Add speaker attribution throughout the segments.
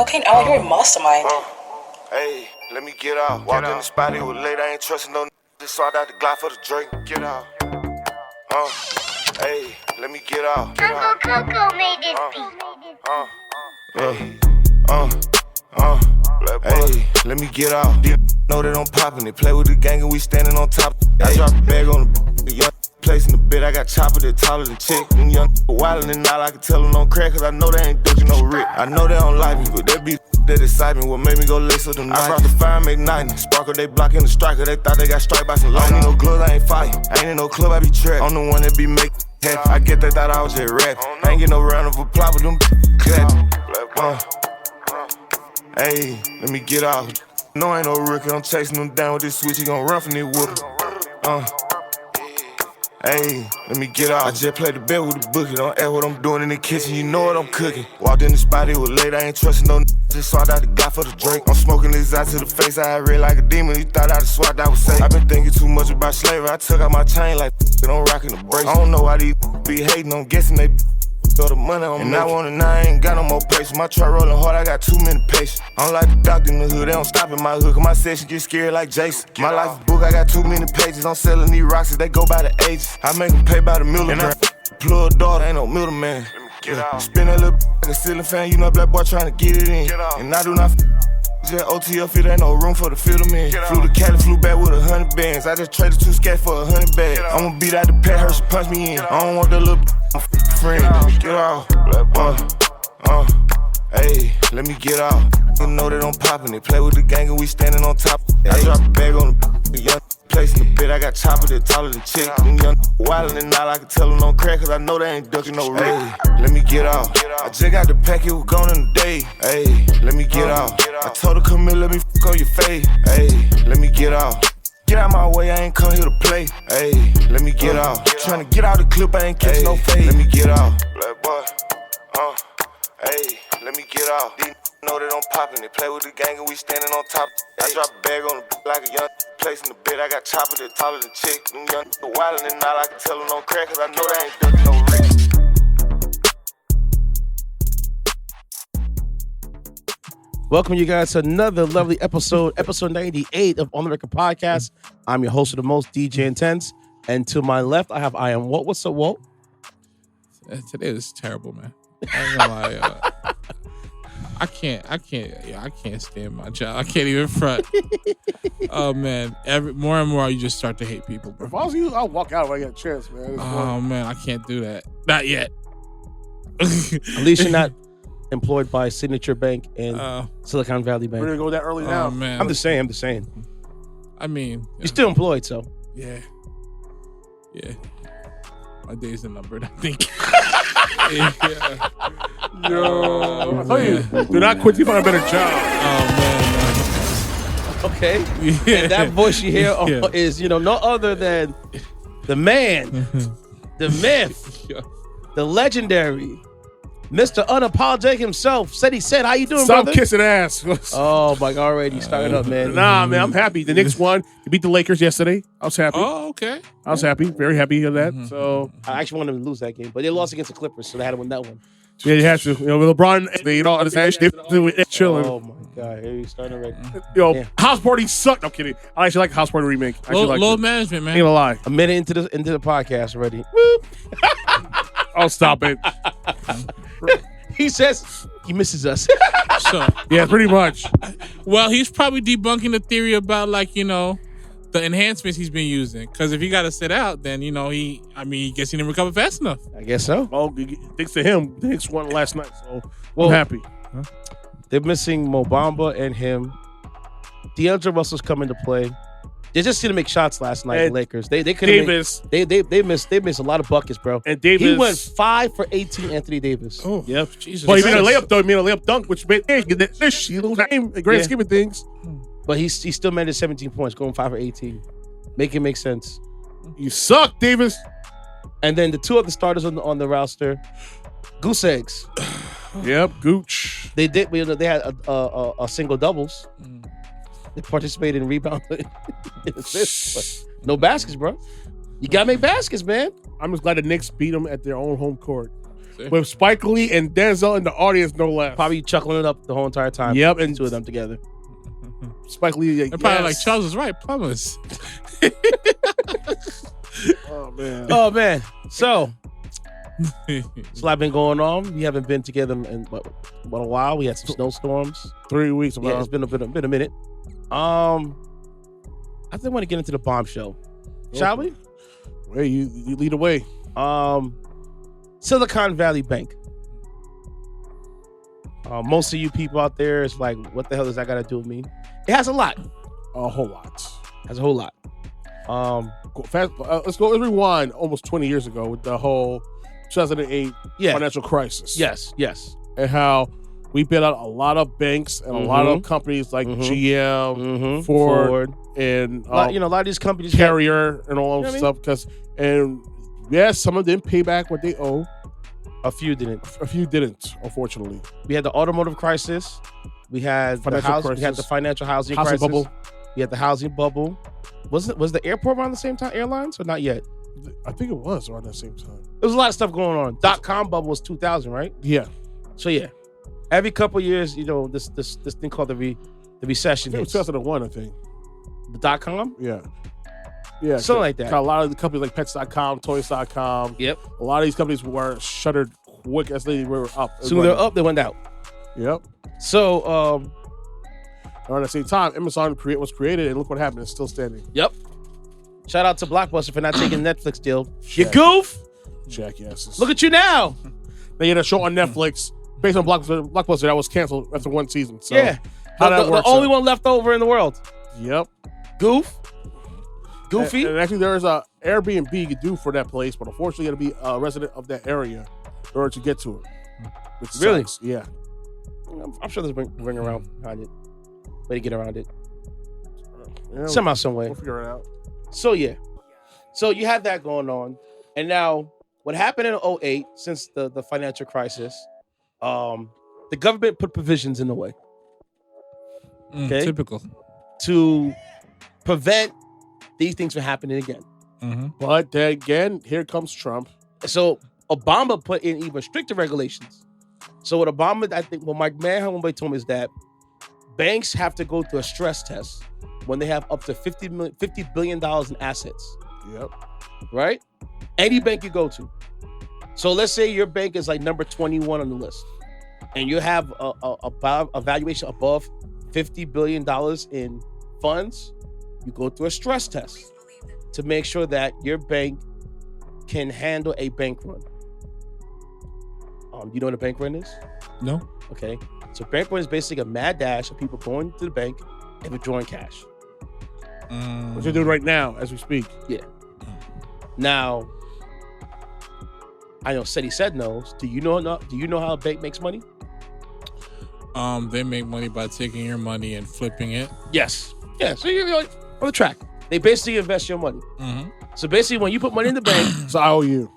Speaker 1: cocaine? Oh, you're a mastermind.
Speaker 2: Hey, let me get out. Walked in the spot, it was late. I ain't trusting no. Just swat out the Glock for the drink. Get out. Hey, let me get out.
Speaker 3: Uncle Coco made this beat.
Speaker 2: Hey, let me get out. Know that I'm popping it. Play with the gang and we standing on top. I drop a bag on the young place in the bed. I got chopper that taller than chick. Them young wildin' and all I can tell them on crack, cause I know they ain't dodging no Rick. I know they don't like me, but that be that excite me. What made me go lace up them nights. I brought the fire and igniting. Sparkle, they blocking the striker. They thought they got strike by some lightning. No gloves, I ain't fighting. I ain't in no club, I be trapped. I'm the one that be making happy. I get they thought I was just rap. I ain't get no round of applause, but them clapping. Hey, let me get out. No, ain't no rookie. I'm chasing them down with this switch. He gon' run from this whoop. Hey, let me get out. I just played the bed with the bookie. Don't ask what I'm doing in the kitchen. You know what I'm cooking. Walked in the spot, it was late. I ain't trusting no. Just swat out the Glock for the drink. I'm smoking this out to the face. I read like a demon. You thought I'd swat, I was safe. I been thinking too much about slavery. I took out my chain like I'm rocking the brace. I don't know why these be hating. I'm guessing they throw the money on me. And I want now I ain't got no more patience. My truck rolling hard, I got too many patients. I don't like the doctor in the hood, they don't stop in my hood. Cause my session get scared like Jason. My life is book, I got too many pages. I'm selling these rocks, they go by the ages. I make them pay by the milligram. And I plug daughter, ain't no middleman. Spin that little like a ceiling fan, you know black boy trying to get it in. And I do not just OTF, it ain't no room for the fiddleman. Flew to Cali, flew back with 100 bands. I just traded 2 scats for 100 bags. I'ma beat out the pet, her, she punch me in. I don't want that little friend. Get out. Hey, let me get out. You know that I'm popping it. Play with the gang and we standing on top. I drop a bag on the young place in the bed. I got chopper that taller than chick. Them young wildin' and all I can tell them on crack, cause I know they ain't ducking no red. Let me get out. I just got the pack, it was gone in the day. Hey, let me get out. I told her come here, let me fuck on your face. Hey, let me get out. Get out my way, I ain't come here to play. Hey, let me get out. Tryna get out the clip, I ain't catch no fade. Let me get out. Black boy, hey, let me get out. These know that I'm popping it. Play with the gang and we standing on top. I drop a bag on the like a young place in the bed. I got chopper that taller than chick. Them young wildin' and all I can tell them on crack, cause I know they ain't ducking no Rick.
Speaker 4: Welcome you guys to another lovely episode 98 of On the Record Podcast. I'm your host of the most, DJ Intense. And to my left, I have I Am Walt. What's up, Walt?
Speaker 5: Today was terrible, man. I ain't gonna lie. I can't stand my job. I can't even front. Oh man, more and more you just start to hate people, bro.
Speaker 6: If I was you, I'll walk out when I get a chance, man.
Speaker 5: Oh man, I can't do that. Not yet.
Speaker 4: At least you're not employed by Signature Bank and Silicon Valley Bank.
Speaker 6: We're gonna go that early now.
Speaker 5: Oh man,
Speaker 4: I'm just saying.
Speaker 5: I mean,
Speaker 4: you're still employed, so
Speaker 5: yeah. My days are numbered, I think. Yeah.
Speaker 6: Yo, I tell you, do not quit. You find a better job.
Speaker 5: Oh man.
Speaker 4: Okay.
Speaker 5: Yeah.
Speaker 4: And that voice you hear is, no other than the man, the myth, the legendary, Mr. Unapologetic himself. Ceddy said, how you doing,
Speaker 6: Stop
Speaker 4: brother?
Speaker 6: kissing ass.
Speaker 4: Oh, my God, already started up, man.
Speaker 6: Nah, man, I'm happy. The Knicks won. They beat the Lakers yesterday. I was happy.
Speaker 5: Oh, okay.
Speaker 6: I was happy. Very happy of that. So
Speaker 4: I actually wanted them to lose that game, but they lost against the Clippers, so they had to win that one.
Speaker 6: yeah, you have to. With LeBron, they chilling.
Speaker 4: Oh, my God. Here you starting already.
Speaker 6: Yo, House Party sucked. No, I'm kidding. I actually like the House Party remake.
Speaker 5: Low management, man.
Speaker 6: Ain't gonna lie.
Speaker 4: A minute into the podcast already. Whoop.
Speaker 6: Oh, stop it.
Speaker 4: He says he misses us.
Speaker 5: So,
Speaker 6: Yeah, pretty much.
Speaker 5: well, he's probably debunking the theory about the enhancements he's been using. Because if he got to sit out, then he guess he didn't recover fast enough.
Speaker 4: I guess so.
Speaker 6: Well, thanks to him, the Knicks won last night, so I'm happy.
Speaker 4: They're missing Mo Bamba and him. D'Angelo Russell's coming to play. They just didn't make shots last night. The Lakers. They couldn't.
Speaker 6: Davis.
Speaker 4: They missed a lot of buckets, bro.
Speaker 6: And Davis.
Speaker 4: He went 5 for 18. Anthony Davis.
Speaker 6: Oh, yep.
Speaker 5: Jesus.
Speaker 6: But he made a layup though. He made a layup dunk, which made he lose game. The grand scheme of things.
Speaker 4: But he still managed 17 points, going 5 for 18. Make it make sense.
Speaker 6: You suck, Davis.
Speaker 4: And then the two other starters on the roster, goose eggs.
Speaker 6: Yep, Gooch.
Speaker 4: They did. They had a single doubles. They participated in rebound and assists, but no baskets, bro. You gotta make baskets, man.
Speaker 6: I'm just glad the Knicks beat them at their own home court. with Spike Lee and Denzel in the audience, no less.
Speaker 4: Probably chuckling it up the whole entire time.
Speaker 6: Yep, and
Speaker 4: two of them together.
Speaker 6: Spike Lee.
Speaker 5: They're probably like, Charles is right, plumbers.
Speaker 6: Oh
Speaker 4: man. So it's a lot been going on. We haven't been together in what a while. We had some snowstorms.
Speaker 6: 3 weeks.
Speaker 4: Yeah, it's been a minute. I think I want to get into the bombshell. Shall we?
Speaker 6: Hey, you lead away.
Speaker 4: Silicon Valley Bank. Most of you people out there is like, what the hell does that got to do with me? It has a lot.
Speaker 6: A whole lot.
Speaker 4: Has a whole lot.
Speaker 6: Let's rewind almost 20 years ago with the whole 2008 financial crisis.
Speaker 4: Yes.
Speaker 6: And how we built out a lot of banks and a lot of companies like GM, Ford, and
Speaker 4: a lot of these companies,
Speaker 6: Carrier, and all that stuff. Some of them pay back what they owe.
Speaker 4: A few didn't.
Speaker 6: Unfortunately.
Speaker 4: We had the automotive crisis. We had the financial housing crisis.
Speaker 6: Bubble.
Speaker 4: We had the housing bubble. Was the airport around the same time? Airlines or not yet?
Speaker 6: I think it was around that same time.
Speaker 4: There was a lot of stuff going on. .com bubble was 2000, right?
Speaker 6: Yeah.
Speaker 4: So yeah, every couple of years, this thing called the recession.
Speaker 6: It was 2001, I think.
Speaker 4: The .com.
Speaker 6: Yeah.
Speaker 4: Something like that.
Speaker 6: A lot of the companies like Pets.com, Toys.com.
Speaker 4: Yep.
Speaker 6: A lot of these companies were shuttered quick as they were up.
Speaker 4: Soon they're up, they went out.
Speaker 6: Yep.
Speaker 4: So
Speaker 6: around the same time, Amazon was created, and look what happened. It's still standing.
Speaker 4: Yep. Shout out to Blockbuster for not taking Netflix deal. You goof.
Speaker 6: Jackasses.
Speaker 4: Look at you now.
Speaker 6: They had a show on Netflix based on Blockbuster that was canceled after one season. So
Speaker 4: yeah. The only one left over in the world.
Speaker 6: Yep.
Speaker 4: Goofy.
Speaker 6: And actually, there is a Airbnb you could do for that place, but unfortunately, you got to be a resident of that area in order to get to it.
Speaker 4: Really?
Speaker 6: Sucks. Yeah.
Speaker 4: I'm sure there's a ring around behind it. Way to get around it.
Speaker 6: Yeah,
Speaker 4: Somehow, some way.
Speaker 6: We'll figure it out.
Speaker 4: So yeah. So you had that going on. And now what happened in 2008, since the financial crisis, the government put provisions in the way. Okay.
Speaker 5: Typical.
Speaker 4: To prevent these things from happening again.
Speaker 6: But then again, here comes Trump.
Speaker 4: So Obama put in even stricter regulations. So what Obama, I think, what my man homeboy told me is that banks have to go through a stress test when they have up to $50 billion in assets.
Speaker 6: Yep.
Speaker 4: Right? Any bank you go to. So let's say your bank is like number 21 on the list, and you have a valuation above $50 billion in funds. You go through a stress test to make sure that your bank can handle a bank run. You know what a bank run is?
Speaker 5: No.
Speaker 4: Okay. So bank run is basically a mad dash of people going to the bank and withdrawing cash.
Speaker 6: What you're doing right now as we speak.
Speaker 4: Yeah. Now, I know Ceddy said no. Do you know how a bank makes money?
Speaker 5: They make money by taking your money and flipping it.
Speaker 4: Yes. Yeah. So you're like on the track. They basically invest your money. So basically, when you put money in the bank,
Speaker 6: it's an IOU.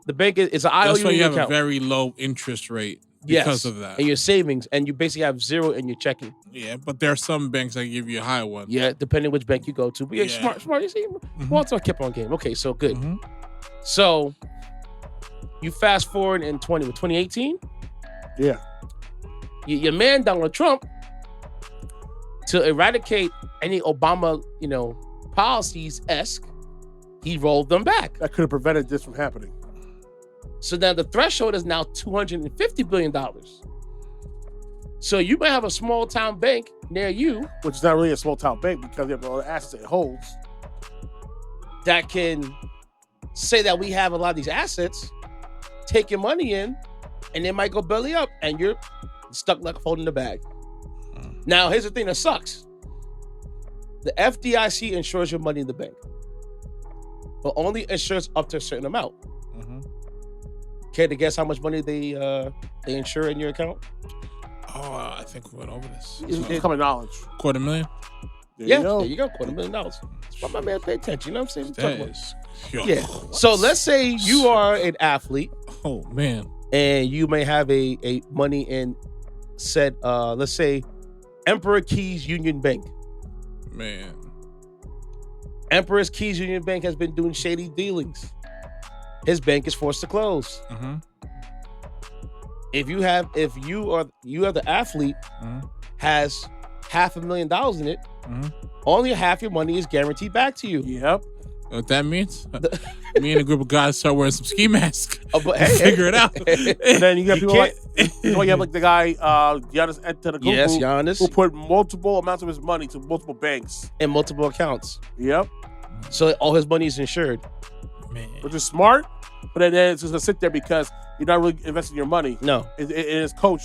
Speaker 4: The bank is an IOU.
Speaker 5: That's why you have
Speaker 4: account.
Speaker 5: a very low interest rate because of that.
Speaker 4: And your savings, and you basically have zero in your checking.
Speaker 5: Yeah, but there are some banks that give you a high one.
Speaker 4: Yeah, depending which bank you go to. But yeah, smart. You see, Walter kept on game. Okay, so good. So you fast forward in 2018.
Speaker 6: Yeah.
Speaker 4: Your man Donald Trump, to eradicate any Obama, policies he rolled them back.
Speaker 6: That could have prevented this from happening.
Speaker 4: So now the threshold is now $250 billion. So you might have a small town bank near you,
Speaker 6: which is not really a small town bank because you have all the assets it holds,
Speaker 4: that can say that we have a lot of these assets, take your money in, and they might go belly up, and you're stuck like holding the bag. Now, here's the thing that sucks. The FDIC insures your money in the bank, but only insures up to a certain amount. Care to guess how much money they insure in your account?
Speaker 5: Oh, I think we went over this.
Speaker 6: It's common knowledge.
Speaker 5: $250,000?
Speaker 4: There you go. $250,000. That's why my man pay attention. You know what I'm saying? Yeah.
Speaker 5: What?
Speaker 4: So let's say you are an athlete.
Speaker 5: Oh man.
Speaker 4: And you may have a money in said, let's say, Emperor Keys Union Bank.
Speaker 5: Man.
Speaker 4: Emperor's Keys Union Bank has been doing shady dealings. His bank is forced to close. if you are the athlete has $500,000 in it, only half your money is guaranteed back to you.
Speaker 6: Yep.
Speaker 5: You know what that means? Me and a group of guys start wearing some ski masks.
Speaker 4: But
Speaker 5: Figure it out.
Speaker 6: And then you have people you have like the guy Giannis Antetokounmpo,
Speaker 4: yes, Giannis,
Speaker 6: who put multiple amounts of his money to multiple banks
Speaker 4: and multiple accounts.
Speaker 6: Yep.
Speaker 4: So all his money is insured.
Speaker 5: Man.
Speaker 6: Which is smart, but then it's just gonna sit there because you're not really investing your money.
Speaker 4: No.
Speaker 6: And his coach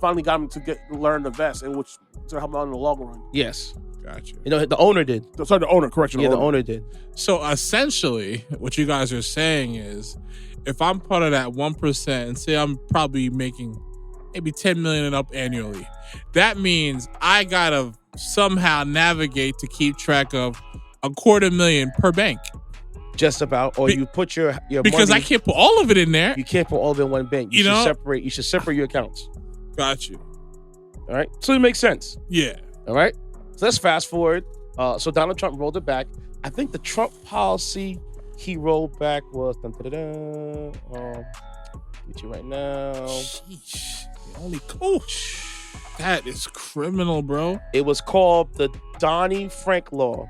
Speaker 6: finally got him to learn to invest, and which to help him out in the long run.
Speaker 4: Yes.
Speaker 5: Gotcha.
Speaker 4: You know, the owner did.
Speaker 6: Sorry, the owner. Correction.
Speaker 4: Yeah, the owner did.
Speaker 5: So essentially, what you guys are saying is, if I'm part of that 1%, and say I'm probably making maybe $10 million and up annually, that means I gotta somehow navigate to keep track of $250,000 per bank.
Speaker 4: Just about, or you put your
Speaker 5: because
Speaker 4: money,
Speaker 5: I can't put all of it in there.
Speaker 4: You can't put all of it in one bank. You should separate your accounts.
Speaker 5: Got you.
Speaker 4: All right, so it makes sense.
Speaker 5: Yeah.
Speaker 4: All right, so let's fast forward. So Donald Trump rolled it back. I think the Trump policy he rolled back was get you right now.
Speaker 5: Sheesh. The only coach. That is criminal, bro.
Speaker 4: It was called the Dodd-Frank law.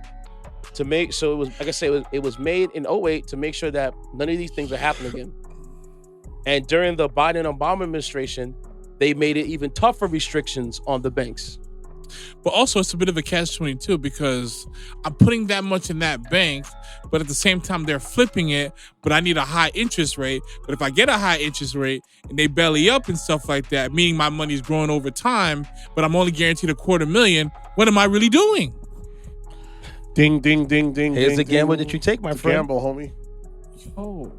Speaker 4: To make so it was like I say it was made in 2008 to make sure that none of these things would happen again. And during the Biden-Obama administration, they made it even tougher restrictions on the banks.
Speaker 5: But also it's a bit of a catch-22 because I'm putting that much in that bank, but at the same time they're flipping it, but I need a high interest rate. But if I get a high interest rate and they belly up and stuff like that, meaning my money's growing over time, but I'm only guaranteed $250,000, what am I really doing?
Speaker 6: Ding, ding, ding, ding.
Speaker 4: Here's
Speaker 6: ding,
Speaker 4: the gamble
Speaker 6: ding.
Speaker 4: that you take, my
Speaker 6: It's a
Speaker 4: friend.
Speaker 6: gamble, homie.
Speaker 5: Yo,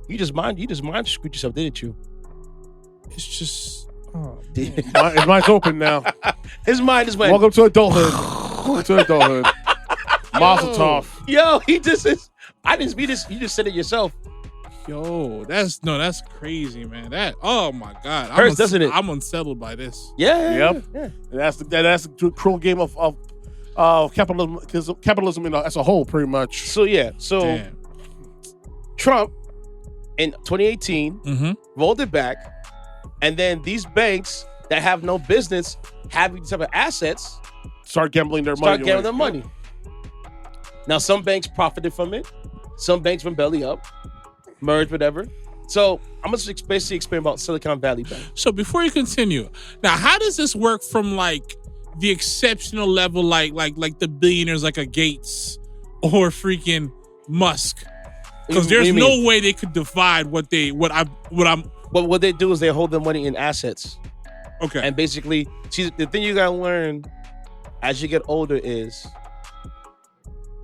Speaker 4: You just mind screwed yourself, didn't you?
Speaker 5: it's just...
Speaker 6: His mind's open now.
Speaker 4: His mind is went.
Speaker 6: Welcome to adulthood. Welcome to adulthood. Mazel tov.
Speaker 4: Yo, he just is. You just said it yourself.
Speaker 5: Yo, that's crazy, man. Oh my God.
Speaker 4: Hurts, doesn't it?
Speaker 5: I'm unsettled by this.
Speaker 4: Yeah.
Speaker 6: Yep.
Speaker 4: Yeah.
Speaker 6: And that's the cruel game of capitalism as a whole, pretty much.
Speaker 4: So
Speaker 5: Damn.
Speaker 4: Trump in 2018 rolled it back, and then these banks that have no business having these type of assets
Speaker 6: Start gambling their
Speaker 4: start
Speaker 6: money.
Speaker 4: gambling their money. Now some banks profited from it, some banks went belly up, merged, whatever. So I'm gonna basically explain about Silicon Valley Bank.
Speaker 5: So before you continue, now how does this work from like the exceptional level, like the billionaires like a Gates or freaking Musk? Because there's no way they could divide what I'm.
Speaker 4: But what they do is they hold their money in assets.
Speaker 5: Okay.
Speaker 4: And basically, see, the thing you gotta learn as you get older is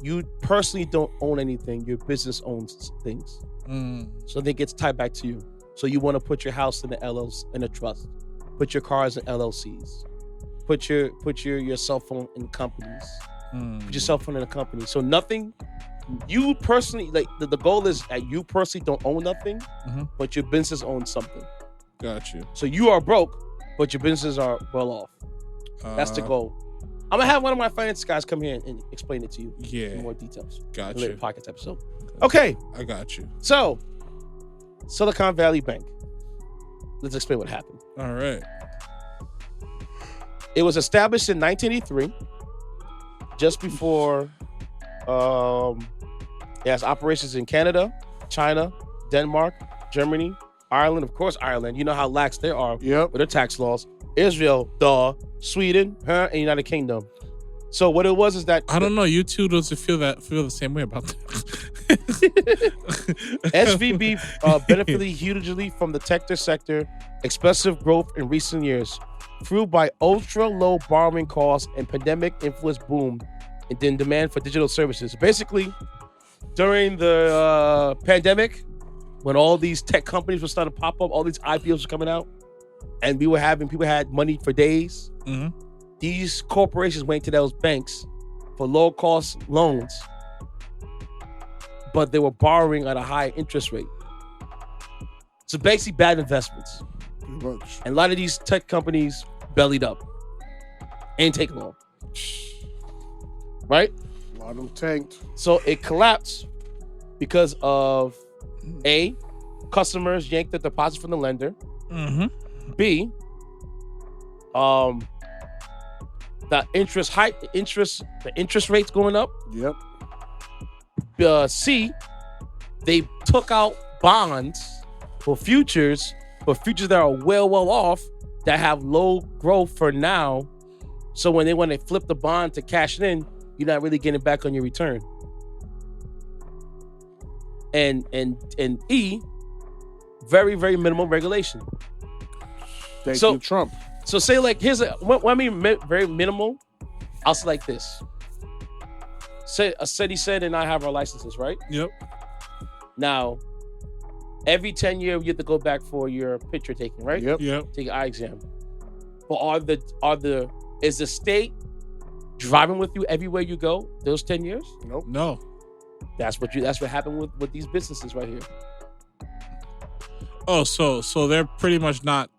Speaker 4: you personally don't own anything. Your business owns things. So they gets tied back to you. So you want to put your house in the LLC, in a trust. Put your cars in LLCs. Put your cell phone in companies. Put your cell phone in a company. So nothing. You personally, like the goal is that you personally don't own nothing, but your business owns something.
Speaker 5: Got you.
Speaker 4: So you are broke, but your businesses are well off. That's the goal. I'm gonna have one of my finance guys come here and explain it to you.
Speaker 5: Yeah.
Speaker 4: In more details.
Speaker 5: Got
Speaker 4: In a later
Speaker 5: you.
Speaker 4: podcast episode. Okay.
Speaker 5: I got you.
Speaker 4: So, Silicon Valley Bank. Let's explain what happened.
Speaker 5: All right.
Speaker 4: It was established in 1983, just before it has operations in Canada, China, Denmark, Germany, Ireland, of course Ireland. You know how lax they are with their tax laws. Israel, Sweden, and United Kingdom. So what it was is that
Speaker 5: I don't know. You two doesn't feel the same way about that.
Speaker 4: SVB benefited hugely from the tech sector, expressive growth in recent years, fueled by ultra low borrowing costs and pandemic influence boom in demand for digital services. Basically, during the pandemic, when all these tech companies were starting to pop up, all these IPOs were coming out, and people had money for days. These corporations went to those banks for low cost loans, but they were borrowing at a high interest rate. So basically bad investments. And a lot of these tech companies bellied up. Ain't take long. Right?
Speaker 6: A lot of them tanked.
Speaker 4: So it collapsed because of A, customers yanked the deposit from the lender.
Speaker 5: Mm-hmm.
Speaker 4: B, the interest rates going up.
Speaker 6: Yep.
Speaker 4: C, they took out bonds for futures that are well off, that have low growth for now. So when they flip the bond to cash it in, you're not really getting back on your return. And E, very, very minimal regulation.
Speaker 6: Thank you, Trump.
Speaker 4: So say like, what I mean very minimal, I'll say like this. Say Ceddy said and I have our licenses, right?
Speaker 5: Yep.
Speaker 4: Now, every 10 years you have to go back for your picture taking, right?
Speaker 6: Yep.
Speaker 5: Yep.
Speaker 4: Take an eye exam. But is the state driving with you everywhere you go those 10 years?
Speaker 6: Nope.
Speaker 5: No.
Speaker 4: That's what happened with these businesses right here.
Speaker 5: Oh, so they're pretty much not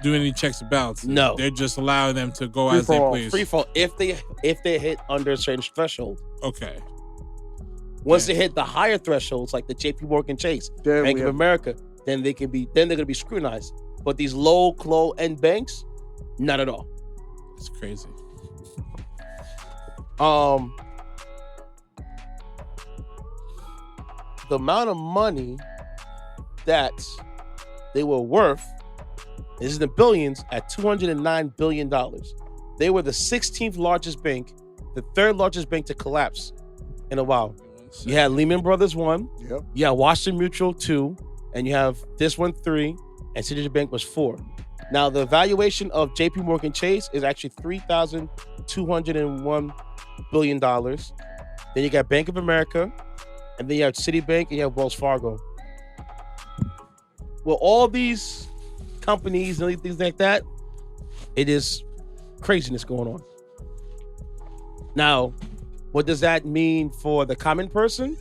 Speaker 5: doing any checks and balances.
Speaker 4: No.
Speaker 5: They're just allowing them to go
Speaker 6: Free
Speaker 5: as they
Speaker 6: for all.
Speaker 5: please.
Speaker 4: Free fall if they hit under a certain threshold.
Speaker 5: Okay.
Speaker 4: Once they hit the higher thresholds, like the JP Morgan Chase,
Speaker 6: Then
Speaker 4: Bank
Speaker 6: we
Speaker 4: of
Speaker 6: have-
Speaker 4: America, then they're gonna be scrutinized. But these low end banks, not at all.
Speaker 5: It's crazy.
Speaker 4: The amount of money that they were worth is in the billions at $209 billion. They were the 16th largest bank, the third largest bank to collapse in a while. You had Lehman Brothers 1,
Speaker 6: Yep.
Speaker 4: you had Washington Mutual 2, and you have this one 3, and Citibank Bank was 4. Now, the valuation of JP Morgan Chase is actually $3,201 billion. Then you got Bank of America, and then you have Citibank, and you have Wells Fargo. Well, all these companies and things like that, it is craziness going on. Now, what does that mean for the common person?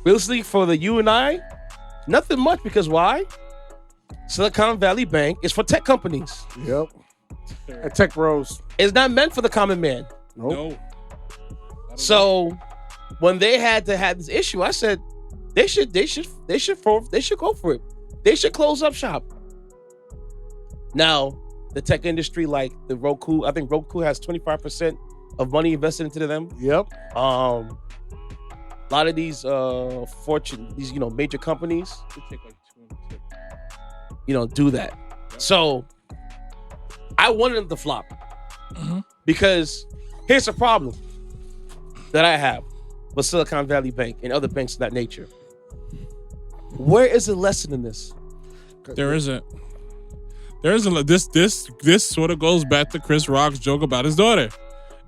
Speaker 4: Realistically, for you and I, nothing much, because why? Silicon Valley Bank is for tech companies.
Speaker 6: Yep. And tech bros.
Speaker 4: It's not meant for the common man.
Speaker 6: Nope.
Speaker 5: No.
Speaker 4: So when they had to have this issue, I said they should go for it. They should close up shop. Now, the tech industry, like the Roku, I think Roku has 25% of money invested into them.
Speaker 6: Yep.
Speaker 4: A lot of these major companies, do that. So I wanted them to flop.
Speaker 5: Mhm.
Speaker 4: Because here's the problem that I have with Silicon Valley Bank and other banks of that nature. Where is the lesson in this?
Speaker 5: There isn't. This sort of goes back to Chris Rock's joke about his daughter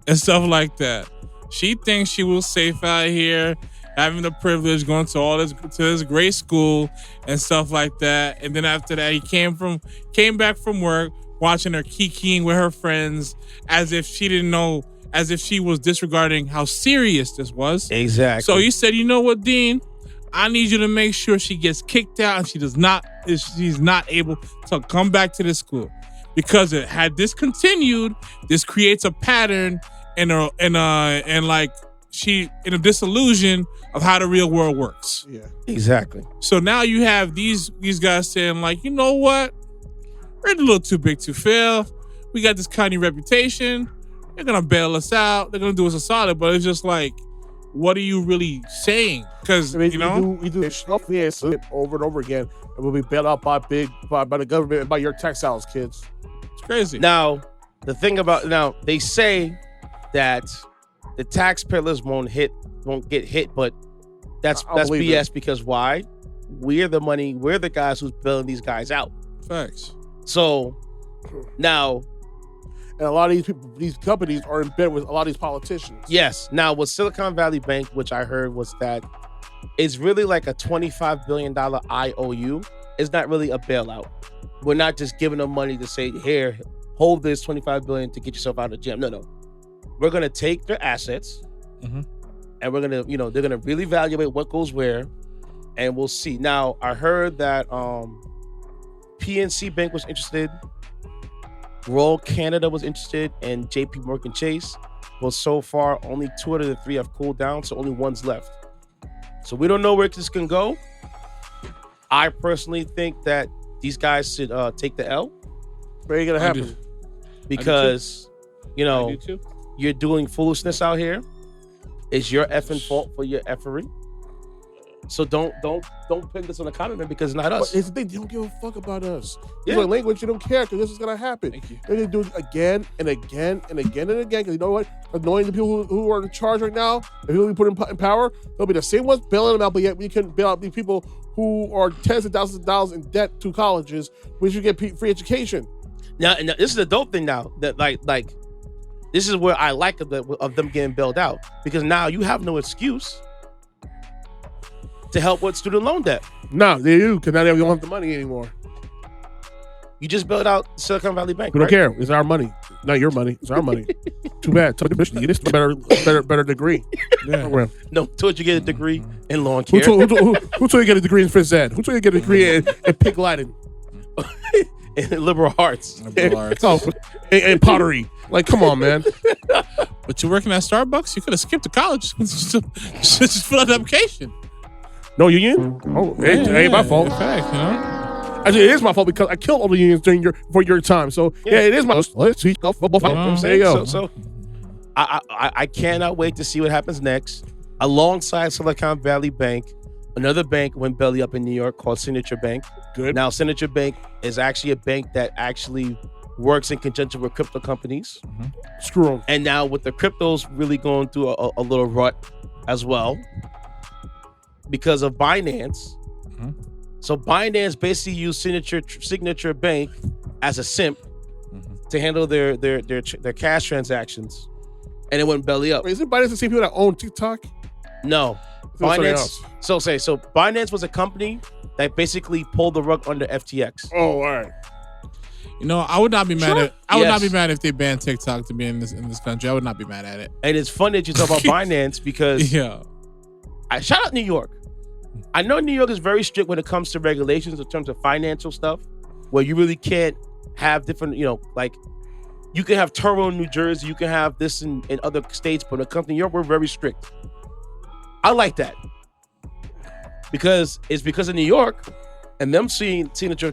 Speaker 5: and stuff like that. She thinks she was safe out here, having the privilege, going to this great school and stuff like that. And then after that, he came back from work, watching her kikiing with her friends, as if she didn't know, as if she was disregarding how serious this was.
Speaker 4: Exactly.
Speaker 5: So he said, "You know what, Dean? I need you to make sure she gets kicked out and she's not able to come back to this school, because had this continued, this creates a pattern and a disillusion of how the real world works."
Speaker 6: Yeah.
Speaker 4: Exactly.
Speaker 5: So now you have these guys saying, like, you know what? We're a little too big to fail. We got this kind of reputation. They're gonna bail us out. They're gonna do us a solid. But it's just like, what are you really saying? Because
Speaker 6: we do this stuff here over and over again, and we'll be bailed out by the government and by your tax dollars, kids.
Speaker 5: it's crazy.
Speaker 4: Now, the thing about they say that the taxpayers won't get hit, but that's
Speaker 6: believe
Speaker 4: BS
Speaker 6: it.
Speaker 4: because why? We're the guys who's bailing these guys out.
Speaker 5: Facts.
Speaker 4: So now,
Speaker 6: And a lot of these companies are in bed with a lot of these politicians.
Speaker 4: yes. Now, with Silicon Valley Bank, which I heard was that it's really like a $25 billion IOU. It's not really a bailout. We're not just giving them money to say, here, hold this $25 billion to get yourself out of the gym. No. We're going to take their assets
Speaker 5: Mhm.
Speaker 4: and we're going to, they're going to really evaluate what goes where, and we'll see. Now, I heard that PNC Bank was interested. Royal Canada was interested, and JP Morgan Chase. Well, so far, only 2 out of the 3 have cooled down, so only one's left. So we don't know where this can go. I personally think that these guys should take the L.
Speaker 6: What ain't gonna happen?
Speaker 4: Because
Speaker 5: I do too.
Speaker 4: you're doing foolishness out here. It's your effing fault for your effery. So don't pin this on the comment, man, because it's not us.
Speaker 6: But it's the thing, they don't give a fuck about us.
Speaker 4: Yeah.
Speaker 6: It's like language, you don't care because this is gonna happen.
Speaker 5: Thank you.
Speaker 6: They're gonna do it again and again and again and again. Because you know what? Annoying the people who are in charge right now, the people we put in power, they'll be the same ones bailing them out, but yet we couldn't bail out these people who are tens of thousands of dollars in debt to colleges. We should get free education.
Speaker 4: Now, and this is the dope thing now that like this is where I like of them getting bailed out, because now you have no excuse to help with student loan debt.
Speaker 6: No, they do, because now they don't have the money anymore.
Speaker 4: You just bailed out Silicon Valley Bank.
Speaker 6: We don't
Speaker 4: right?
Speaker 6: care. It's our money. Not your money. It's our money. Too bad. Tell the bitch to get this better degree.
Speaker 5: Yeah.
Speaker 4: No, told you get a degree in lawn care.
Speaker 6: Who told you to get a degree in phys ed? Who told you to get a degree in pig Latin?
Speaker 4: and liberal arts.
Speaker 6: And pottery. Like, come on, man.
Speaker 5: But you're working at Starbucks? You could have skipped to college. Just fill out the application.
Speaker 6: No union? Oh, it ain't my fault.
Speaker 5: In fact, you know?
Speaker 6: Actually, it is my fault because I killed all the unions for your time. So, yeah, it is my fault. Let's see. There you go.
Speaker 4: So I cannot wait to see what happens next. Alongside Silicon Valley Bank, another bank went belly up in New York called Signature Bank.
Speaker 6: Good.
Speaker 4: Now, Signature Bank is actually a bank that actually works in conjunction with crypto companies.
Speaker 6: Screw them.
Speaker 4: And now with the cryptos really going through a little rut as well because of Binance. So Binance basically used Signature Bank as a simp to handle their cash transactions, and it went belly up.
Speaker 6: Wait, isn't Binance the same people that own TikTok?
Speaker 4: No, Binance. So Binance was a company that basically pulled the rug under FTX.
Speaker 6: Oh, all right.
Speaker 5: You know, I would not be mad at. I would
Speaker 4: Yes.
Speaker 5: not be mad if they banned TikTok to be in this country. I would not be mad at it.
Speaker 4: And it's funny that you talk about Binance because
Speaker 5: Yeah.
Speaker 4: I shout out New York. I know New York is very strict when it comes to regulations in terms of financial stuff, where you really can't have different, like you can have Turo in New Jersey, you can have this in other states, but when it comes to New York, we're very strict. I like that because it's because of New York and them seeing Signature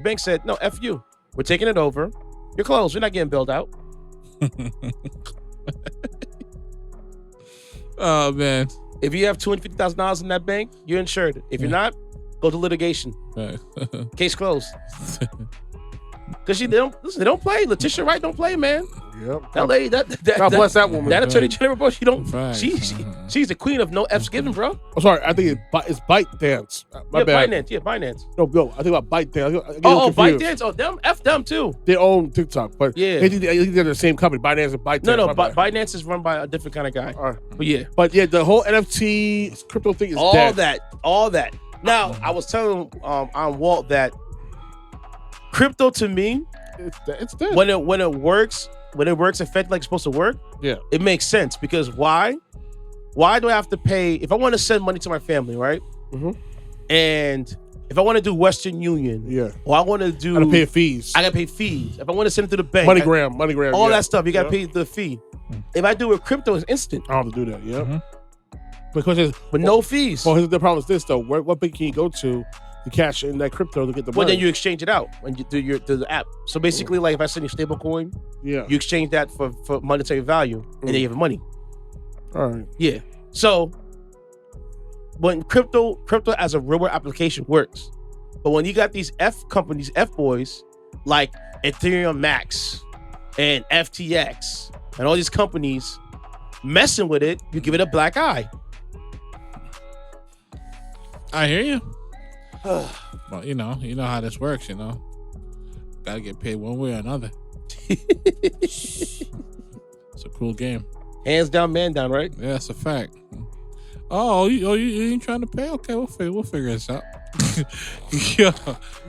Speaker 4: Bank said, no, F you. We're taking it over. You're closed. You're not getting bailed out.
Speaker 5: Oh, man.
Speaker 4: If you have $250,000 in that bank, you're insured. If you're not, go to litigation.
Speaker 5: Right.
Speaker 4: Case closed. Because they don't play. Letitia Wright don't play, man.
Speaker 6: Yep.
Speaker 4: That lady,
Speaker 6: God bless that woman.
Speaker 4: That attorney general, bro. She don't.
Speaker 5: Right.
Speaker 4: She's the queen of no F's given, bro.
Speaker 6: I'm sorry. I think it's ByteDance. My bad.
Speaker 4: Binance.
Speaker 6: No. I think about ByteDance. I get
Speaker 4: ByteDance. Oh, them. F them too.
Speaker 6: They own TikTok, but
Speaker 4: Yeah.
Speaker 6: I think they're the same company. ByteDance and ByteDance.
Speaker 4: No.
Speaker 6: My bad.
Speaker 4: Binance is run by a different kind of guy.
Speaker 6: All right.
Speaker 4: But yeah,
Speaker 6: the whole NFT crypto thing is
Speaker 4: all
Speaker 6: dead.
Speaker 4: that. Now, I was telling on Walt that crypto to me,
Speaker 6: It's dead.
Speaker 4: when it works effectively like it's supposed to work,
Speaker 6: Yeah.
Speaker 4: it makes sense. Because why do I have to pay if I want to send money to my family, right? And if I want to do Western Union,
Speaker 6: Yeah.
Speaker 4: or I want to do,
Speaker 6: I gotta pay fees.
Speaker 4: I gotta pay fees. If I want to send it to the bank,
Speaker 6: MoneyGram.
Speaker 4: all
Speaker 6: yeah.
Speaker 4: that stuff, you gotta
Speaker 6: Yeah.
Speaker 4: pay the fee. If I do it with crypto, it's instant,
Speaker 6: I don't have to do that. Yeah. Because
Speaker 4: but no fees.
Speaker 6: well, the problem is this though. What bank can you go to cash in that crypto to get the
Speaker 4: Well,
Speaker 6: money?
Speaker 4: then you exchange it out when you do the app. So basically, like if I send you stable coin,
Speaker 6: Yeah.
Speaker 4: you exchange that for monetary value, and then you have money.
Speaker 6: All right.
Speaker 4: Yeah. So when crypto as a real world application works, but when you got these F companies, F boys like Ethereum Max and FTX and all these companies messing with it, you give it a black eye.
Speaker 5: I hear you. Well, you know how this works, Gotta get paid one way or another. It's a cool game.
Speaker 4: Hands down, man down, right?
Speaker 5: Yeah, that's a fact. Oh, you ain't trying to pay? Okay, we'll figure this out. Yeah,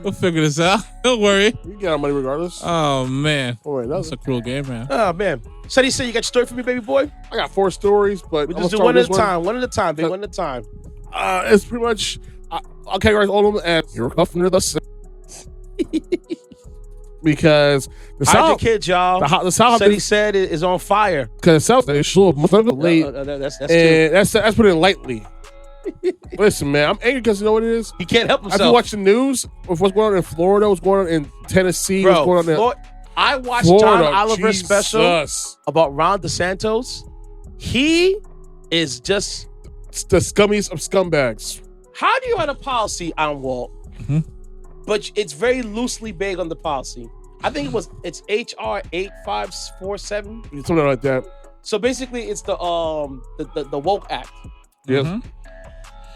Speaker 5: we'll figure this out. Don't worry.
Speaker 6: We get our money regardless.
Speaker 5: Oh, man.
Speaker 6: Oh, wait,
Speaker 5: That's a cool game, man.
Speaker 4: Oh man. Ceddy said you got your story for me, baby boy?
Speaker 6: I got 4 stories, but
Speaker 4: We
Speaker 6: I'm
Speaker 4: just do
Speaker 6: gonna
Speaker 4: one at a
Speaker 6: start
Speaker 4: time. One at a time, baby. One at a time.
Speaker 6: with this one. It's pretty much I'll categorize all of them as you're under the because the
Speaker 4: Hide your
Speaker 6: South,
Speaker 4: kids, y'all.
Speaker 6: the South,
Speaker 4: Ceddy said it is on fire.
Speaker 6: because the South is full of late,
Speaker 4: That's
Speaker 6: and
Speaker 4: true.
Speaker 6: that's put it lightly. Listen, man, I'm angry because you know what it is?
Speaker 4: He can't help himself.
Speaker 6: Have you watched the news of what's going on in Florida, what's going on in Tennessee,
Speaker 4: Bro,
Speaker 6: what's going on in
Speaker 4: I watched
Speaker 6: Florida?
Speaker 4: John Oliver's
Speaker 6: Jesus.
Speaker 4: special about Ron DeSantis. He is just
Speaker 6: It's the scummiest of scumbags.
Speaker 4: How do you write a policy on Walt? But it's very loosely based on the policy. I think it's HR 8547.
Speaker 6: Something like that.
Speaker 4: So basically, it's the Woke Act.
Speaker 6: Yes.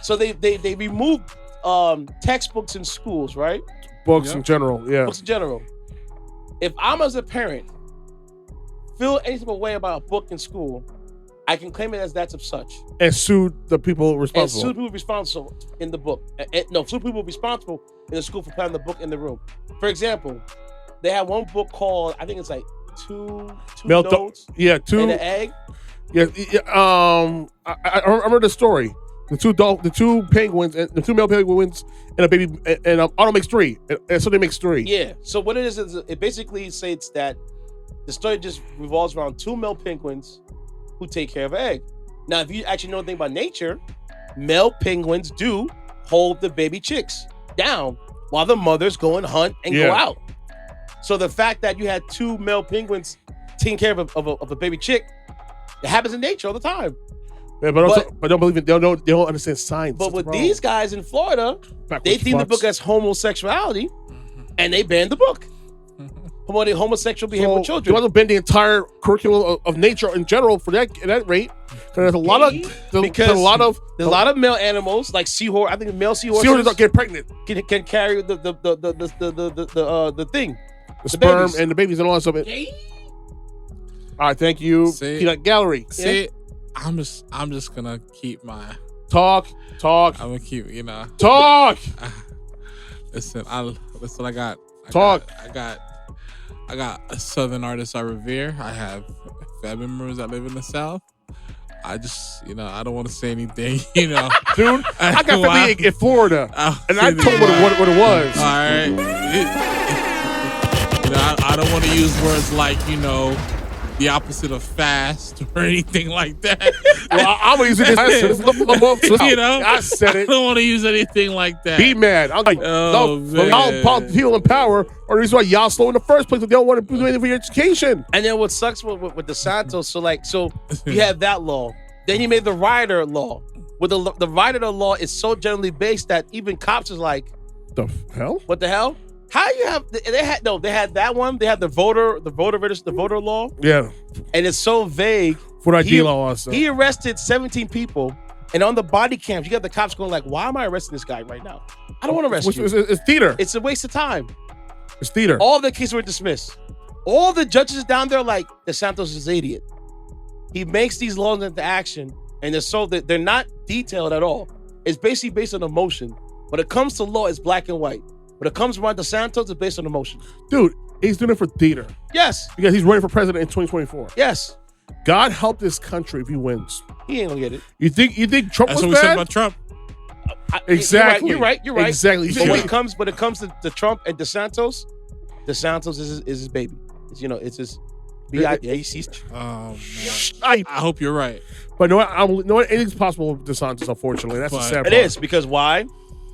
Speaker 4: So they removed textbooks in schools, right?
Speaker 6: Books in general, yeah.
Speaker 4: Books in general. If I'm as a parent feel any type of way about a book in school, I can claim it as that's of such.
Speaker 6: And sue the people responsible.
Speaker 4: And sue people responsible in the book. Sue people responsible in the school for planting the book in the room. For example, they have one book called, I think it's like two notes
Speaker 6: two
Speaker 4: and an egg.
Speaker 6: Yeah, I remember the story. The two penguins, and the two male penguins, and a baby, and Otto makes three, and so they makes three.
Speaker 4: Yeah. So what it is it basically states that the story just revolves around two male penguins who take care of an egg. Now, if you actually know anything about nature, male penguins do hold the baby chicks down while the mothers go and hunt and go out. So the fact that you had two male penguins taking care of a baby chick, it happens in nature all the time.
Speaker 6: Yeah, but don't believe it. They don't understand science.
Speaker 4: But with these guys in Florida, they deem the book as homosexuality, and they banned the book. Promoting homosexual behavior with children.
Speaker 6: You want to bend the entire curriculum of nature in general for that rate. There's a lot of
Speaker 4: male animals like seahorse. I think male seahorses
Speaker 6: don't get pregnant.
Speaker 4: Can carry the thing,
Speaker 6: the sperm babies. And the babies and all that stuff. All right, thank you, Peanut Gallery.
Speaker 5: See, I'm just gonna keep my
Speaker 6: talk. I'm
Speaker 5: gonna keep
Speaker 6: talk.
Speaker 5: Listen, I got
Speaker 6: talk.
Speaker 5: I got a Southern artist I revere. I have family members that live in the South. I just, I don't want to say anything,
Speaker 6: Dude, I got family in Florida, and I told what it was.
Speaker 5: All right. I don't want to use words like, the opposite of fast or anything like that.
Speaker 6: Well, I'm going to use it. I said it.
Speaker 5: I don't want to use anything like that.
Speaker 6: Be mad. I'm like, y'all people in power, or the reason why y'all slow in the first place, but they don't want to do anything for your education.
Speaker 4: And then what sucks with DeSantis, so you have that law. Then he made the rioter law. With the rioter law is so generally based that even cops is like,
Speaker 6: the hell?
Speaker 4: What the hell? How you have they had that one. They had the voter law.
Speaker 6: Yeah.
Speaker 4: And it's so vague.
Speaker 6: For ID law also.
Speaker 4: He arrested 17 people, and on the body cams, you got the cops going like, why am I arresting this guy right now? I don't want to arrest you.
Speaker 6: It's theater.
Speaker 4: It's a waste of time.
Speaker 6: It's theater.
Speaker 4: All the cases were dismissed. All the judges down there like, DeSantis is an idiot. He makes these laws into action, and they're not detailed at all. It's basically based on emotion. When it comes to law, it's black and white. When it comes around DeSantis, it's based on emotion.
Speaker 6: Dude, he's doing it for theater.
Speaker 4: Yes.
Speaker 6: Because he's running for president in 2024.
Speaker 4: Yes.
Speaker 6: God help this country if he wins.
Speaker 4: He ain't gonna get it.
Speaker 6: You think Trump
Speaker 5: That's
Speaker 6: was
Speaker 5: what we
Speaker 6: bad?
Speaker 5: said about Trump.
Speaker 6: Exactly.
Speaker 4: You're right.
Speaker 6: Exactly.
Speaker 4: But when it comes to Trump and DeSantis is his baby. It's his he's
Speaker 5: oh man. I hope you're right.
Speaker 6: But know what? Anything's possible with DeSantis, unfortunately. That's the sad part.
Speaker 4: It is, because why?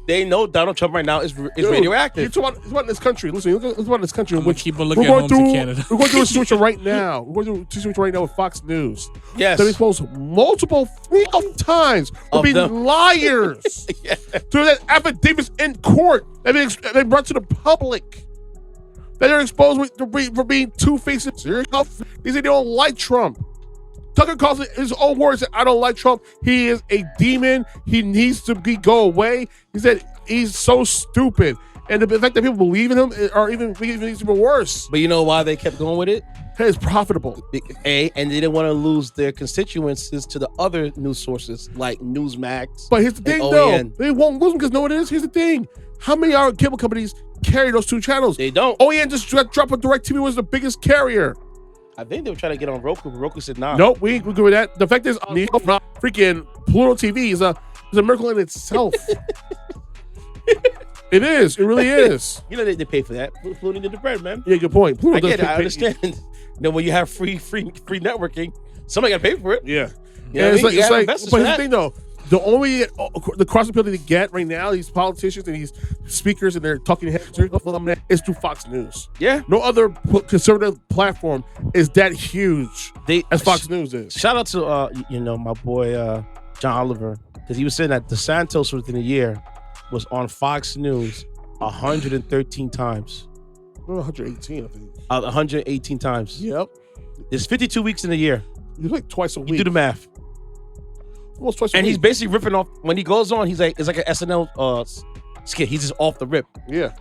Speaker 4: They know Donald Trump right now is radioactive.
Speaker 6: It's about this country. Listen, it's about this country.
Speaker 5: Keep a look at home to Canada.
Speaker 6: We're going through a situation right now. We're going through a situation right now with Fox News.
Speaker 4: Yes.
Speaker 6: They're exposed multiple times for being liars.
Speaker 4: Yeah.
Speaker 6: So that affidavits in court that they brought to the public. That they're exposed for being two-faced. They say they don't like Trump. Tucker calls it his own words. I don't like Trump. He is a demon. He needs to go away. He said he's so stupid. And the fact that people believe in him are even worse.
Speaker 4: But you know why they kept going with it?
Speaker 6: It's profitable.
Speaker 4: And they didn't want to lose their constituents to the other news sources like Newsmax.
Speaker 6: But here's the thing, though. They won't lose them because know what it is? Here's the thing. How many of our cable companies carry those two channels?
Speaker 4: They don't.
Speaker 6: OEN just dropped what DirecTV was the biggest carrier.
Speaker 4: I think they were trying to get on Roku, but Roku said nah.
Speaker 6: Nope, we ain't good with that. The fact is, freaking Pluto TV is a miracle in itself. It is. It really is.
Speaker 4: They pay for that. Pluto did the bread, man.
Speaker 6: Yeah, good point. Pluto
Speaker 4: I get it. I understand. When you have free networking, somebody got to pay for it.
Speaker 6: Yeah.
Speaker 4: It's like,
Speaker 6: but here's the thing, though. The only the cross appeal that they get right now, these politicians and these speakers and their talking heads is through Fox News.
Speaker 4: Yeah.
Speaker 6: No other conservative platform is that huge as Fox News is.
Speaker 4: Shout out to my boy John Oliver, because he was saying that DeSantis within a year was on Fox News 113 times.
Speaker 6: 118, I think.
Speaker 4: 118 times.
Speaker 6: Yep.
Speaker 4: There's 52 weeks in a year.
Speaker 6: He's like twice a week.
Speaker 4: You do the math.
Speaker 6: Almost twice a week.
Speaker 4: And he's basically ripping off, when he goes on, he's like, it's like an SNL skit. He's just off the rip.
Speaker 6: Yeah.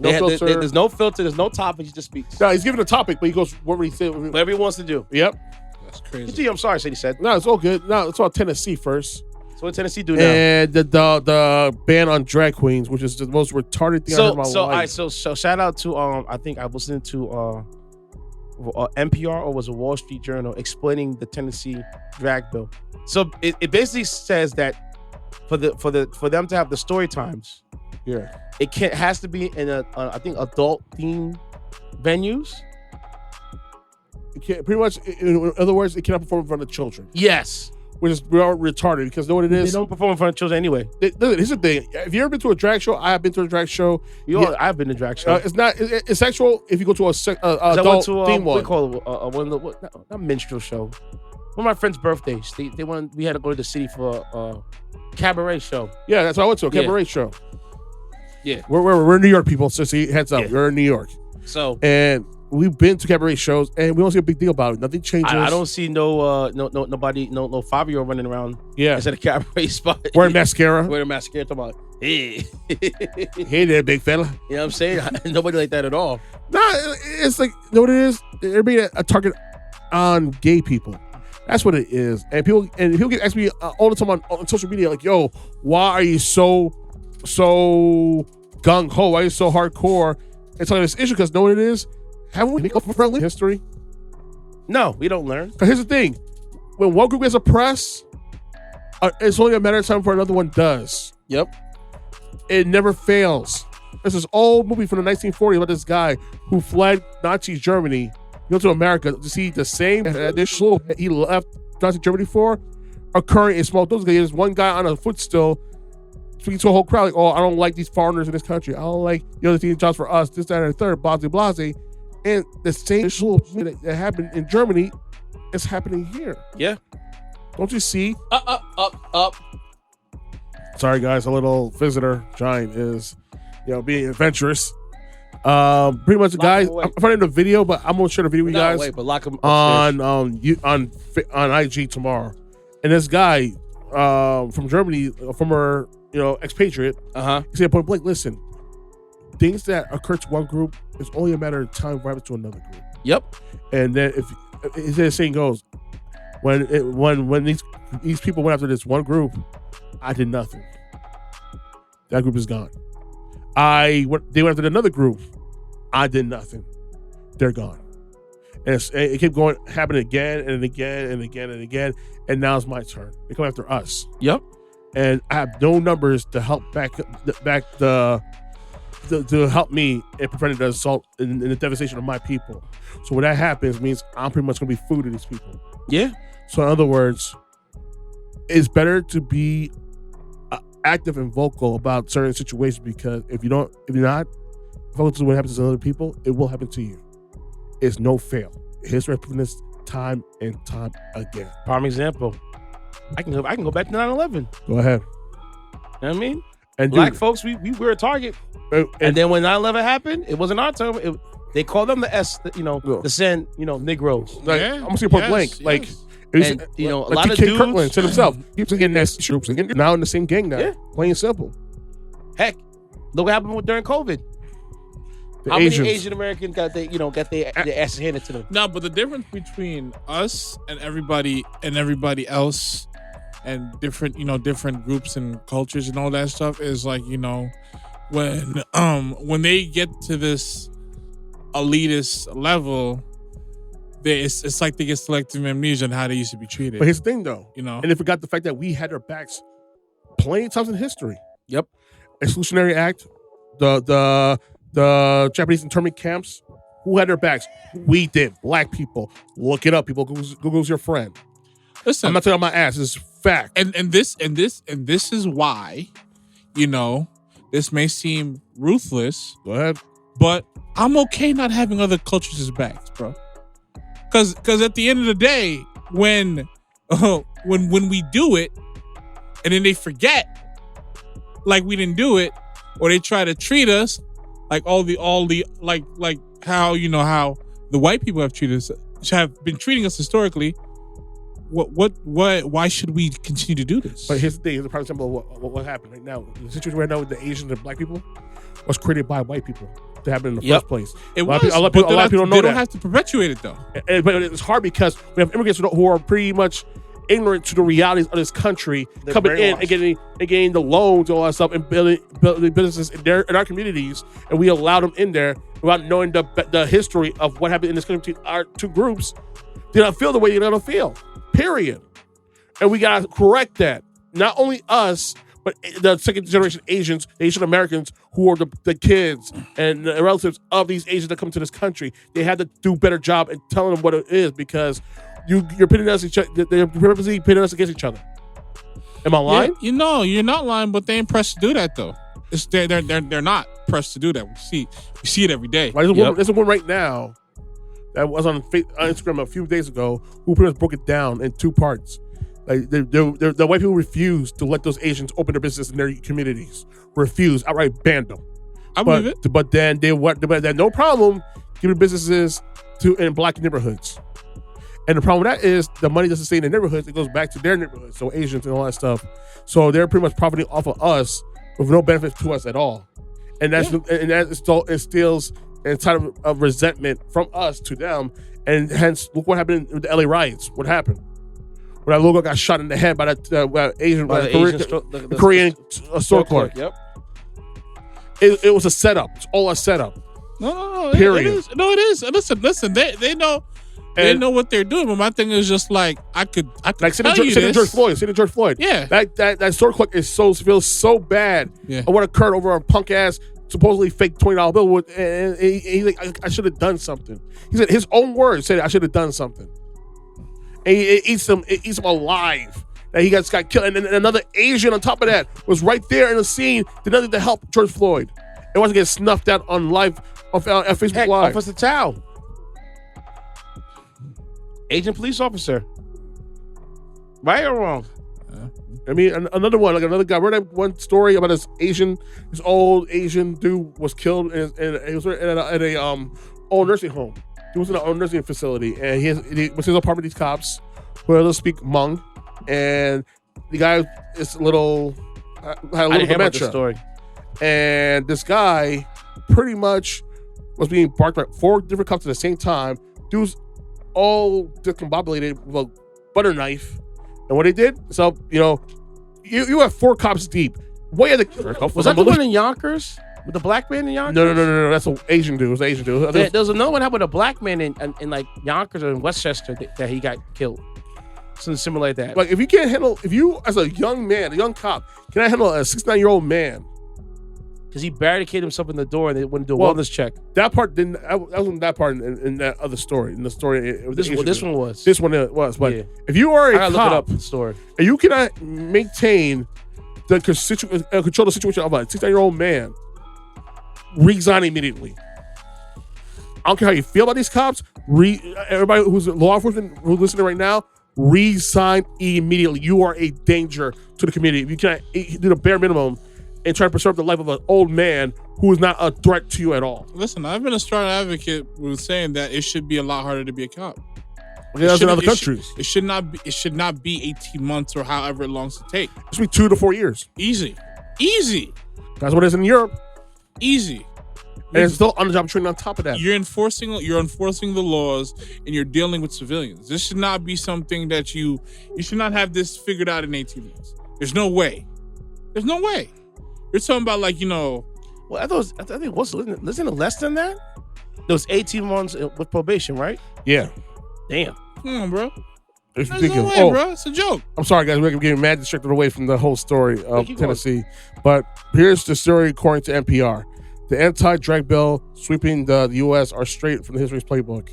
Speaker 6: No filter.
Speaker 4: There's no filter. There's no topic. He just speaks.
Speaker 6: No, he's giving a topic, but he goes what he said.
Speaker 4: Whatever he wants to do.
Speaker 6: Yep.
Speaker 5: That's crazy.
Speaker 4: Continue, I'm sorry, Ceddy said.
Speaker 6: No, it's all good. No, it's all Tennessee first.
Speaker 4: So what Tennessee do now?
Speaker 6: And the ban on drag queens, which is the most retarded thing I heard in my life.
Speaker 4: All right, so shout out to I think I was listening to NPR or was a Wall Street Journal explaining the Tennessee drag bill. So it basically says that for them to have the story times,
Speaker 6: yeah,
Speaker 4: it has to be in I think adult themed venues.
Speaker 6: It can't, pretty much, in other words, it cannot perform in front of children.
Speaker 4: Yes.
Speaker 6: Which is retarded, because you know what it is?
Speaker 4: They don't perform in front of children anyway.
Speaker 6: Here's the thing. Have you ever been to a drag show? I have been to a drag show.
Speaker 4: I've been to a drag show.
Speaker 6: It's sexual if you go to a adult theme one.
Speaker 4: What do you call it? Not minstrel show. One of my friend's birthdays. We had to go to the city for a cabaret show.
Speaker 6: Yeah, that's what I went to, a cabaret show.
Speaker 4: Yeah.
Speaker 6: We're in New York, people. So see, heads up. Yeah. We're in New York.
Speaker 4: So
Speaker 6: and we've been to cabaret shows, and we don't see a big deal about it. Nothing changes.
Speaker 4: I don't see nobody, no 5-year-old running around.
Speaker 6: Yeah,
Speaker 4: at a cabaret spot
Speaker 6: wearing mascara.
Speaker 4: Talking about, hey,
Speaker 6: hey there, big fella.
Speaker 4: You know what I'm saying? Nobody like that at all.
Speaker 6: Nah, it's like, you know what it is? They're being a target on gay people. That's what it is. And people get ask me all the time on social media, like, "Yo, why are you so gung ho? Why are you so hardcore?" It's on this issue because know what it is. Haven't we been friendly history?
Speaker 4: No, we don't learn.
Speaker 6: But here's the thing: when one group gets oppressed, it's only a matter of time before another one does.
Speaker 4: Yep,
Speaker 6: it never fails. There's this old movie from the 1940s about this guy who fled Nazi Germany, go to America to see the same initial he left Nazi Germany for occurring in small doses. There's one guy on a footstool speaking to a whole crowd like, "Oh, I don't like these foreigners in this country. I don't like they're taking jobs for us. This, that, and the third. Blase, blase." And the same shit that happened in Germany is happening here.
Speaker 4: Yeah. Don't
Speaker 6: you see?
Speaker 4: Up.
Speaker 6: Sorry, guys. A little visitor. Giant is, being adventurous. Pretty much, guys. I'm finding the video, but I'm gonna share the video with you guys on IG tomorrow. And this guy from Germany, former expatriate, he said point blank, listen. Things that occur to one group is only a matter of time before it happens to another group.
Speaker 4: Yep. And
Speaker 6: then if the saying goes, when these people went after this one group, I did nothing. That group is gone. They went after another group, I did nothing. They're gone. And it kept happening again and again and again and again. And now it's my turn. They come after us.
Speaker 4: Yep.
Speaker 6: And I have no numbers to help back to help me in preventing the assault and the devastation of my people. So when that happens, means I'm pretty much going to be food to these people.
Speaker 4: Yeah.
Speaker 6: So in other words, it's better to be active and vocal about certain situations, because if you're not vocal to what happens to other people, it will happen to you. It's no fail. History has proven this time and time again.
Speaker 4: Prime example. I can go back to 9/11.
Speaker 6: Go ahead.
Speaker 4: You know what I mean?
Speaker 6: And
Speaker 4: black folks, we were a target. And then when 9/11 happened, it wasn't our turn. They called them the San, Negroes.
Speaker 6: Like, I'm gonna say point blank. Like,
Speaker 4: and, a lot of dudes.
Speaker 6: Kirkland said himself, he's getting that troops now in the same gang now. Yeah. Plain and simple.
Speaker 4: Heck, look what happened during COVID. How many Asian Americans got their asses handed to them?
Speaker 5: No, but the difference between us and everybody else and different groups and cultures and all that stuff is like, when they get to this elitist level, it's like they get selective amnesia on how they used to be treated.
Speaker 6: But here's the thing, though, and they forgot the fact that we had their backs plenty of times in history.
Speaker 4: Yep.
Speaker 6: Exclusionary Act, the Japanese internment camps, who had their backs? We did. Black people. Look it up, people. Google's your friend.
Speaker 5: Listen,
Speaker 6: I'm not talking about my ass. It's fact.
Speaker 5: and this is why, this may seem ruthless.
Speaker 6: Go ahead.
Speaker 5: But I'm okay not having other cultures as backs, bro. Cause at the end of the day, when we do it, and then they forget, like we didn't do it, or they try to treat us like all the like how how the white people have been treating us historically. Why should we continue to do this?
Speaker 6: But here's the thing: here's a prime example of what happened right now. The situation right now with the Asians and black people was created by white people to happen in the first place.
Speaker 5: It
Speaker 6: a
Speaker 5: was.
Speaker 6: lot of people don't know that.
Speaker 5: They don't have to perpetuate it though.
Speaker 6: But it's hard because we have immigrants who are pretty much ignorant to the realities of this country, coming in and getting the loans and all that stuff, and building businesses in our communities, and we allow them in there without knowing the history of what happened in this country between our two groups. They don't feel the way they're gonna feel. Period. And we gotta correct that. Not only us, but the second generation Asians, Asian Americans, who are the kids and the relatives of these Asians that come to this country. They had to do a better job in telling them what it is, because you're pitting us they're purposely pitting us against each other. Am I lying?
Speaker 5: Yeah, you're not lying, but they ain't pressed to do that though. They're not pressed to do that. We see it every day.
Speaker 6: There's a one right now that was on Instagram a few days ago who pretty much broke it down in two parts. Like the white people refused to let those Asians open their business in their communities. Refused, outright banned them.
Speaker 5: I believe it.
Speaker 6: But then they had no problem giving businesses in black neighborhoods. And the problem with that is the money doesn't stay in the neighborhoods; it goes back to their neighborhoods. So Asians and all that stuff. So they're pretty much profiting off of us with no benefit to us at all. And that instills a type of resentment from us to them. And hence, look what happened with the LA riots. What happened? When that little girl got shot in the head by that Asian, Korean store clerk.
Speaker 4: Yep.
Speaker 6: It was a setup. It's all a setup.
Speaker 5: No.
Speaker 6: Period.
Speaker 5: It is. Listen. They know. They know what they're doing, but my thing is just like I could
Speaker 6: like
Speaker 5: tell you this.
Speaker 6: George Floyd.
Speaker 5: Yeah,
Speaker 6: that store clerk feels so bad.
Speaker 5: Yeah,
Speaker 6: of what occurred over a punk ass supposedly fake $20 bill. And he's like, I should have done something. He said his own words said I should have done something. And he eats him alive. And he got killed. And then another Asian on top of that was right there in the scene, did nothing to help George Floyd. It wasn't getting snuffed out on live on Facebook Live.
Speaker 4: Officer Tao. Asian police officer. Right or wrong?
Speaker 6: I mean, another one, like another guy. Remember that one story about this old Asian dude was killed, and he was at a old nursing home. He was in an old nursing facility, and he was in his apartment. These cops who don't speak Hmong, and the guy is had a little dementia.
Speaker 4: Story.
Speaker 6: And this guy pretty much was being barked by 4 different cops at the same time. Dudes all discombobulated with a butter knife. And what they did, so, you have 4 cops deep. Was
Speaker 4: that the one in Yonkers? With the black man in Yonkers?
Speaker 6: No. That's an Asian dude. It was an Asian dude.
Speaker 4: There was another one happened with a black man in like Yonkers or in Westchester that he got killed. Something similar like that.
Speaker 6: Like, if you, as a young man, a young cop, cannot handle a 69-year-old man.
Speaker 4: Because he barricaded himself in the door and they wouldn't do a wellness check.
Speaker 6: That part didn't. That wasn't that part in that other story. In the story,
Speaker 4: this one was.
Speaker 6: This one it was. But if you are a cop,
Speaker 4: look it up. The story,
Speaker 6: and you cannot maintain control the situation of a 69-year-old man, resign immediately. I don't care how you feel about these cops. Everybody who's law enforcement who's listening right now, resign immediately. You are a danger to the community. If you cannot do the bare minimum and try to preserve the life of an old man who is not a threat to you at all.
Speaker 5: Listen, I've been a strong advocate with saying that it should be a lot harder to be a cop.
Speaker 6: Okay, that's in other countries.
Speaker 5: It should not be 18 months or however long it take.
Speaker 6: It should be 2 to 4 years.
Speaker 5: Easy.
Speaker 6: That's what it is in Europe.
Speaker 5: Easy.
Speaker 6: And it's still on-the-job training on top of that.
Speaker 5: You're enforcing the laws, and you're dealing with civilians. This should not be something that you should not have this figured out in 18 months. There's no way. You're talking about
Speaker 4: Well, I think it was isn't it less than that? There was 18 months with probation, right?
Speaker 6: Yeah.
Speaker 4: Damn.
Speaker 5: Come on, bro.
Speaker 6: It's
Speaker 5: There's
Speaker 6: ridiculous.
Speaker 5: no way, bro. It's a joke.
Speaker 6: I'm sorry, guys. We're getting mad distracted away from the whole story of Tennessee. But here's the story according to NPR. The anti-drug bill sweeping the U.S. are straight from the history's playbook.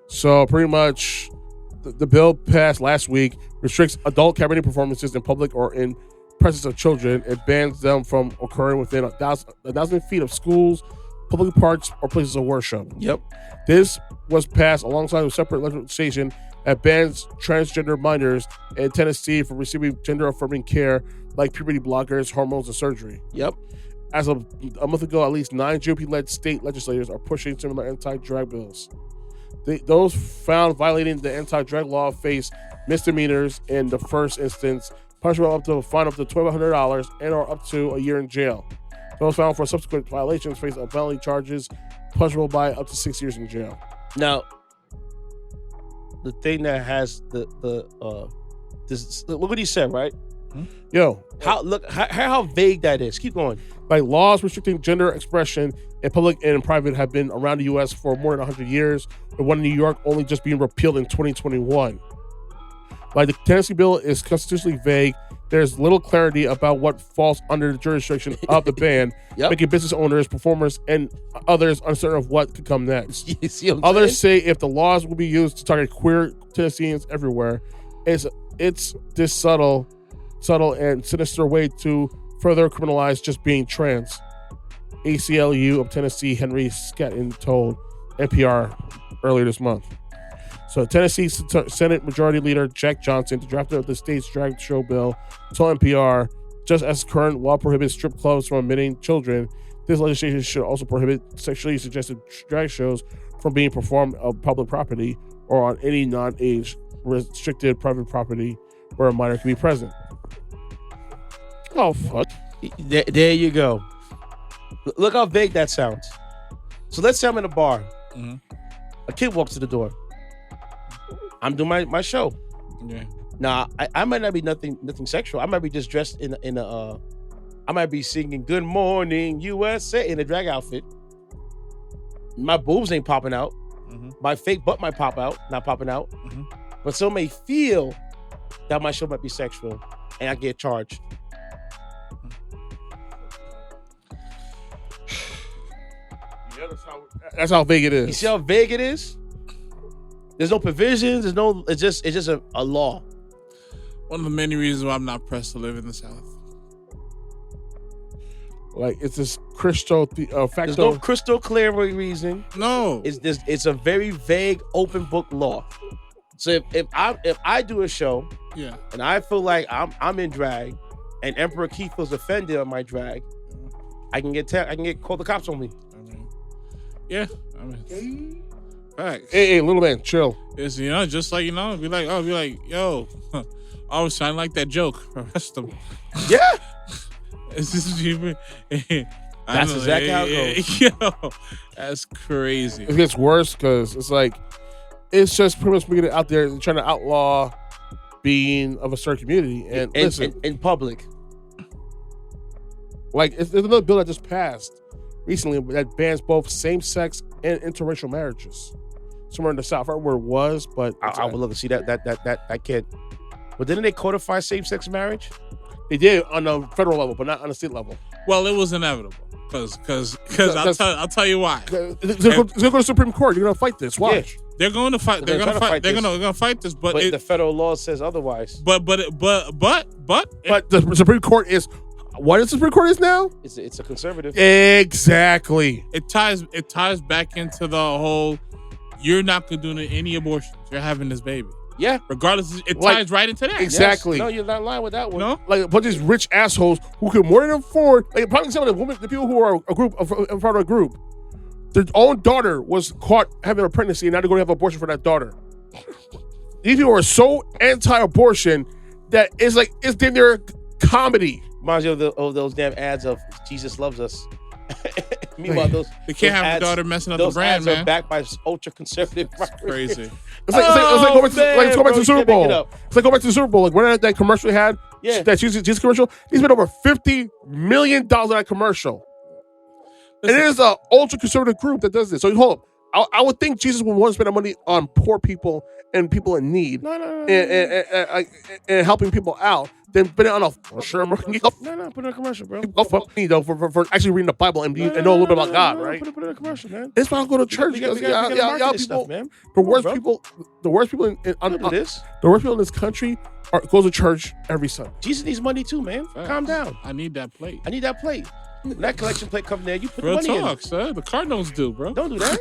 Speaker 6: So pretty much The bill passed last week restricts adult cabaret performances in public or in presence of children. It bans them from occurring within 1,000 feet of schools, public parks, or places of worship.
Speaker 4: Yep.
Speaker 6: This was passed alongside a separate legislation that bans transgender minors in Tennessee from receiving gender-affirming care like puberty blockers, hormones, and surgery.
Speaker 4: Yep.
Speaker 6: As of a month ago, at least 9 GOP-led state legislators are pushing similar anti-drag bills. Those found violating the anti-drag law face misdemeanors in the first instance, punishable up to a fine up to $1,200 and or up to a year in jail. Those found for subsequent violations face felony charges, punishable by up to 6 years in jail.
Speaker 4: Now, the thing that has this, look what he said, right?
Speaker 6: Yo,
Speaker 4: How vague that is. Keep going.
Speaker 6: Like laws restricting gender expression in public and in private have been around the U.S. for more than 100 years, with one in New York only just being repealed in 2021. Like the Tennessee bill is constitutionally vague. There's little clarity about what falls under the jurisdiction of the ban, making business owners, performers, and others uncertain of what could come next.
Speaker 4: You see what I'm
Speaker 6: Others
Speaker 4: saying?
Speaker 6: say if the laws will be used to target queer Tennesseans everywhere, it's this subtle and sinister way to further criminalize just being trans. ACLU of Tennessee Henry Scatton told NPR earlier this month. So Tennessee Senate Majority Leader Jack Johnson, the drafter of the state's drag show bill, told NPR, just as current law prohibits strip clubs from admitting children, this legislation should also prohibit sexually suggested drag shows from being performed on public property or on any non-age restricted private property where a minor can be present. Oh, fuck.
Speaker 4: There you go. Look how vague that sounds. So let's say I'm in a bar.
Speaker 5: Mm-hmm.
Speaker 4: A kid walks to the door. I'm doing my show.
Speaker 5: Yeah.
Speaker 4: Now, I might not be nothing sexual. I might be just dressed in a I might be singing "Good Morning USA" in a drag outfit. My boobs ain't popping out.
Speaker 5: Mm-hmm.
Speaker 4: My fake butt might pop out, not popping out.
Speaker 5: Mm-hmm.
Speaker 4: But some may feel that my show might be sexual, and I get charged.
Speaker 6: Yeah, that's how vague it is.
Speaker 4: You see how vague it is? There's no provisions. There's no. It's just a law.
Speaker 5: One of the many reasons why I'm not pressed to live in the South.
Speaker 6: Like it's this crystal facto.
Speaker 4: There's no crystal clear reason.
Speaker 5: No,
Speaker 4: It's a very vague open book law. So if I do a show,
Speaker 5: yeah,
Speaker 4: and I feel like I'm in drag, and Emperor Keith was offended on my drag, I can get called the cops on me.
Speaker 5: I mean, facts.
Speaker 6: Hey, little man, chill.
Speaker 5: It's just like be like, yo, I always sound like that joke. Arrest them.
Speaker 4: Yeah.
Speaker 5: It's just
Speaker 4: That's exactly how it goes.
Speaker 5: Yo, that's crazy.
Speaker 6: It gets worse because it's just pretty much making it out there and trying to outlaw being of a certain community. And listen,
Speaker 4: in public.
Speaker 6: like there's another bill that just passed recently that bans both same-sex and interracial marriages. Somewhere in the South, I don't know where it was, but
Speaker 4: I would love to see that kid. But didn't they codify same-sex marriage?
Speaker 6: they did on the federal level, but not on the state level.
Speaker 5: Well, it was inevitable because I'll tell you why.
Speaker 6: It's gonna go to the Supreme Court. You're gonna fight this. Watch.
Speaker 4: Yeah.
Speaker 5: They're going to fight. They're going to fight. They're
Speaker 4: this.
Speaker 5: going to fight this. But
Speaker 4: the federal law says otherwise.
Speaker 5: But
Speaker 6: the Supreme Court is what the Supreme Court is now.
Speaker 4: It's a conservative.
Speaker 6: Exactly.
Speaker 5: It ties back into the whole. You're not going to do any abortions. You're having this baby.
Speaker 4: Yeah.
Speaker 5: Regardless, it ties right into that.
Speaker 6: Exactly.
Speaker 4: Yes. No, you're not lying with that one.
Speaker 5: No.
Speaker 6: Like a bunch of these rich assholes who can more than afford. Like probably some of the people who are a part of a group. Their own daughter was caught having a pregnancy, and now they're going to have an abortion for that daughter. These people are so anti-abortion that it's damn near comedy.
Speaker 4: Reminds you of those damn ads of Jesus loves us. Meanwhile,
Speaker 5: they can't have
Speaker 4: ads,
Speaker 5: the daughter messing up
Speaker 4: those
Speaker 5: the brand,
Speaker 4: ads
Speaker 5: man.
Speaker 4: are backed by ultra conservative.
Speaker 5: Crazy.
Speaker 6: It's like go back to the Super Bowl.
Speaker 4: It
Speaker 6: It's like go back to the Super Bowl. Like when that commercial they had,
Speaker 4: Yeah.
Speaker 6: that Jesus commercial, he spent over $50 million on that commercial. And it is an ultra conservative group that does this. So hold up. I would think Jesus would want to spend that money on poor people and people in need,
Speaker 4: No.
Speaker 6: and helping people out. Then put it on a sure.
Speaker 4: No, put it in a commercial, bro.
Speaker 6: For me though, for actually reading the Bible and know a little bit about God, right?
Speaker 4: Put it in a commercial, man.
Speaker 6: It's why I go to church.
Speaker 4: We gotta
Speaker 6: Y'all
Speaker 4: market this
Speaker 6: people,
Speaker 4: stuff, man.
Speaker 6: the worst people in
Speaker 4: This.
Speaker 6: the worst people in this country go to church every Sunday.
Speaker 4: Jesus needs money too, man.
Speaker 5: Facts.
Speaker 4: Calm down.
Speaker 5: I need that plate.
Speaker 4: I need that plate. When that collection plate comes there, you put the
Speaker 5: Real
Speaker 4: money
Speaker 5: talk, son. The Cardinals do, bro.
Speaker 4: in. Don't do that.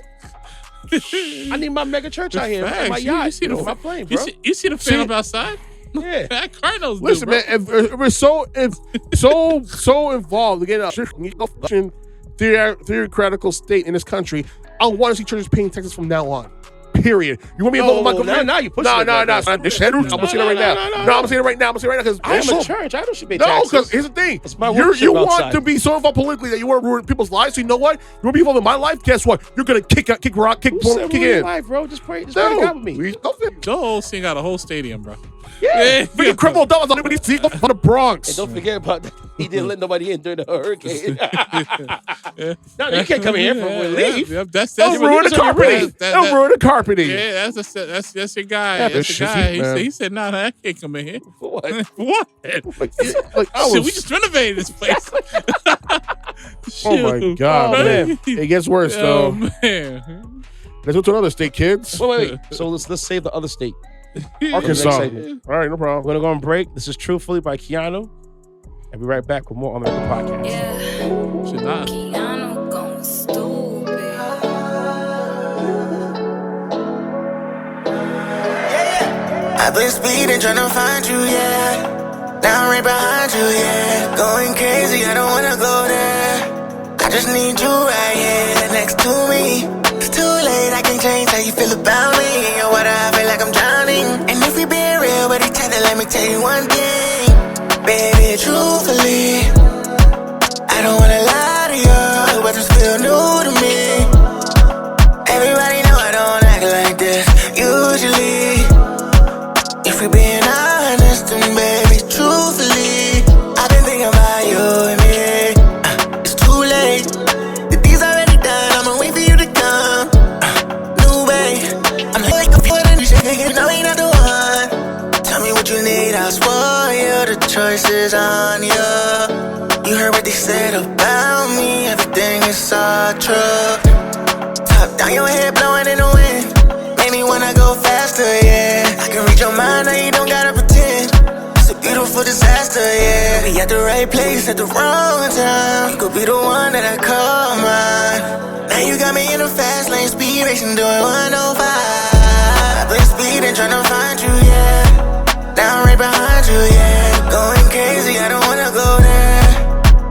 Speaker 4: I need my mega church out here.
Speaker 5: Facts.
Speaker 4: My
Speaker 5: You
Speaker 4: yacht.
Speaker 5: see the
Speaker 4: my plane, bro.
Speaker 5: You see the fan up outside?
Speaker 4: Yeah.
Speaker 5: That Cardinals
Speaker 6: Listen,
Speaker 5: do, bro.
Speaker 6: man, if we're so involved in a theoretical state in this country, I want to see churches paying taxes from now on. Period. You want me to vote with my government?
Speaker 4: Now you push
Speaker 6: No.
Speaker 4: it.
Speaker 6: I'm gonna say that right now. No, I'm saying it right now. Because
Speaker 4: I am a church. I don't should pay
Speaker 6: No,
Speaker 4: taxes.
Speaker 6: because here's the thing.
Speaker 4: It's my
Speaker 6: You
Speaker 4: worship
Speaker 6: want
Speaker 4: outside.
Speaker 6: to be so involved politically that you want to ruin people's lives. So you know what? You want to be involved in my life? Guess what? You're gonna kick rock, kick
Speaker 4: Who said
Speaker 6: kick
Speaker 4: ruin your
Speaker 6: in.
Speaker 4: life, bro? Just pray to God with me.
Speaker 5: Joel Osteen got a whole stadium, bro.
Speaker 4: Yeah.
Speaker 6: Freaking criminal dollars on everybody's seat from the Bronx.
Speaker 4: And don't forget about that. He didn't let nobody in during the hurricane. No, you can't come in here for leave.
Speaker 5: Yep, that's
Speaker 6: Don't ruin the carpeting. Don't ruin the carpeting.
Speaker 5: Yeah, that's your guy.
Speaker 6: Yeah,
Speaker 5: That's
Speaker 6: this
Speaker 5: your
Speaker 6: shit,
Speaker 5: guy.
Speaker 6: man.
Speaker 5: He said, "No, I can't come in here."
Speaker 4: For what?
Speaker 5: What?
Speaker 6: Like I
Speaker 5: Shit, we
Speaker 6: was.
Speaker 5: just renovated this place.
Speaker 6: Oh my
Speaker 5: Shoot.
Speaker 6: God,
Speaker 4: Oh,
Speaker 6: man. It gets worse
Speaker 5: Oh
Speaker 6: though.
Speaker 5: man.
Speaker 6: Let's go to another state, kids.
Speaker 4: Wait. So let's save the other state.
Speaker 6: Arkansas.
Speaker 4: Next
Speaker 6: All
Speaker 4: segment.
Speaker 6: right, no
Speaker 4: We're
Speaker 6: problem.
Speaker 4: gonna go on break. This is Truthfully by Keanu. And be right back with more on the podcast.
Speaker 5: Should not.
Speaker 1: Keanu going stupid.
Speaker 3: I've been speeding, tryna find you, yeah. Now I'm right behind you, yeah. Going crazy, I don't wanna go there. I just need you right here next to me. It's too late, I can change how you feel about me. Your water, I feel like I'm drowning. And if we being real with each other, let me tell you one thing. Baby, truthfully, I don't wanna lie to you, but you still new to me. Everybody know I don't act like this usually. If we're being honest, then baby, truthfully, I've been thinking about you and me. It's too late. The deed's already done. I'ma wait for you to come. New way. I'm like a foot in the shit. You know ain't not the one. Tell me what you need, I'll spoil you. The choice is on you. You heard what they said about me. Everything is all true. Top down, your head blowing in the wind. Made me wanna go faster, yeah. I can read your mind, now you don't gotta pretend. It's a beautiful disaster, yeah. Be at the right place at the wrong time. You could be the one that I call mine. Now you got me in the fast lane, speed racing, doing 105. I've been speeding, tryna find you, yeah. Now I'm right behind you, yeah. Going crazy, I don't wanna go there.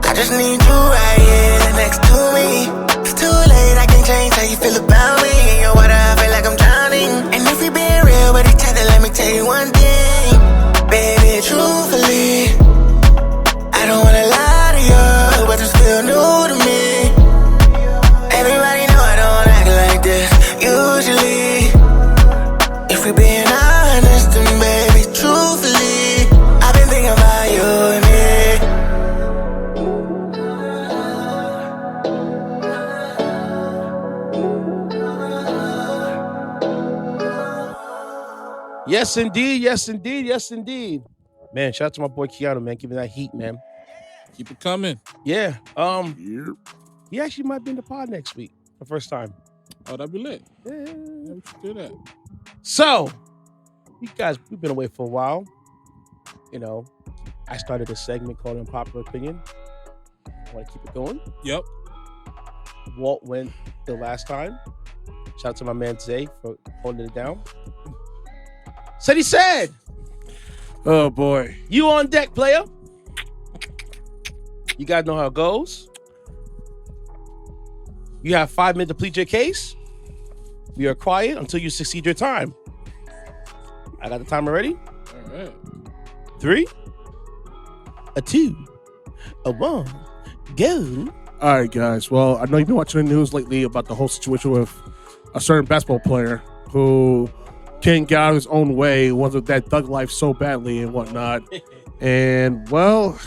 Speaker 3: I just need you right here next to me. It's too late, I can change how you feel about me. Your water, I feel like I'm drowning. And if we being real with each other, let me tell you one thing. Baby, truthfully, I don't wanna lie to you, but you're still new to me. Everybody know I don't act like this usually. If we being honest, then baby, truthfully, I've been thinking about you and me.
Speaker 4: Yes, indeed. Yes, indeed. Yes, indeed. Man, shout out to my boy Keanu, man. Giving that heat, man.
Speaker 5: Keep it coming.
Speaker 4: Yeah. He actually might be in the pod next week. The first time.
Speaker 5: Oh, that'd be lit.
Speaker 4: Yeah.
Speaker 5: Yeah, we should do that.
Speaker 4: So, we've been away for a while. You know, I started a segment called Unpopular Opinion. I want to keep it going.
Speaker 5: Yep.
Speaker 4: Walt went the last time. Shout out to my man Zay for holding it down. Ceddy said,
Speaker 6: Oh boy.
Speaker 4: you on deck, player. You gotta know how it goes. You have 5 minutes to plead your case. We are quiet until you succeed your time. I got the timer ready.
Speaker 5: All right.
Speaker 4: 3, a 2, a 1, go.
Speaker 6: All right, guys. Well, I know you've been watching the news lately about the whole situation with a certain basketball player who can't get out of his own way, wants that thug life so badly and whatnot. And, well,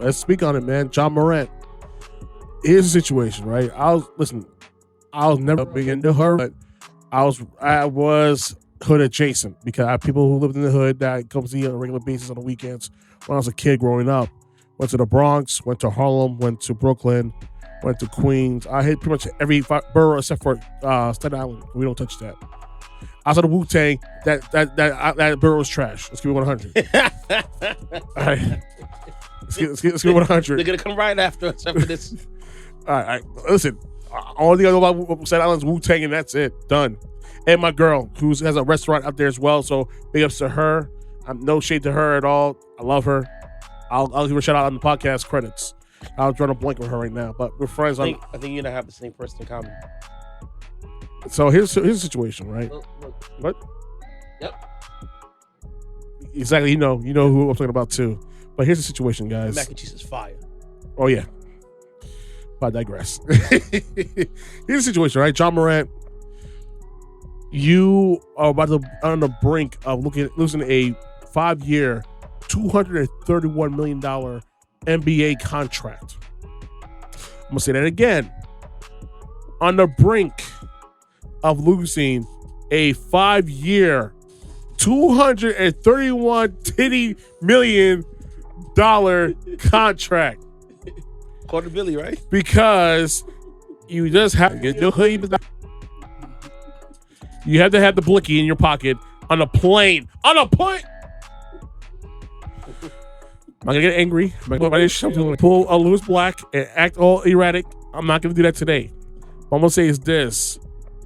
Speaker 6: let's speak on it, man. John Morant. Here's the situation, right? I was never big into her, but I was hood adjacent because I have people who lived in the hood that come see on a regular basis on the weekends when I was a kid growing up. Went to the Bronx, went to Harlem, went to Brooklyn, went to Queens. I hit pretty much every borough except for Staten Island. We don't touch that. Outside of Wu-Tang, that borough is trash. Let's give it 100. All right. Let's give it 100.
Speaker 4: They're going to come right after us after this.
Speaker 6: All right. Listen, all the other about Staten Island is Wu-Tang, and that's it. Done. And my girl, who has a restaurant out there as well, so big ups to her. I'm no shade to her at all. I love her. I'll give her a shout out on the podcast credits. I'll draw a blank with her right now, but we're friends.
Speaker 4: I think you and I have the same person in common.
Speaker 6: So here's the situation, right?
Speaker 4: Look.
Speaker 6: What?
Speaker 4: Yep.
Speaker 6: Exactly. You know who I'm talking about too. But here's the situation, guys.
Speaker 4: Mac and cheese is fire.
Speaker 6: Oh yeah. But I digress. Here's the situation, right? John Morant, you are about to on the brink of losing a 5-year, $231 million NBA contract. I'm gonna say that again. On the brink of losing a 5-year, $231 million contract.
Speaker 4: Quarter Billy, right?
Speaker 6: Because you just have to get your you have to have the blicky in your pocket on a plane. On a plane. I'm not gonna get angry. I'm gonna pull a Lewis Black and act all erratic. I'm not gonna do that today. What I'm gonna say is this: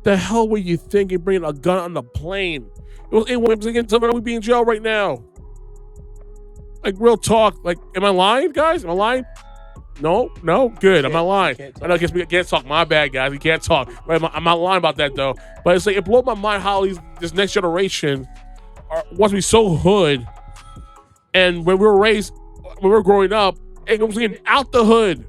Speaker 6: the hell were you thinking bringing a gun on the plane? It was A1 against somebody. We'd be in jail right now. Like real talk. Like, am I lying, guys? Am I lying? No, good. I'm not lying. I know. I guess we can't talk. My bad, guys. We can't talk. Right? I'm not lying about that though. But it's like it blew my mind how this next generation wants to be so hood. And when we were raised, when we were growing up, it was getting out the hood.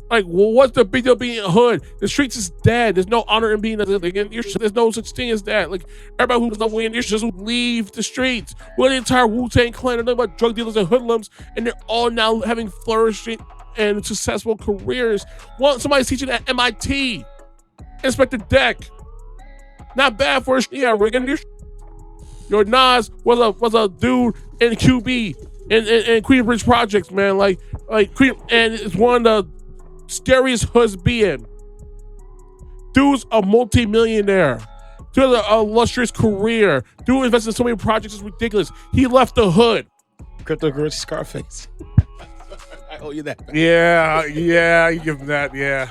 Speaker 6: Like, well, what's the big deal being a hood? The streets is dead. There's no honor in being a hood. There's no such thing as that. Like, everybody who's not winning, just leave the streets. We're the entire Wu-Tang Clan. They're talking about drug dealers and hoodlums, and they're all now having flourishing and successful careers. Well, somebody's teaching at MIT. Inspector Deck. Not bad for Riggin. Your Nas was a dude in QB and Queensbridge Projects, man. Like Queen, and it's one of the scariest hoods being. Dude's a multi-millionaire. Dude has an illustrious career. Dude invested in so many projects, it's ridiculous. He left the hood.
Speaker 4: Cryptocurrency Scarface. I owe you that.
Speaker 6: Yeah, you give him that. Yeah,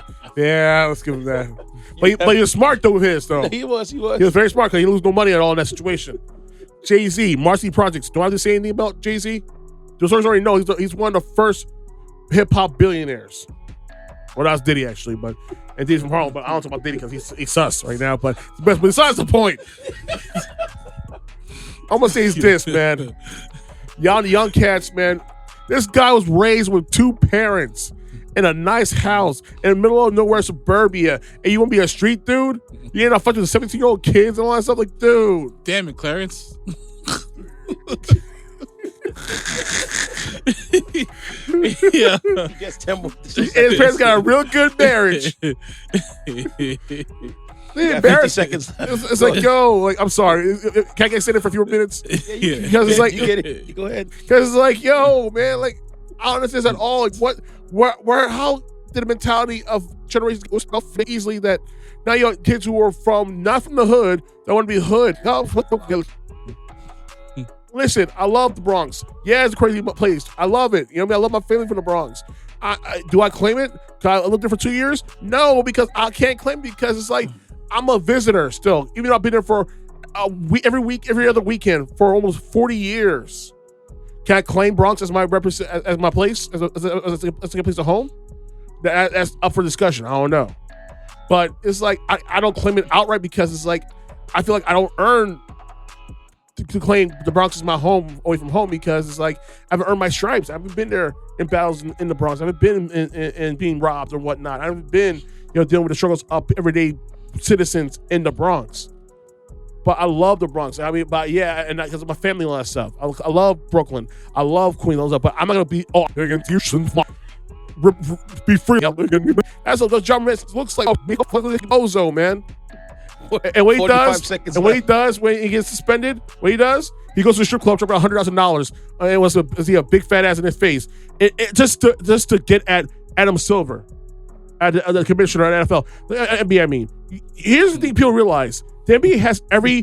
Speaker 6: let's give him that. But he was smart though with his though.
Speaker 4: He was.
Speaker 6: He was very smart because he lose no money at all in that situation. Jay-Z, Marcy Projects. Do I have to say anything about Jay-Z? The source already know he's one of the first hip hop billionaires. Well, that was Diddy actually, and Diddy's from Harlem. But I don't talk about Diddy because he's sus right now. But besides the point, I'm gonna say is this, man. Y'all the young cats, man. This guy was raised with 2 parents in a nice house in the middle of nowhere, suburbia, and you want to be a street dude? You ain't not fucking with 17-year-old kids and all that stuff. Like, dude.
Speaker 5: Damn it, Clarence. Yeah.
Speaker 4: Yes, Temple.
Speaker 6: And his parents got a real good marriage. They embarrassed
Speaker 4: 50 seconds.
Speaker 6: It's like, yo, like, I'm sorry. Can I get extended for a few more minutes?
Speaker 5: Yeah.
Speaker 6: Because it's like,
Speaker 4: you get it. You go ahead.
Speaker 6: because it's like, yo, man, like, I don't understand this at all. Like, how did the mentality of generations go so easily that now you have kids who are not from the hood that want to be hood? No, listen, I love the Bronx. Yeah, it's a crazy place. I love it. You know what I mean? I love my family from the Bronx. Do I claim it? Because I lived there for 2 years? No, because I can't claim it because it's like I'm a visitor still. Even though I've been there for every other weekend for almost 40 years. Can I claim Bronx as my place, as a place of home? That's up for discussion. I don't know. But it's like I don't claim it outright because it's like I feel like I don't earn to claim the Bronx is my home away from home because it's like I haven't earned my stripes. I haven't been there in battles in the Bronx. I haven't been in being robbed or whatnot. I haven't been dealing with the struggles of everyday citizens in the Bronx. But I love the Bronx. I mean, but yeah, and because of my family and all that stuff. I love Brooklyn. I love Queens. But I'm not gonna be be free. That's what John Morant looks like. Bozo, man. And what he does, when he gets suspended, what he does, he goes to a strip club, dropping $100,000, and was he a big fat ass in his face, just to get at Adam Silver, at the commissioner at NFL, NBA. I mean, here's the thing: people realize the NBA has every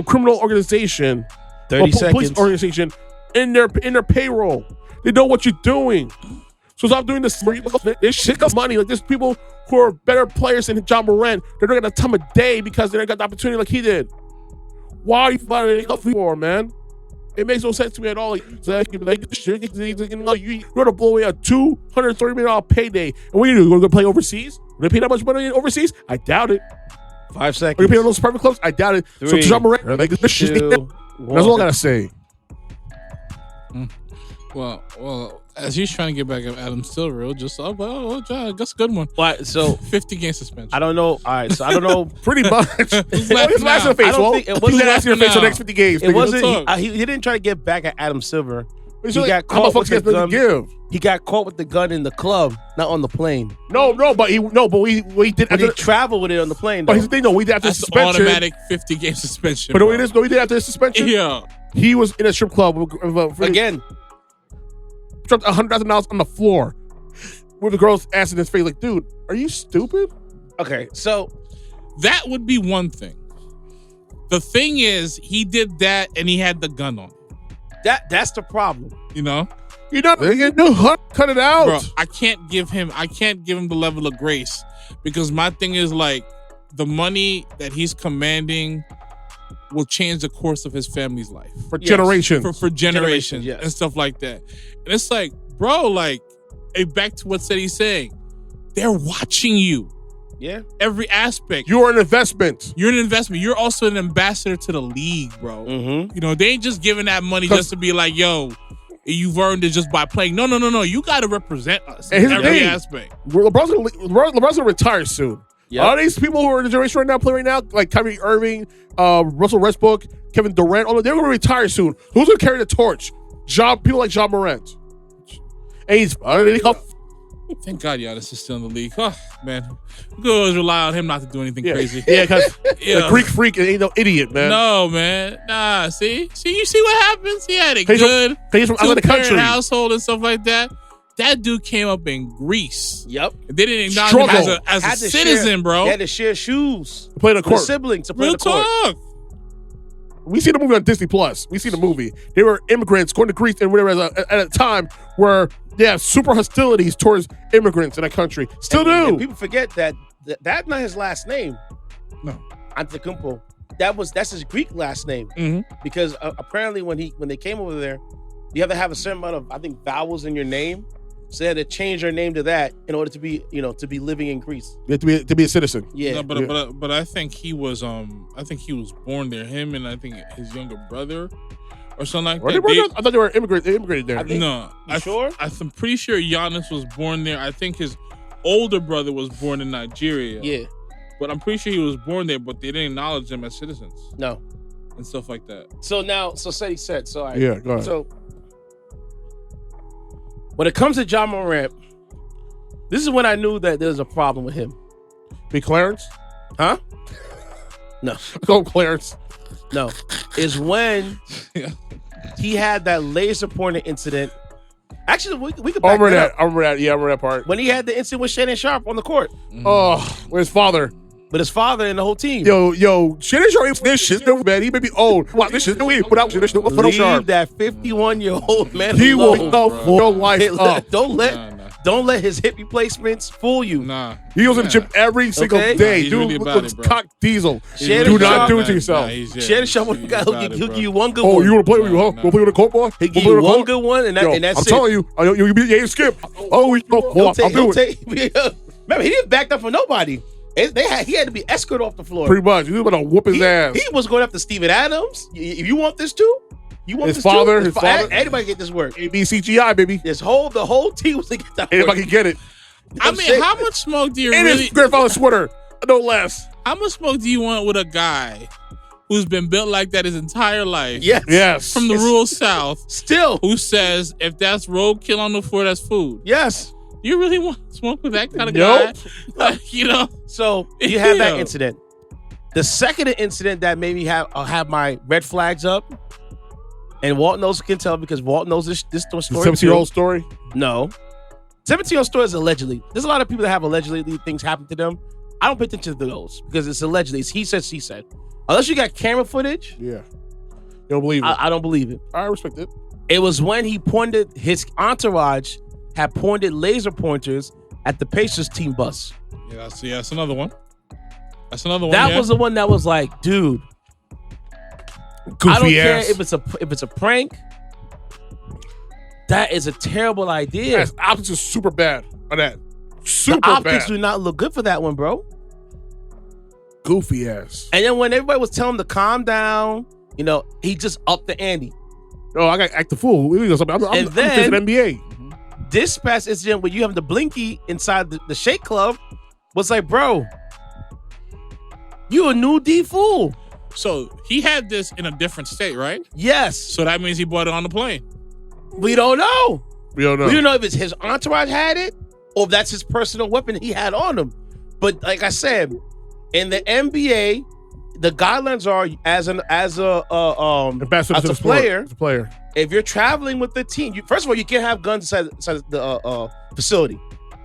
Speaker 6: criminal organization,
Speaker 4: 30 seconds.
Speaker 6: police organization in their payroll. They know what you're doing. So stop doing this. This shit costs money. Like, there's people who are better players than John Morant. They're not gonna time a day because they don't got the opportunity like he did. Why are you fighting for, man? It makes no sense to me at all. You're gonna blow away a $230 million payday. And what are you gonna play overseas? Are they pay that much money overseas? I doubt it.
Speaker 4: 5 seconds.
Speaker 6: Are you paying those private clubs? I doubt it.
Speaker 4: 3,
Speaker 6: so John Morant, like, this shit. That's all I gotta say.
Speaker 5: Well, as he's trying to get back at Adam Silver, just that's a good one.
Speaker 4: What? So
Speaker 5: 50-game suspension.
Speaker 4: I don't know. All right, so I don't know.
Speaker 6: Pretty much. He's
Speaker 5: laughing
Speaker 6: ass in the face.
Speaker 4: I don't
Speaker 6: Well,
Speaker 4: think it
Speaker 6: he's
Speaker 4: wasn't
Speaker 6: ass in the face for the
Speaker 5: now.
Speaker 6: next 50 games.
Speaker 4: It wasn't.
Speaker 5: talk.
Speaker 4: He didn't try to get back at Adam Silver.
Speaker 6: He
Speaker 4: got caught with the gun.
Speaker 6: give.
Speaker 4: He got caught with the gun in the club, not on the plane.
Speaker 6: But we did.
Speaker 4: But he traveled with it on the plane.
Speaker 6: But
Speaker 4: Though.
Speaker 6: here's the thing, though. We did after
Speaker 5: That's
Speaker 6: suspension.
Speaker 5: automatic 50-game suspension.
Speaker 6: But no, we did after the suspension.
Speaker 5: Yeah.
Speaker 6: He was in a strip club
Speaker 4: Again,
Speaker 6: dropped $100,000 on the floor with the girl's ass in his face. Like, dude, are you stupid?
Speaker 4: okay, so
Speaker 5: That would be one thing. The thing is, he did that and he had the gun on.
Speaker 4: that's the problem.
Speaker 5: You know?
Speaker 6: You know, cut it out.
Speaker 5: Bro, I can't give him the level of grace, because my thing is, like, the money that he's commanding will change the course of his family's life.
Speaker 6: For generations.
Speaker 5: For generations,
Speaker 4: yes.
Speaker 5: and stuff like that. And it's like, bro, like, hey, back to what Ceddy's saying. They're watching you.
Speaker 4: Yeah.
Speaker 5: Every aspect.
Speaker 6: You are an investment.
Speaker 5: You're an investment. You're also an ambassador to the league, bro.
Speaker 4: Mm-hmm.
Speaker 5: You know, they ain't just giving that money just to be like, yo, you've earned it just by playing. No. You got to represent us in every aspect.
Speaker 6: LeBron's gonna retire soon.
Speaker 4: Yep.
Speaker 6: All these people who are in the generation right now, play right now, like Kyrie Irving, Russell Westbrook, Kevin Durant, they're gonna retire soon. Who's gonna carry the torch? People like John Morant. And he's
Speaker 5: Thank God Giannis is still in the league. Oh, man. We could always rely on him not to do anything crazy.
Speaker 6: Yeah, because the Greek freak ain't no idiot, man.
Speaker 5: No, man. Nah, see? You see what happens? He had it
Speaker 6: He's
Speaker 5: good.
Speaker 6: He's from out of the country.
Speaker 5: Household and stuff like that. That dude came up in Greece.
Speaker 4: Yep.
Speaker 5: They didn't acknowledge him as a citizen, bro.
Speaker 4: They had to share shoes.
Speaker 6: To play in the court.
Speaker 4: Siblings to play
Speaker 5: Real
Speaker 4: in the court.
Speaker 5: talk.
Speaker 6: We see the movie on Disney Plus. We see the movie. They were immigrants going to Greece and whatever at a time where they have super hostilities towards immigrants in that country. Still do.
Speaker 4: And people forget that's not his last name.
Speaker 5: No.
Speaker 4: Antetokounmpo. That's his Greek last name.
Speaker 5: Mm-hmm.
Speaker 4: Because apparently when they came over there, you have to have a certain amount of, I think, vowels in your name. So they had to change their name to that in order to be living in Greece.
Speaker 6: You have to be a citizen.
Speaker 4: Yeah.
Speaker 5: No, but I think he was born there. Him and I think his younger brother or something like that.
Speaker 6: I thought they were immigrated there.
Speaker 5: Sure? I'm pretty sure Giannis was born there. I think his older brother was born in Nigeria.
Speaker 4: Yeah.
Speaker 5: But I'm pretty sure he was born there, but they didn't acknowledge them as citizens.
Speaker 4: No.
Speaker 5: And stuff like that.
Speaker 4: So Ceddy said, so all right.
Speaker 6: Yeah, go ahead.
Speaker 4: So when it comes to John Morant, this is when I knew that there's a problem with him.
Speaker 6: Be Clarence?
Speaker 4: Huh? No.
Speaker 6: Go Clarence.
Speaker 4: No. Is when he had that laser pointer incident. Actually, we could back
Speaker 6: I remember
Speaker 4: that up.
Speaker 6: I remember that. Yeah, I remember that part.
Speaker 4: When he had the incident with Shannon Sharp on the court.
Speaker 6: Oh, with his father.
Speaker 4: But his father and the whole team.
Speaker 6: Yo, Shannon Sharp, this shit's no bad. He may be old. Wow, this shit's no weird without Shannon Sharp.
Speaker 4: Leave that 51-year-old man
Speaker 6: He will
Speaker 4: alone.
Speaker 6: fuck your life up.
Speaker 4: Don't let his hip replacements fool you.
Speaker 5: Nah.
Speaker 6: He goes in the gym every single day.
Speaker 5: Nah, he's
Speaker 6: Dude,
Speaker 5: really about it, bro.
Speaker 6: cock diesel.
Speaker 4: Shannon
Speaker 6: Do not
Speaker 4: Sharp-
Speaker 6: do it to yourself.
Speaker 4: Shannon Sharp, he'll give you one good one.
Speaker 6: Oh, you want to play with you, huh? We'll play with the court, boy?
Speaker 4: He'll give you one good one, and that's
Speaker 6: I'm
Speaker 4: it.
Speaker 6: telling you, you ain't skip. Oh, I'll do it.
Speaker 4: Remember, he didn't back up for nobody. He had to be escorted off the floor.
Speaker 6: Pretty much. You about to whoop his ass.
Speaker 4: He was going after Steven Adams. If you want this too, you want
Speaker 6: his
Speaker 4: this
Speaker 6: father,
Speaker 4: too?
Speaker 6: his father.
Speaker 4: Anybody get this work?
Speaker 6: ABCGI, baby.
Speaker 4: The whole team was to get that
Speaker 6: Anybody
Speaker 4: work.
Speaker 6: can get it.
Speaker 5: I mean, how much smoke do you
Speaker 6: And
Speaker 5: really...
Speaker 6: his grandfather's sweater. No less.
Speaker 5: How much smoke do you want with a guy who's been built like that his entire life.
Speaker 4: Yes.
Speaker 5: From the rural South.
Speaker 4: Still.
Speaker 5: Who says if that's roadkill on the floor, that's food.
Speaker 4: Yes.
Speaker 5: You really want to smoke with that kind of guy? Like, you know?
Speaker 4: So you have that incident. The second incident that made me have my red flags up, and Walt knows can tell because Walt knows this story.
Speaker 6: 17-year-old story?
Speaker 4: No. 17-year-old story is allegedly. There's a lot of people that have allegedly things happen to them. I don't pay attention to those because it's allegedly. It's he said, she said. Unless you got camera footage.
Speaker 6: Yeah. You don't believe it?
Speaker 4: I don't believe it.
Speaker 6: I respect it.
Speaker 4: It was when he pointed, his entourage had pointed laser pointers at the Pacers team bus.
Speaker 5: Yeah, that's another one. That's another one.
Speaker 4: That was the one that was like, dude.
Speaker 6: Goofy
Speaker 4: I don't
Speaker 6: ass.
Speaker 4: care if it's a prank. That is a terrible idea.
Speaker 6: Yes, optics is super bad on that. Super
Speaker 4: the optics
Speaker 6: bad.
Speaker 4: do not look good for that one, bro.
Speaker 6: Goofy ass.
Speaker 4: And then when everybody was telling him to calm down, you know, he just upped the ante.
Speaker 6: Oh, I got to act the fool. I'm
Speaker 4: then-
Speaker 6: an NBA.
Speaker 4: This past incident where you have the blinky inside the Shake Club was like, bro, you a new D fool.
Speaker 5: So he had this in a different state, right?
Speaker 4: Yes.
Speaker 5: So that means he bought it on the plane.
Speaker 4: We don't know.
Speaker 6: We don't know.
Speaker 4: We don't know if it's his entourage had it or if that's his personal weapon he had on him. But like I said, in the NBA, the guidelines are as a player, if you're traveling with the team, first of all, you can't have guns inside the facility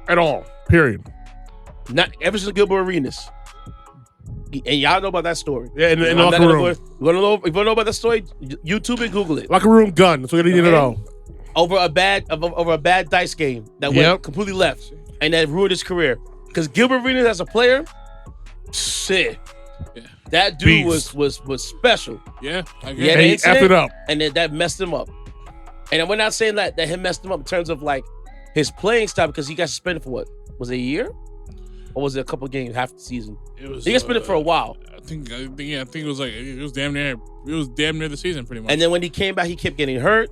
Speaker 6: at all. Period.
Speaker 4: Not ever since Gilbert Arenas. And y'all know about that story.
Speaker 6: Yeah, in the locker room.
Speaker 4: If you want to know about that story, YouTube it, Google it.
Speaker 6: Locker room gun. That's what you need to know.
Speaker 4: Over a bad dice game that went completely left and that ruined his career. Because Gilbert Arenas as a player, shit. Yeah. That dude was special.
Speaker 5: Yeah, I
Speaker 4: guess. And
Speaker 6: he effed it up.
Speaker 4: And that messed him up. And we're not saying that him messed him up in terms of like his playing style because he got suspended for what? Was it a year? Or was it a couple of games, half the season? He got suspended for a while.
Speaker 5: I think it was like it was damn near the season pretty much.
Speaker 4: And then when he came back, he kept getting hurt.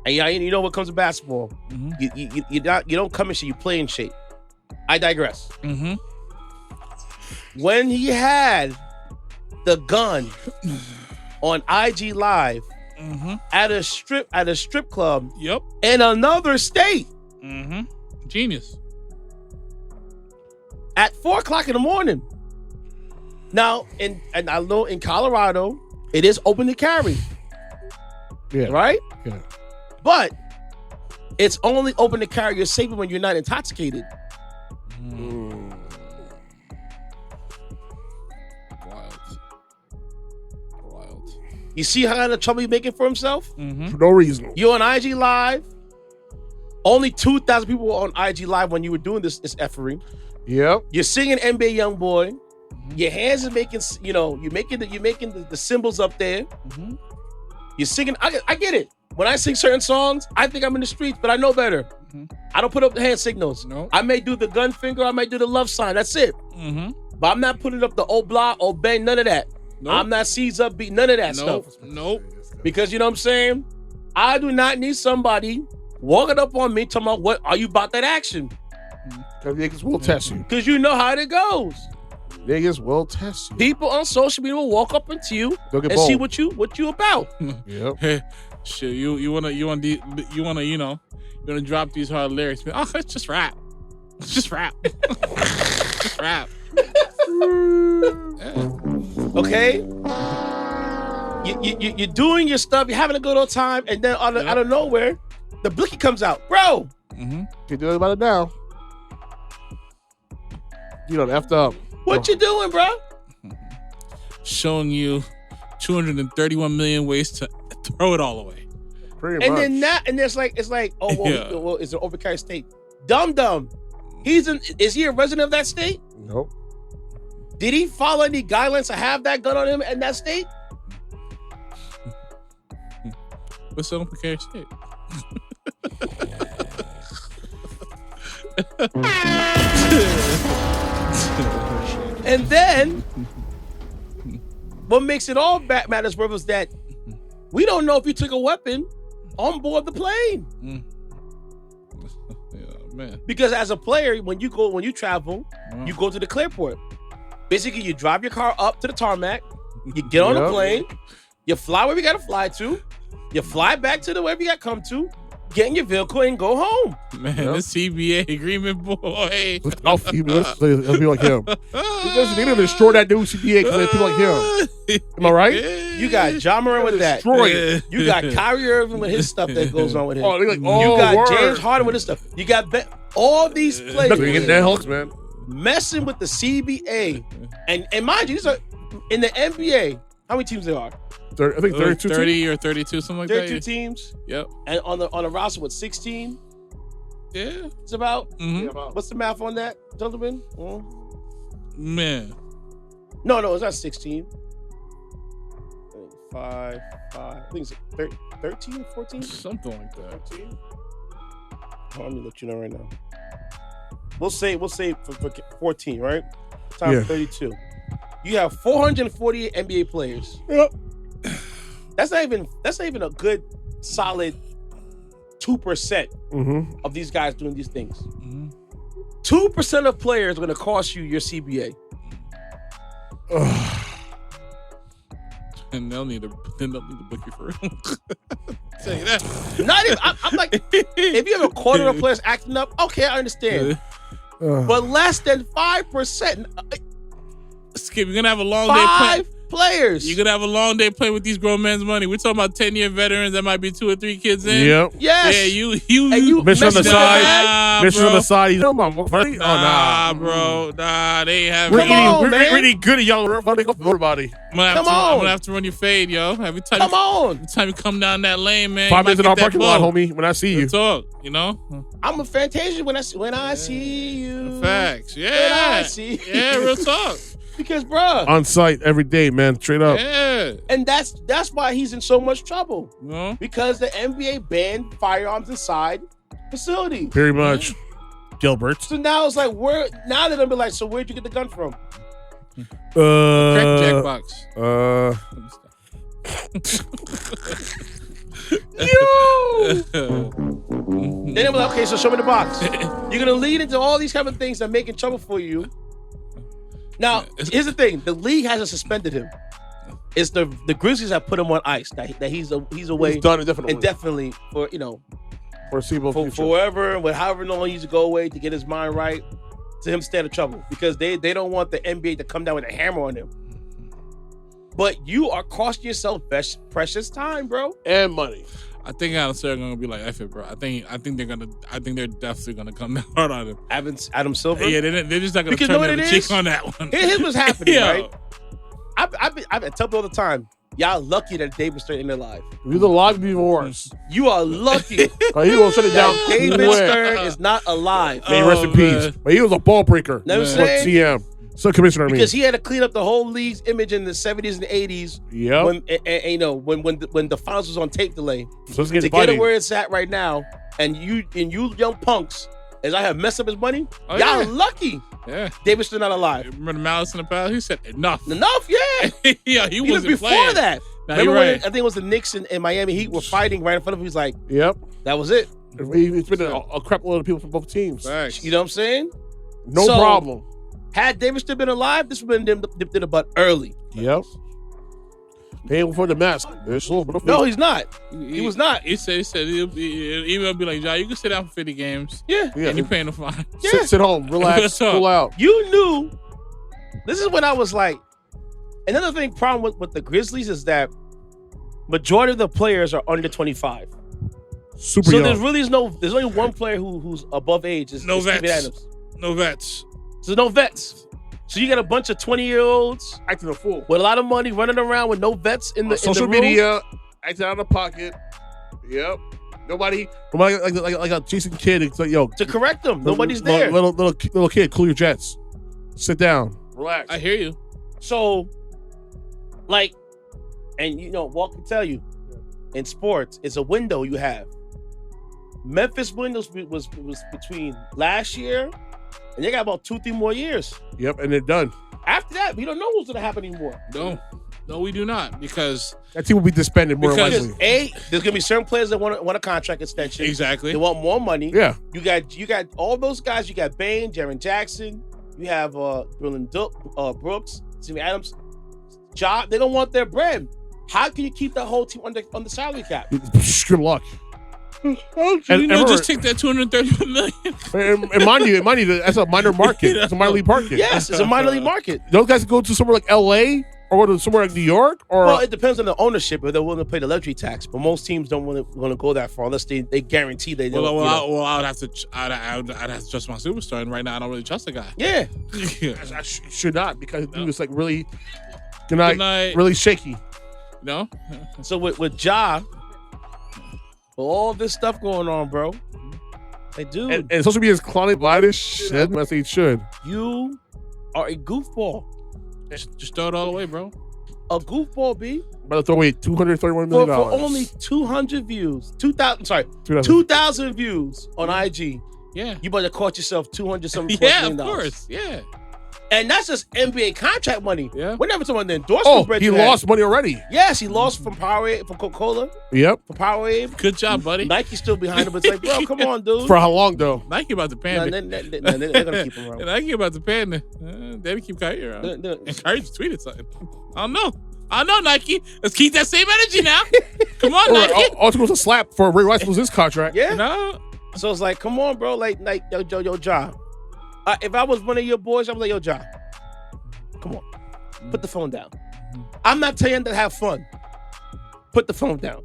Speaker 4: And you know what comes to basketball?
Speaker 5: Mm-hmm.
Speaker 4: You don't come in shape, you play in shape. I digress.
Speaker 5: Mm-hmm.
Speaker 4: When he had the gun on IG Live at a strip club in another state.
Speaker 5: Mm-hmm. Genius.
Speaker 4: At 4:00 in the morning. Now, and I know in Colorado, it is open to carry.
Speaker 6: Yeah.
Speaker 4: Right?
Speaker 6: Yeah.
Speaker 4: But it's only open to carry. You're safer when you're not intoxicated.
Speaker 5: Wild.
Speaker 4: You see how kind of trouble he's making for himself?
Speaker 6: For no reason.
Speaker 4: You're on IG Live. Only 2,000 people were on IG Live when you were doing this effery.
Speaker 6: Yep.
Speaker 4: You're singing NBA Youngboy. Your hands are making, you're making the symbols up there. You're singing. I get it. When I sing certain songs, I think I'm in the streets, but I know better. I don't put up the hand signals.
Speaker 5: No.
Speaker 4: I may do the gun finger. I might do the love sign. That's it. But I'm not putting up the oh blah, oh bang, none of that.
Speaker 5: Nope.
Speaker 4: I'm not C's up beat, none of that stuff.
Speaker 5: Nope.
Speaker 4: Because you know what I'm saying? I do not need somebody walking up on me talking about what are you about that action?
Speaker 6: Niggas will test you.
Speaker 4: Because you know how it goes.
Speaker 6: Niggas will test you.
Speaker 4: People on social media will walk up into you and see what you about.
Speaker 6: Yep.
Speaker 5: Hey, shit, you wanna drop these hard lyrics? Oh, it's just rap. It's just rap. Just rap.
Speaker 4: Okay. You're doing your stuff. You're having a good old time, and then out of nowhere, the blicky comes out, bro.
Speaker 6: Can't do anything about it now. You done effed up.
Speaker 4: What you doing, bro?
Speaker 5: Showing you 231 million ways to throw it all away.
Speaker 6: Pretty
Speaker 4: And
Speaker 6: much.
Speaker 4: then that, and it's like, oh, well, it's an overcarried state. Dumb. Is he a resident of that state?
Speaker 6: Nope.
Speaker 4: Did he follow any guidelines to have that gun on him in that state?
Speaker 5: What's the overcarried state?
Speaker 4: And then, what makes it all matters worse is that we don't know if you took a weapon on board the plane.
Speaker 5: Yeah, man.
Speaker 4: Because as a player, when you travel, you go to the clearport. Basically, you drive your car up to the tarmac, You get on a
Speaker 6: Yep.
Speaker 4: plane, you fly where you got to fly to, you fly back to the wherever you got to come to, get in your vehicle and go home.
Speaker 5: Man, the CBA agreement, boy.
Speaker 6: Look how let's be like him. They need to destroy that new CBA because people like him. Am I right?
Speaker 4: You got John Moran with that.
Speaker 6: Destroy it.
Speaker 4: You got Kyrie Irving with his stuff that goes on with him.
Speaker 6: Oh, they're like,
Speaker 4: You
Speaker 6: oh,
Speaker 4: got
Speaker 6: word.
Speaker 4: James Harden with his stuff. You got all these players
Speaker 6: Bring in that Hulks, man.
Speaker 4: messing with the CBA. And mind you, these are in the NBA. How many teams there are?
Speaker 6: I think 32
Speaker 5: 30 or 32, something like
Speaker 4: 32
Speaker 5: that.
Speaker 4: teams.
Speaker 5: Yep.
Speaker 4: And on the roster with 16.
Speaker 5: Yeah.
Speaker 4: It's about.
Speaker 5: Mhm.
Speaker 4: What's the math on that, gentlemen?
Speaker 5: Man.
Speaker 4: No, it's not 16. 5. I think it's 13, 14.
Speaker 5: Something like that.
Speaker 4: 13. Oh, let me let you know right now. We'll say for 14, right? Times
Speaker 6: Yeah.
Speaker 4: 32. You have 448 NBA players.
Speaker 6: Yep.
Speaker 4: That's not even a good solid 2%
Speaker 6: Mm-hmm.
Speaker 4: of these guys doing these things.
Speaker 5: Mhm.
Speaker 4: 2% of players are going to cost you your CBA.
Speaker 5: And they'll need to book you for real. Tell you that.
Speaker 4: Not even. I'm like, if you have a quarter of players acting up, okay, I understand. But less than 5%.
Speaker 5: Skip, you're gonna have a long day playing.
Speaker 4: 5 players.
Speaker 5: You're gonna have a long day playing with these grown men's money. We're talking about 10-year veterans that might be 2 or 3 kids in.
Speaker 6: Yep.
Speaker 4: Yes.
Speaker 5: Yeah, you
Speaker 4: And you
Speaker 6: Mission on the
Speaker 4: messing with
Speaker 6: side.
Speaker 4: that.
Speaker 6: Mission on the side. He's, oh,
Speaker 5: Nah,
Speaker 6: nah.
Speaker 5: bro. Nah, they ain't have
Speaker 6: We're
Speaker 4: Come on,
Speaker 6: eating,
Speaker 4: man.
Speaker 6: we're really good at young everybody.
Speaker 5: I'm gonna
Speaker 4: Come on.
Speaker 5: I'm gonna have to run your fade, yo. Every time you come down that lane, man.
Speaker 6: 5
Speaker 5: you might
Speaker 6: minutes in our
Speaker 5: get that
Speaker 6: parking lot,
Speaker 5: blow.
Speaker 6: homie, when I see you.
Speaker 5: Good talk, you know?
Speaker 4: I'm a Fantasia when I see you.
Speaker 5: Facts.
Speaker 4: When
Speaker 5: Yeah.
Speaker 4: I see
Speaker 5: Yeah,
Speaker 4: you.
Speaker 5: real talk.
Speaker 4: Because, bruh,
Speaker 6: On site every day, man. Straight up.
Speaker 5: Yeah.
Speaker 4: and that's why he's in so much trouble.
Speaker 5: You know?
Speaker 4: Because the NBA banned firearms inside facilities.
Speaker 6: Very much. Gilbert.
Speaker 4: So now it's like, now they're gonna be like, so where'd you get the gun from?
Speaker 5: Crack Jackbox.
Speaker 4: Then they're like, okay, so show me the box. You're gonna lead into all these kind of things that making trouble for you. Now, here's the thing: the league hasn't suspended him. It's the Grizzlies have put him on ice. That he's away
Speaker 6: He's done indefinitely.
Speaker 4: indefinitely for
Speaker 6: Foreseeable
Speaker 4: for
Speaker 6: future.
Speaker 4: forever, however long he needs to go away to get his mind right, to him stay out of trouble because they don't want the NBA to come down with a hammer on him. But you are costing yourself precious time, bro.
Speaker 6: And money.
Speaker 5: I think honestly they're gonna be like, F it, bro. I think they're definitely gonna come down hard on him.
Speaker 4: Adam Silver.
Speaker 5: Yeah, they're just not gonna
Speaker 4: Because
Speaker 5: turn
Speaker 4: know what
Speaker 5: the
Speaker 4: it
Speaker 5: other cheek
Speaker 4: is?
Speaker 5: on that one.
Speaker 4: Here's what's happening,
Speaker 5: Yo.
Speaker 4: right? I tell people all the time, y'all lucky that David Stern ain't alive.
Speaker 6: If you're the live, be worse.
Speaker 4: You are lucky
Speaker 6: But he will shut it down.
Speaker 4: that David
Speaker 6: quick.
Speaker 4: Stern is not alive.
Speaker 6: May he rest in
Speaker 5: Oh,
Speaker 6: peace.
Speaker 5: man.
Speaker 6: But he was a ball breaker.
Speaker 4: Know what I'm
Speaker 6: For
Speaker 4: saying?
Speaker 6: CM. So commissioner, I mean.
Speaker 4: Because he had to clean up the whole league's image in the 70s and 80s
Speaker 6: Yep.
Speaker 4: when the finals was on tape delay.
Speaker 6: So let's
Speaker 4: To
Speaker 6: get
Speaker 4: get
Speaker 6: fighting.
Speaker 4: it where it's at right now, and you young punks, as I have messed up his money,
Speaker 5: Oh,
Speaker 4: y'all
Speaker 5: yeah.
Speaker 4: lucky
Speaker 5: Yeah.
Speaker 4: David Stern not alive.
Speaker 5: Remember the Malice in the Palace? He said enough.
Speaker 4: Enough, yeah.
Speaker 5: Yeah, he
Speaker 4: Even
Speaker 5: wasn't
Speaker 4: before
Speaker 5: playing.
Speaker 4: that.
Speaker 5: Nah,
Speaker 4: Remember
Speaker 5: you're
Speaker 4: when
Speaker 5: right.
Speaker 4: I think it was the Knicks and Miami Heat were fighting right in front of him? He's like,
Speaker 6: Yep.
Speaker 4: that was it.
Speaker 6: It's been a crap load of people from both teams.
Speaker 5: Facts.
Speaker 4: You know what I'm saying?
Speaker 6: No
Speaker 4: So-
Speaker 6: problem.
Speaker 4: Had David Stern been alive, this would have been dipped in the butt early.
Speaker 6: Yep. Paying for the mask.
Speaker 4: No, he's not. He was not.
Speaker 5: He said he'll be like, John, you can sit down for 50 games.
Speaker 4: Yeah.
Speaker 6: Yeah.
Speaker 5: And you're paying the fine.
Speaker 4: Yeah.
Speaker 6: Sit home, relax,
Speaker 5: What's up?
Speaker 6: cool out.
Speaker 4: You knew. This is when I was like, another thing, problem with the Grizzlies is that majority of the players are under 25.
Speaker 6: Super
Speaker 4: So
Speaker 6: young.
Speaker 4: there's only one player who's above age. Is
Speaker 5: No
Speaker 4: Steven
Speaker 5: vets.
Speaker 4: Adams.
Speaker 5: No vets.
Speaker 4: So no vets. So you got a bunch of 20-year-olds
Speaker 6: acting a fool.
Speaker 4: with a lot of money running around with no vets in the
Speaker 6: Social
Speaker 4: in the room.
Speaker 6: media, acting out of pocket. Yep. Nobody like a Jason Kidd. It's like, yo,
Speaker 4: To correct them. Nobody's
Speaker 6: little,
Speaker 4: there.
Speaker 6: Little kid, cool your jets. Sit down. Relax.
Speaker 5: I hear you.
Speaker 4: So, like, and Walt can tell you, in sports, it's a window you have. Memphis windows was between last year, and they got about 2-3 more years.
Speaker 6: Yep, and they're done.
Speaker 4: After that, we don't know what's gonna happen anymore.
Speaker 5: No, we do not. Because
Speaker 6: That team will be disbanded more
Speaker 5: Because-
Speaker 6: likely.
Speaker 4: There's gonna be certain players that want a contract extension.
Speaker 5: exactly.
Speaker 4: They want more money.
Speaker 6: Yeah.
Speaker 4: You got all those guys. You got Bane, Jaren Jackson. You have Brooks, Steven Adams. Job, they don't want their bread. How can you keep that whole team on the salary cap?
Speaker 6: Good luck.
Speaker 5: Just take that $230 million.
Speaker 6: And mind you, that's a minor market. It's a minor league market.
Speaker 4: Yes, it's a minor league market.
Speaker 6: Those guys go to somewhere like LA or go to somewhere like New York, or
Speaker 4: Well, it depends on the ownership if they're willing to pay the luxury tax. But most teams don't want to go that far unless they guarantee they don't.
Speaker 5: I would have to. I'd have to trust my superstar, and right now I don't really trust the guy.
Speaker 4: Yeah,
Speaker 6: I should not, because he was like really
Speaker 5: Good night.
Speaker 6: really shaky.
Speaker 5: No.
Speaker 4: So with Ja, with all this stuff going on, bro, hey, dude,
Speaker 6: And social media is clowning by this shit. I think it should.
Speaker 4: you are a goofball.
Speaker 5: Just throw it all away, bro.
Speaker 4: A goofball, B.
Speaker 6: About to throw away $231
Speaker 4: For
Speaker 6: million.
Speaker 4: only 200 views,
Speaker 6: 2,000.
Speaker 4: 2,000 views on IG.
Speaker 5: Yeah.
Speaker 4: You better cost yourself 200 something.
Speaker 5: Yeah, of course. Yeah.
Speaker 4: And that's just NBA contract money.
Speaker 5: Yeah.
Speaker 4: We're never talking about the endorsement.
Speaker 6: Oh, he lost money already.
Speaker 4: Yes, he lost from Powerade, from Coca-Cola,
Speaker 6: Yep.
Speaker 4: from Powerade.
Speaker 5: Good job, buddy.
Speaker 4: Nike's still behind him, but it's like, bro, come on, dude.
Speaker 6: For how long though?
Speaker 5: Nike about to
Speaker 4: No,
Speaker 5: pan me.
Speaker 4: they're gonna keep him around.
Speaker 5: Nike about to pan me. They keep Kyrie around. And Kyrie just tweeted something. I don't know, Nike. Let's keep that same energy now. Come on, Nike.
Speaker 6: Also goes a slap for Ray Rice lose his contract.
Speaker 4: Yeah.
Speaker 5: No.
Speaker 4: So it's like, come on, bro. Like yo, Ja. If I was one of your boys, I'm like, yo, Ja. Come on. Put the phone down. I'm not telling you to have fun. Put the phone down.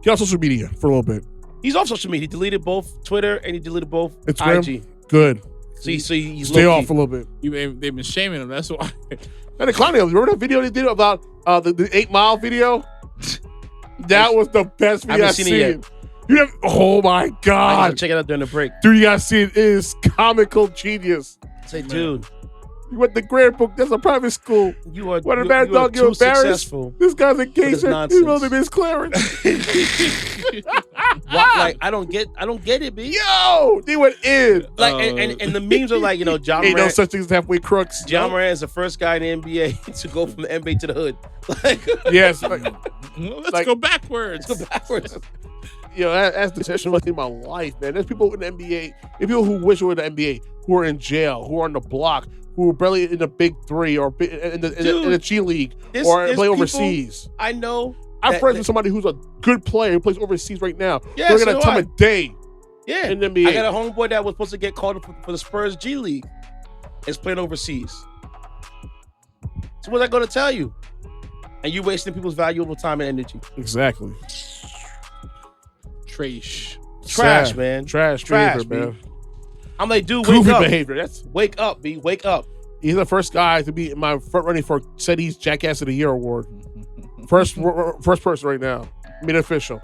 Speaker 6: Get off social media for a little bit.
Speaker 4: He's off social media. He deleted both Twitter and he deleted both
Speaker 6: Instagram?
Speaker 4: IG.
Speaker 6: Good.
Speaker 4: So he's
Speaker 6: Stay
Speaker 4: low-key.
Speaker 6: off for a little bit.
Speaker 5: They've been shaming him. That's why.
Speaker 6: And the clowning. Remember that video they did about the 8 Mile video? That was the best video I've
Speaker 4: haven't seen it yet.
Speaker 6: You have, oh my
Speaker 4: I
Speaker 6: God.
Speaker 4: gotta check it out during the break.
Speaker 6: Dude, you gotta see it. It is comical genius.
Speaker 4: Say, dude,
Speaker 6: You went to Grand Book. That's a private school.
Speaker 4: you are
Speaker 6: What a
Speaker 4: you-
Speaker 6: bad
Speaker 4: you are
Speaker 6: dog, you're
Speaker 4: too
Speaker 6: embarrassed.
Speaker 4: successful.
Speaker 6: This guy's
Speaker 4: this
Speaker 6: engagement.
Speaker 4: nonsense.
Speaker 6: He's really Miss Clarence.
Speaker 4: Like I don't get it, B.
Speaker 6: Yo, they went in.
Speaker 4: Like and the memes are like, you know, John
Speaker 6: Ain't no
Speaker 4: Morant.
Speaker 6: such thing as halfway crooks.
Speaker 4: John Morant is the first guy in the NBA to go from the NBA to the hood. Like,
Speaker 6: Yes. Like,
Speaker 5: Let's go backwards.
Speaker 4: go backwards.
Speaker 6: you know, that's the session in my life, man. There's people in the NBA, there's people who wish they were in the NBA, who are in jail, who are on the block, who are barely in the big three or in the G League or
Speaker 4: there's
Speaker 6: play
Speaker 4: people-
Speaker 6: overseas.
Speaker 4: I know.
Speaker 6: I'm
Speaker 4: that-
Speaker 6: friends with somebody who's a good player who plays overseas right now.
Speaker 4: Yeah,
Speaker 6: They're
Speaker 4: so
Speaker 6: gonna
Speaker 4: do
Speaker 6: time
Speaker 4: I.
Speaker 6: of day
Speaker 4: Yeah,
Speaker 6: in the NBA.
Speaker 4: I got a homeboy that was supposed to get called up for the Spurs G League. Is playing overseas. So what's I going to tell you? And you wasting people's valuable time and energy.
Speaker 6: Exactly.
Speaker 5: Trash.
Speaker 4: Trash,
Speaker 6: Sad.
Speaker 4: man.
Speaker 6: Trash
Speaker 4: Trash,
Speaker 6: behavior, man.
Speaker 4: I'm like, dude, wake
Speaker 6: Goofy
Speaker 4: up.
Speaker 6: behavior. That's
Speaker 4: Wake up, B. Wake up.
Speaker 6: he's the first guy to be in my front running for Ceddy's Jackass of the Year award. First person right now. Made it official.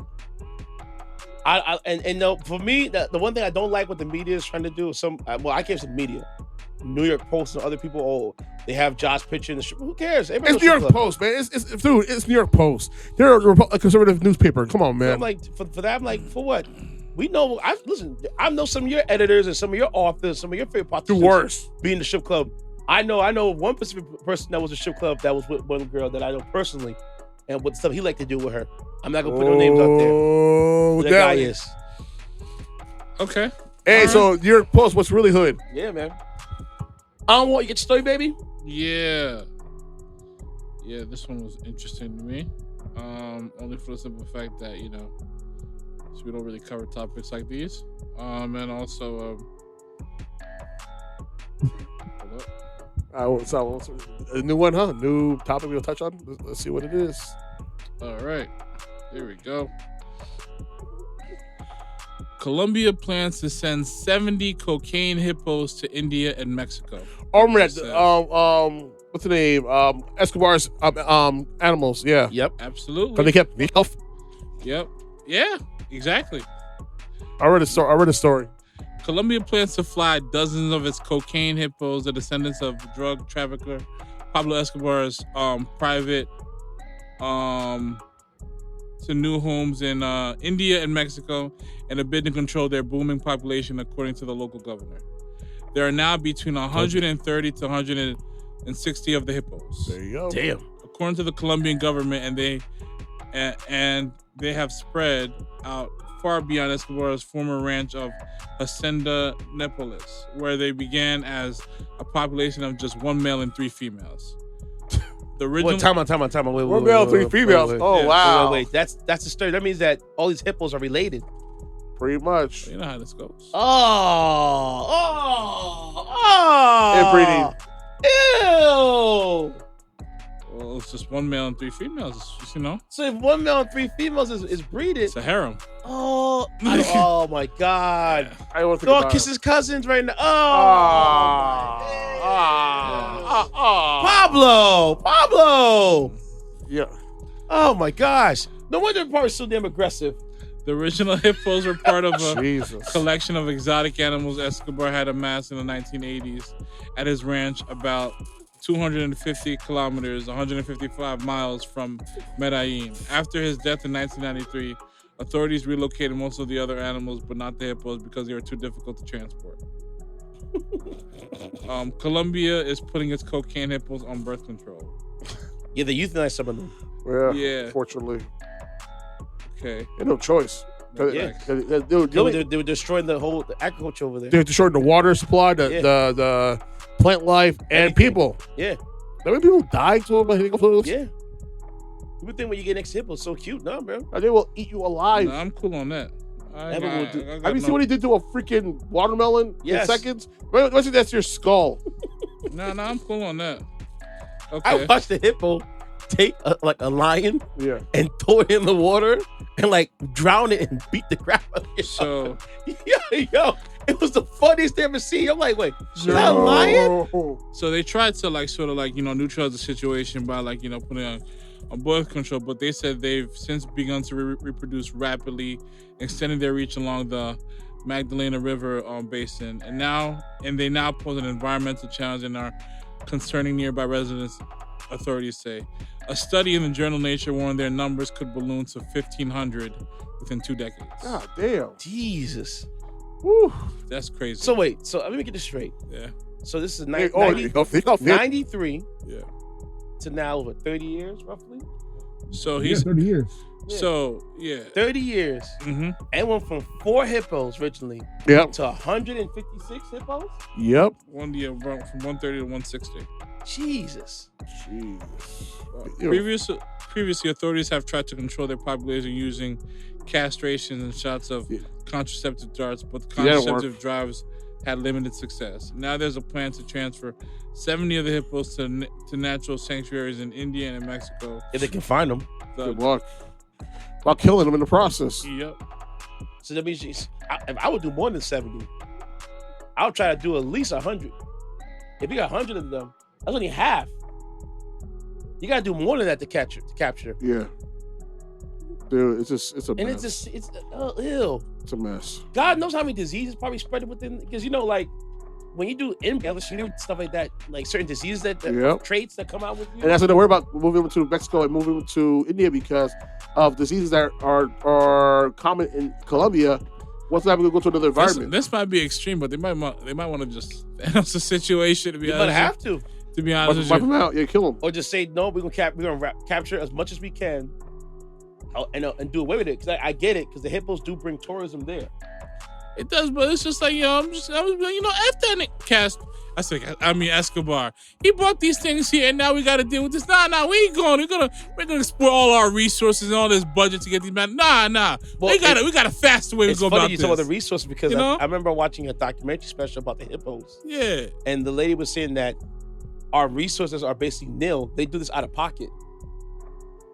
Speaker 4: And no, for me, the one thing I don't like what the media is trying to do is I can't say media. New York Post and other people, they have Josh picture in the strip. Who cares? Everybody
Speaker 6: It's
Speaker 4: knows
Speaker 6: New York
Speaker 4: strip club.
Speaker 6: Post, man. It's New York Post. They're a conservative newspaper. Come on,
Speaker 4: So
Speaker 6: man.
Speaker 4: I'm like, for that, I'm like, for what? We know. I know some of your editors and some of your authors, some of your favorite
Speaker 6: The
Speaker 4: politicians
Speaker 6: worst.
Speaker 4: be in the strip club. I know one specific person that was a strip club that was with one girl that I know personally, and what stuff he liked to do with her. I'm not gonna put no names out there.
Speaker 6: Oh,
Speaker 4: Who that guy is.
Speaker 5: Okay.
Speaker 6: Hey, so New York Post, what's really hood?
Speaker 4: Yeah, man. I don't want you get your story, baby.
Speaker 5: Yeah. Yeah, this one was interesting to me. Only for the simple fact that, so we don't really cover topics like these. And also, hold up.
Speaker 6: So a new one, huh? New topic we'll touch on. Let's see what it is.
Speaker 5: All right. Here we go. Colombia plans to send 70 cocaine hippos to India and Mexico.
Speaker 6: Oh, remember that? What's the name? Escobar's animals. Yeah.
Speaker 4: Yep.
Speaker 5: Absolutely.
Speaker 6: Because they kept me off.
Speaker 5: Yep. Yeah, exactly.
Speaker 6: I read a story.
Speaker 5: Colombia plans to fly dozens of its cocaine hippos, the descendants of drug trafficker Pablo Escobar's private to new homes in India and Mexico in a bid to control their booming population, according to the local governor. There are now between 130 to 160 of the hippos.
Speaker 6: There you go.
Speaker 4: Damn.
Speaker 5: According to the Colombian government, and they have spread out far beyond Escobar's former ranch of Hacienda Nepolis, where they began as a population of just one male and 3 females. The original.
Speaker 4: What? Time on. Wait,
Speaker 6: One male, three females. Oh,
Speaker 5: Yeah.
Speaker 6: wow.
Speaker 4: Wait. That's the story. That means that all these hippos are related.
Speaker 6: Pretty much.
Speaker 5: You know how this goes.
Speaker 6: Inbreeding.
Speaker 4: Ew.
Speaker 5: Well, it's just 1 male and 3 females. It's just, you know,
Speaker 4: So if 1 male and 3 females is breeded,
Speaker 5: it's a harem.
Speaker 4: oh my God.
Speaker 6: I want to
Speaker 4: Go
Speaker 6: think
Speaker 4: on,
Speaker 6: about
Speaker 4: kiss his cousins right now. Pablo.
Speaker 6: Yeah.
Speaker 4: Oh my gosh. No wonder the part is so damn aggressive.
Speaker 5: The original hippos were part of a
Speaker 6: Jesus.
Speaker 5: collection of exotic animals Escobar had amassed in the 1980s at his ranch about 250 kilometers, 155 miles from Medellin. After his death in 1993, authorities relocated most of the other animals, but not the hippos because they were too difficult to transport. Colombia is putting its cocaine hippos on birth control.
Speaker 4: Yeah, they euthanize some of them.
Speaker 5: Yeah.
Speaker 6: Fortunately.
Speaker 5: Okay.
Speaker 6: They had no choice.
Speaker 4: Yeah. They were destroying the agriculture over there.
Speaker 6: They're destroying the water supply, the plant life, and
Speaker 4: Everything.
Speaker 6: people.
Speaker 4: Yeah.
Speaker 6: How many people died to them?
Speaker 4: Yeah. You would think when you get next to hippos, so cute, no, bro.
Speaker 6: And they will eat you alive.
Speaker 5: No, I'm cool on that.
Speaker 6: Have you seen what he did to a freaking watermelon
Speaker 4: Yes.
Speaker 6: in seconds? Imagine that's your skull.
Speaker 5: No, I'm cool on that.
Speaker 4: I
Speaker 5: Okay.
Speaker 4: watched the hippo take a lion
Speaker 6: Yeah.
Speaker 4: and throw it in the water and like drown it and beat the crap out of it.
Speaker 5: So
Speaker 4: yo, it was the funniest thing I've ever seen. I'm like, wait, is that a lion?
Speaker 5: So they tried to neutralize the situation by putting on birth control, but they said they've since begun to reproduce rapidly, extending their reach along the Magdalena River basin, and they now pose an environmental challenge and are concerning nearby residents. Authorities say a study in the journal Nature warned their numbers could balloon to 1,500 within 2 decades.
Speaker 6: God damn.
Speaker 4: Jesus.
Speaker 6: Woo.
Speaker 5: That's crazy.
Speaker 4: So wait, let me get this straight.
Speaker 5: Yeah.
Speaker 4: So this is
Speaker 6: Hey,
Speaker 4: 93
Speaker 5: Yeah.
Speaker 4: to now over 30 years, roughly.
Speaker 5: So he's
Speaker 7: 30 years.
Speaker 5: so yeah.
Speaker 4: 30 years.
Speaker 5: Mm-hmm.
Speaker 4: And went from 4 hippos originally
Speaker 6: Yep.
Speaker 4: to 156 hippos.
Speaker 6: Yep.
Speaker 5: One year from 130 to 160.
Speaker 4: Jesus.
Speaker 5: Previously, authorities have tried to control their population using castration and shots of contraceptive darts, but the contraceptive drives had limited success. Now there's a plan to transfer 70 of the hippos to natural sanctuaries in India and in Mexico.
Speaker 4: If they can find them.
Speaker 6: Good luck. While killing them in the process.
Speaker 5: Yep.
Speaker 4: So that means if I would do more than 70, I would try to do at least 100. If you got 100 of them, that's only half. You gotta do more than that to capture.
Speaker 6: Yeah. Dude, it's a
Speaker 4: And
Speaker 6: mess.
Speaker 4: it's ill.
Speaker 6: It's a mess.
Speaker 4: God knows how many diseases probably spread within, because like when you do LSU stuff like that, like certain diseases that traits that come out with you.
Speaker 6: And that's what they worry about moving to Mexico and moving to India because of diseases that are common in Colombia. What's happening to go to another environment?
Speaker 5: This might be extreme, but they might want to just announce the situation. To be honest,
Speaker 4: might have to.
Speaker 5: To be honest,
Speaker 6: wipe them out. Yeah, kill them.
Speaker 4: Or just say no. We're gonna capture as much as we can, and do away with it. Because I get it. Because the hippos do bring tourism there.
Speaker 5: It does, but it's just like I was F that cast. I mean Escobar. He brought these things here, and now we got to deal with this. Nah, we ain't going. We're gonna exploit all our resources and all this budget to get these men. Nah. Well, we got a faster way to go about this.
Speaker 4: It's funny you talk about the resources because
Speaker 5: You know?
Speaker 4: I remember watching a documentary special about the hippos.
Speaker 5: Yeah.
Speaker 4: And the lady was saying that our resources are basically nil. They do this out of pocket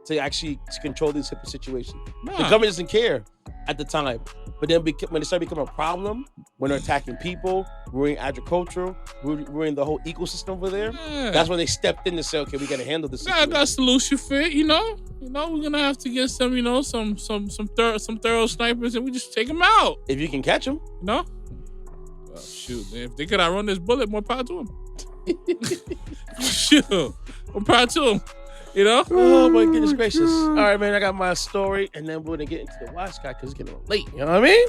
Speaker 4: to actually control these hippo situations.
Speaker 5: Nah.
Speaker 4: The government doesn't care at the time, but then when they start becoming a problem, when they're attacking people, ruining agriculture, ruining the whole ecosystem over there, that's when they stepped in to say, okay, we got to handle this situation.
Speaker 5: Got a solution for it, we're gonna have to get some thorough snipers, and we just take them out.
Speaker 4: If you can catch them,
Speaker 5: Well, shoot, if they could outrun this bullet, more power to them. Shoot, more power to them.
Speaker 4: Oh my goodness gracious! All right, man, I got my story, and then we're gonna get into the watch guy because it's getting late. You know what I mean?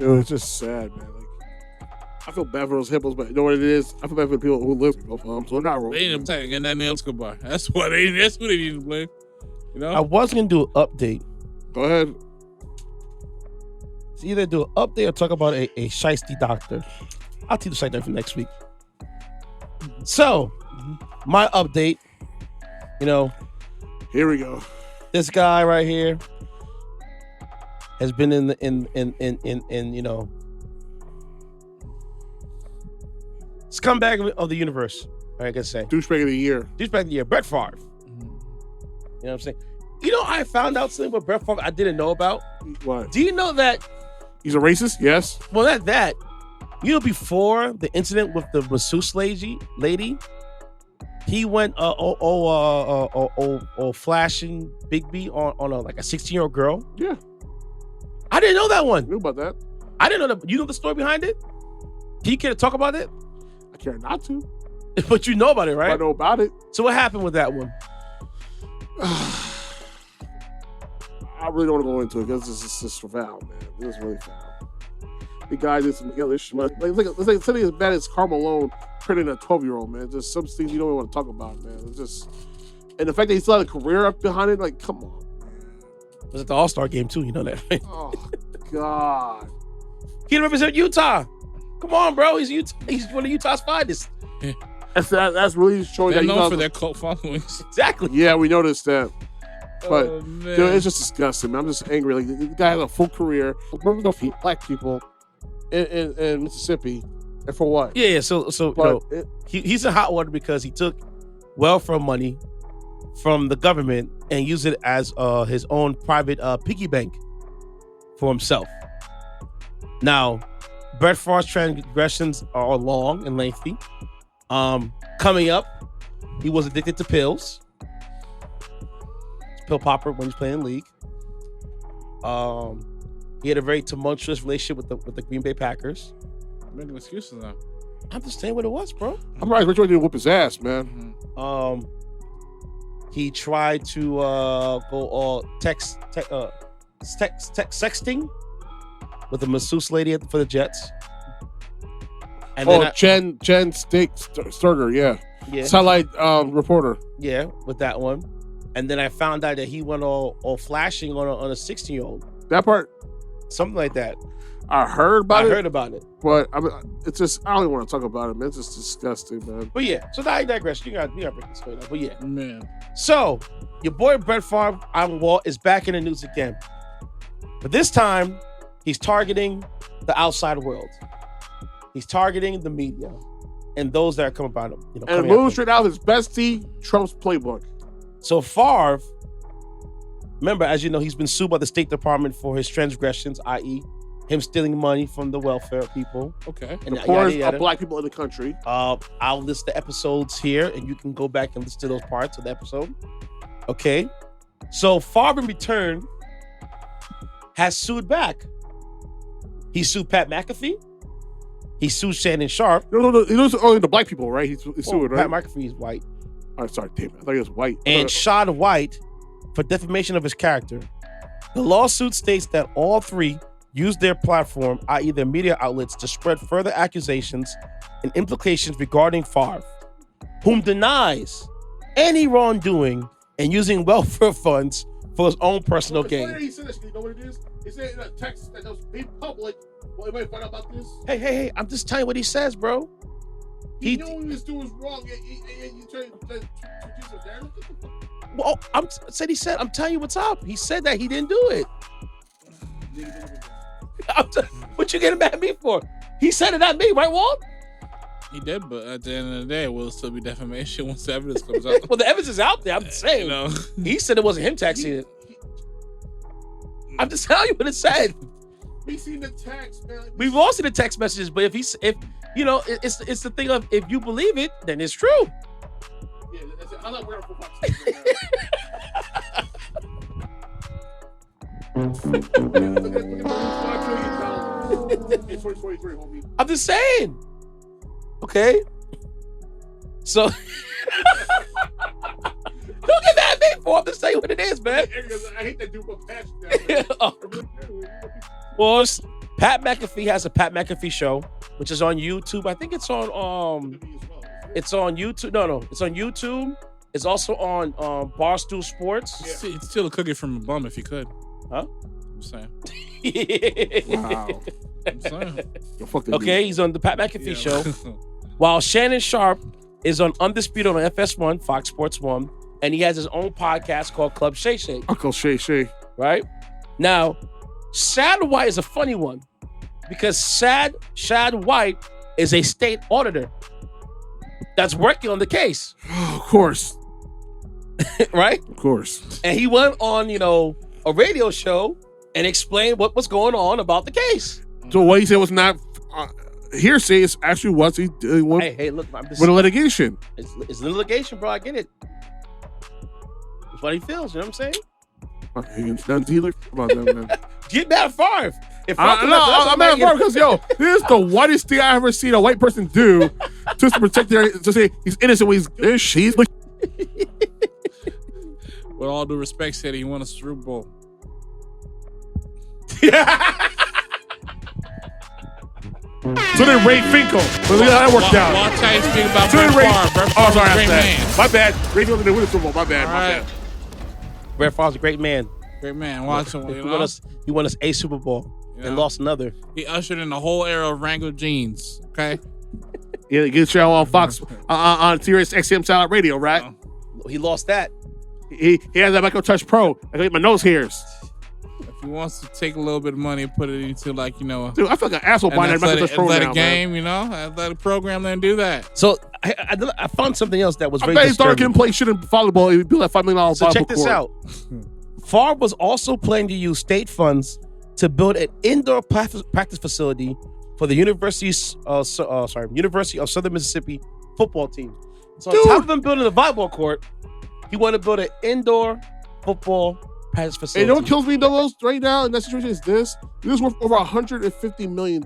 Speaker 6: Dude, it's just sad, man. I feel bad for those hippos, but you know what it is? I feel bad for the people who live in farms, so they're not wrong.
Speaker 5: They ain't getting that nail Escobar. That's who they need to blame.
Speaker 4: I was gonna do an update.
Speaker 6: Go ahead.
Speaker 4: It's either do an update or talk about a shiesty doctor. I'll teach the site that for next week. So, my update You know,
Speaker 6: Here we go.
Speaker 4: this guy right here has been in you know, scumbag of the universe. I can say
Speaker 6: Douchebag of the year.
Speaker 4: douchebag of the year, Brett Favre. You know what I'm saying? You know, I found out something about Brett Favre I didn't know about.
Speaker 6: What?
Speaker 4: Do you know that?
Speaker 6: He's a racist? Yes.
Speaker 4: Well, that. You know, before the incident with the masseuse lady, he went flashing Big B on a 16-year-old girl.
Speaker 6: Yeah.
Speaker 4: I didn't know that
Speaker 6: I
Speaker 4: one.
Speaker 6: knew about that.
Speaker 4: I didn't know that. You know the story behind it? Do you care to talk about it?
Speaker 6: I care not to.
Speaker 4: But you know about it, right?
Speaker 6: I know about it.
Speaker 4: So what happened with that one?
Speaker 6: I really don't want to go into it because this is foul, man. This is really foul. The guy did some English. Like something as bad as Carmelo printing a 12-year-old, man. Just some things you don't even want to talk about, man. It's just, and the fact that he still had a career up behind it, like, come on.
Speaker 4: It was at the All-Star game too, you know that, right?
Speaker 6: Oh God.
Speaker 4: He represent Utah. Come on, bro. He's one of Utah's finest.
Speaker 6: That's really showing
Speaker 5: They're
Speaker 6: that
Speaker 5: known
Speaker 6: Utah's
Speaker 5: for their cult followings.
Speaker 4: Exactly.
Speaker 6: Yeah, we noticed that. But
Speaker 5: Oh, man.
Speaker 6: dude, it's just disgusting, man. I'm just angry. Like, the guy has a full career. Remember the black people in Mississippi, and for what?
Speaker 4: Yeah. So you
Speaker 6: But
Speaker 4: know, he's in hot water because he took welfare money from the government and used it as his own private piggy bank for himself. Now, Brett Favre's transgressions are long and lengthy. Coming up, he was addicted to pills. Pill popper when he's playing league. He had a very tumultuous relationship with the Green Bay Packers.
Speaker 5: Making excuses now.
Speaker 4: I'm just saying what it was, bro.
Speaker 6: I'm right. Rich didn't whoop his ass, man.
Speaker 4: He tried to go all sexting with the masseuse lady for the Jets. And then
Speaker 6: Jen Sturger, yeah.
Speaker 4: yeah,
Speaker 6: Satellite reporter.
Speaker 4: yeah, with that one. And then I found out that he went all flashing on a 16-year-old,
Speaker 6: That part,
Speaker 4: something like that.
Speaker 6: I heard about
Speaker 4: I
Speaker 6: it.
Speaker 4: heard about it.
Speaker 6: But I mean, it's just, I don't even want to talk about it, man. It's just disgusting, man.
Speaker 4: But yeah, so I digress. You got break this story down. But yeah,
Speaker 5: Man.
Speaker 4: so your boy Brett Favre, is back in the news again. But this time, he's targeting the outside world. He's targeting the media and those that are coming about him. You know,
Speaker 6: And
Speaker 4: coming after him.
Speaker 6: moving straight out of his bestie, Trump's playbook.
Speaker 4: So Favre, remember, as you know, he's been sued by the State Department for his transgressions, i.e., him stealing money from the welfare people.
Speaker 5: Okay.
Speaker 4: And
Speaker 6: The poorest
Speaker 4: yada, yada.
Speaker 6: of black people in the country.
Speaker 4: I'll list the episodes here, and you can go back and listen to those parts of the episode. Okay. So Favre, in return, has sued back. He sued Pat McAfee. He sued Shannon Sharp.
Speaker 6: No. It was only the black people, right? He's suing, right?
Speaker 4: Pat McAfee is white.
Speaker 6: Oh, sorry, damn it. I thought he was white.
Speaker 4: And Shaun White for defamation of his character. The lawsuit states that all three used their platform, i.e. their media outlets, to spread further accusations and implications regarding Favre, whom denies any wrongdoing and using welfare funds for his own personal gain.
Speaker 6: He said this, you know what it is? He said in a text that was made public. Well, anybody find out about this?
Speaker 4: Hey, I'm just telling you what he says, bro.
Speaker 6: He knew he was doing wrong, and you trying to do some damage?
Speaker 4: Well, I'm telling you what's up. He said that he didn't do it. What you getting mad at me for? He said it, not me, right, Walt?
Speaker 5: He did, but at the end of the day, it will still be defamation once the evidence comes out.
Speaker 4: Well, the evidence is out there. I'm just saying.
Speaker 5: You know?
Speaker 4: He said it wasn't him texting it. I'm just telling you what it said.
Speaker 6: We seen the text, man.
Speaker 4: We've all seen the text messages, but if you know, it's the thing of if you believe it, then it's true.
Speaker 6: Yeah, that's it. I'm not wearing football Look at it's 2023, homie.
Speaker 4: I'm just saying. Okay. So don't get mad at me for. I'm just saying what it is, man.
Speaker 6: I hate that dude with passion.
Speaker 4: Well, Pat McAfee has a Pat McAfee show, which is on YouTube. I think it's on it's on YouTube. No, it's on YouTube. It's also on Barstool Sports.
Speaker 5: You'd steal a cookie from a bum if you could.
Speaker 4: Huh?
Speaker 5: I'm saying.
Speaker 6: Wow.
Speaker 5: I'm saying.
Speaker 4: Okay, he's on the Pat McAfee
Speaker 5: Yeah.
Speaker 4: show. While Shannon Sharp is on Undisputed on FS1, Fox Sports 1, and he has his own podcast called Club Shay Shay.
Speaker 6: Uncle Shay Shay.
Speaker 4: Right? Now, Shad White is a funny one because Shad White is a state auditor that's working on the case.
Speaker 6: Oh, of course.
Speaker 4: Right?
Speaker 6: Of course.
Speaker 4: And he went on, a radio show and explained what was going on about the case.
Speaker 6: So what he said was not hearsay. It's actually what he did with
Speaker 4: Hey, look, I'm just,
Speaker 6: the litigation.
Speaker 4: it's litigation, bro. I get it. It's what he feels. You know what I'm saying?
Speaker 6: He's not dealer about that, man.
Speaker 4: Get mad at Favre. If
Speaker 6: I'm mad at Favre because this is the whitest thing I ever seen a white person do just to protect to say he's innocent when she's like.
Speaker 5: With all due respect, said he won a Super Bowl.
Speaker 6: So did Ray Finkel. But look how that worked out.
Speaker 5: Watch how you speak about
Speaker 6: So did
Speaker 5: Brett
Speaker 6: Ray.
Speaker 5: Favre.
Speaker 6: Oh, sorry,
Speaker 5: Great man.
Speaker 6: my bad. Ray Finkel didn't win the Super Bowl. My bad.
Speaker 5: All
Speaker 6: My
Speaker 5: right.
Speaker 6: bad.
Speaker 4: Brett Favre's a great man.
Speaker 5: Great man. Watch him.
Speaker 4: He won us a Super Bowl and lost another.
Speaker 5: He ushered in the whole era of Wrangler jeans. Okay.
Speaker 6: Yeah, get your on Fox on Sirius XM Satellite Radio, right?
Speaker 4: He lost that.
Speaker 6: He has that Michael Touch Pro. I get my nose hairs.
Speaker 5: If he wants to take a little bit of money and put it into
Speaker 6: Dude, I feel like an asshole
Speaker 5: an
Speaker 6: buying that Michael
Speaker 5: athletic,
Speaker 6: Touch Pro
Speaker 5: athletic
Speaker 6: now,
Speaker 5: game,
Speaker 6: man.
Speaker 5: athletic program, then do that.
Speaker 4: So I found something else that was
Speaker 6: I
Speaker 4: very
Speaker 6: bet he started
Speaker 4: disturbing.
Speaker 6: getting play shit in volleyball. He'd be like $5 million.
Speaker 4: So check this out. Favre was also planning to use state funds to build an indoor practice facility for the University of Southern Mississippi football team. So on top of him building a volleyball court, he wanted to build an indoor football practice
Speaker 6: And
Speaker 4: facility.
Speaker 6: you know what kills me those right now in that situation is this. This is worth over $150 million.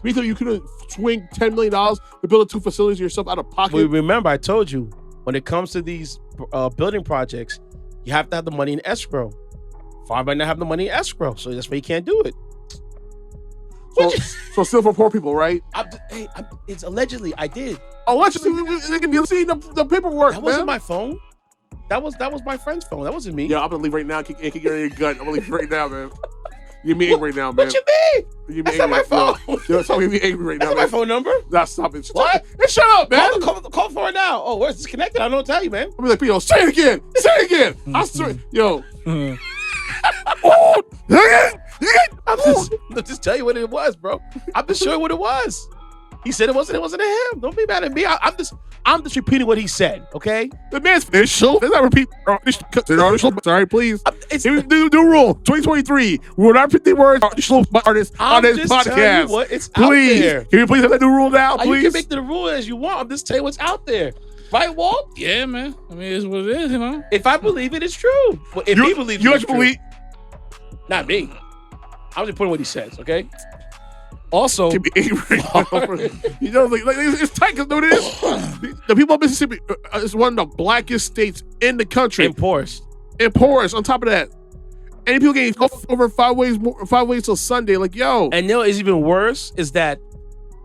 Speaker 6: Me too, you could swing $10 million to build 2 facilities yourself out of pocket.
Speaker 4: But remember, I told you, when it comes to these building projects, you have to have the money in escrow. Favre might not have the money in escrow, so that's why he can't do it.
Speaker 6: So still for poor people, right?
Speaker 4: It's allegedly, I did.
Speaker 6: Allegedly, they can be seeing the paperwork,
Speaker 4: That
Speaker 6: man.
Speaker 4: wasn't my phone. That was my friend's phone. That wasn't me.
Speaker 6: Yeah, I'm gonna leave right now. Kick your gut. I'm gonna leave right now, man. You get me angry right now, man.
Speaker 4: What you mean?
Speaker 6: You
Speaker 4: That's not my phone.
Speaker 6: Yo, stop getting me angry right now,
Speaker 4: That's
Speaker 6: man.
Speaker 4: my phone number.
Speaker 6: Nah, stop it.
Speaker 4: What?
Speaker 6: Hey, shut up, man.
Speaker 4: Call for it now. Oh, where's this connected? I don't know what to tell you, man.
Speaker 6: I'll be like, yo, say it again. Say it again. I swear, yo.
Speaker 4: I'm just tell you what it was, bro. I'm just showing what it was. He said it wasn't him. Don't be mad at me. I'm just repeating what he said. Okay.
Speaker 6: The man's official. Let's not repeat. Sorry, please. Do rule 2023. We will not repeat the words artists on this
Speaker 4: just telling
Speaker 6: podcast.
Speaker 4: you what it's
Speaker 6: Please,
Speaker 4: out there.
Speaker 6: can you please have that new rule now,
Speaker 4: You
Speaker 6: please?
Speaker 4: can make the rule as you want. I'm just telling you what's out there. Right, Walt?
Speaker 5: Yeah, man. I mean, it's what it is,
Speaker 4: If I believe it, it's true. Well, if he believes
Speaker 6: you
Speaker 4: it's
Speaker 6: actually believe.
Speaker 4: true. Not me. I'm just putting what he says, okay? Also,
Speaker 6: Can be angry. You know, like it's tight because know what it is. The people of Mississippi is one of the blackest states in the country.
Speaker 4: and porous.
Speaker 6: And porous. On top of that, any people getting over 5 ways till Sunday. Like, yo,
Speaker 4: And you know what's even worse is that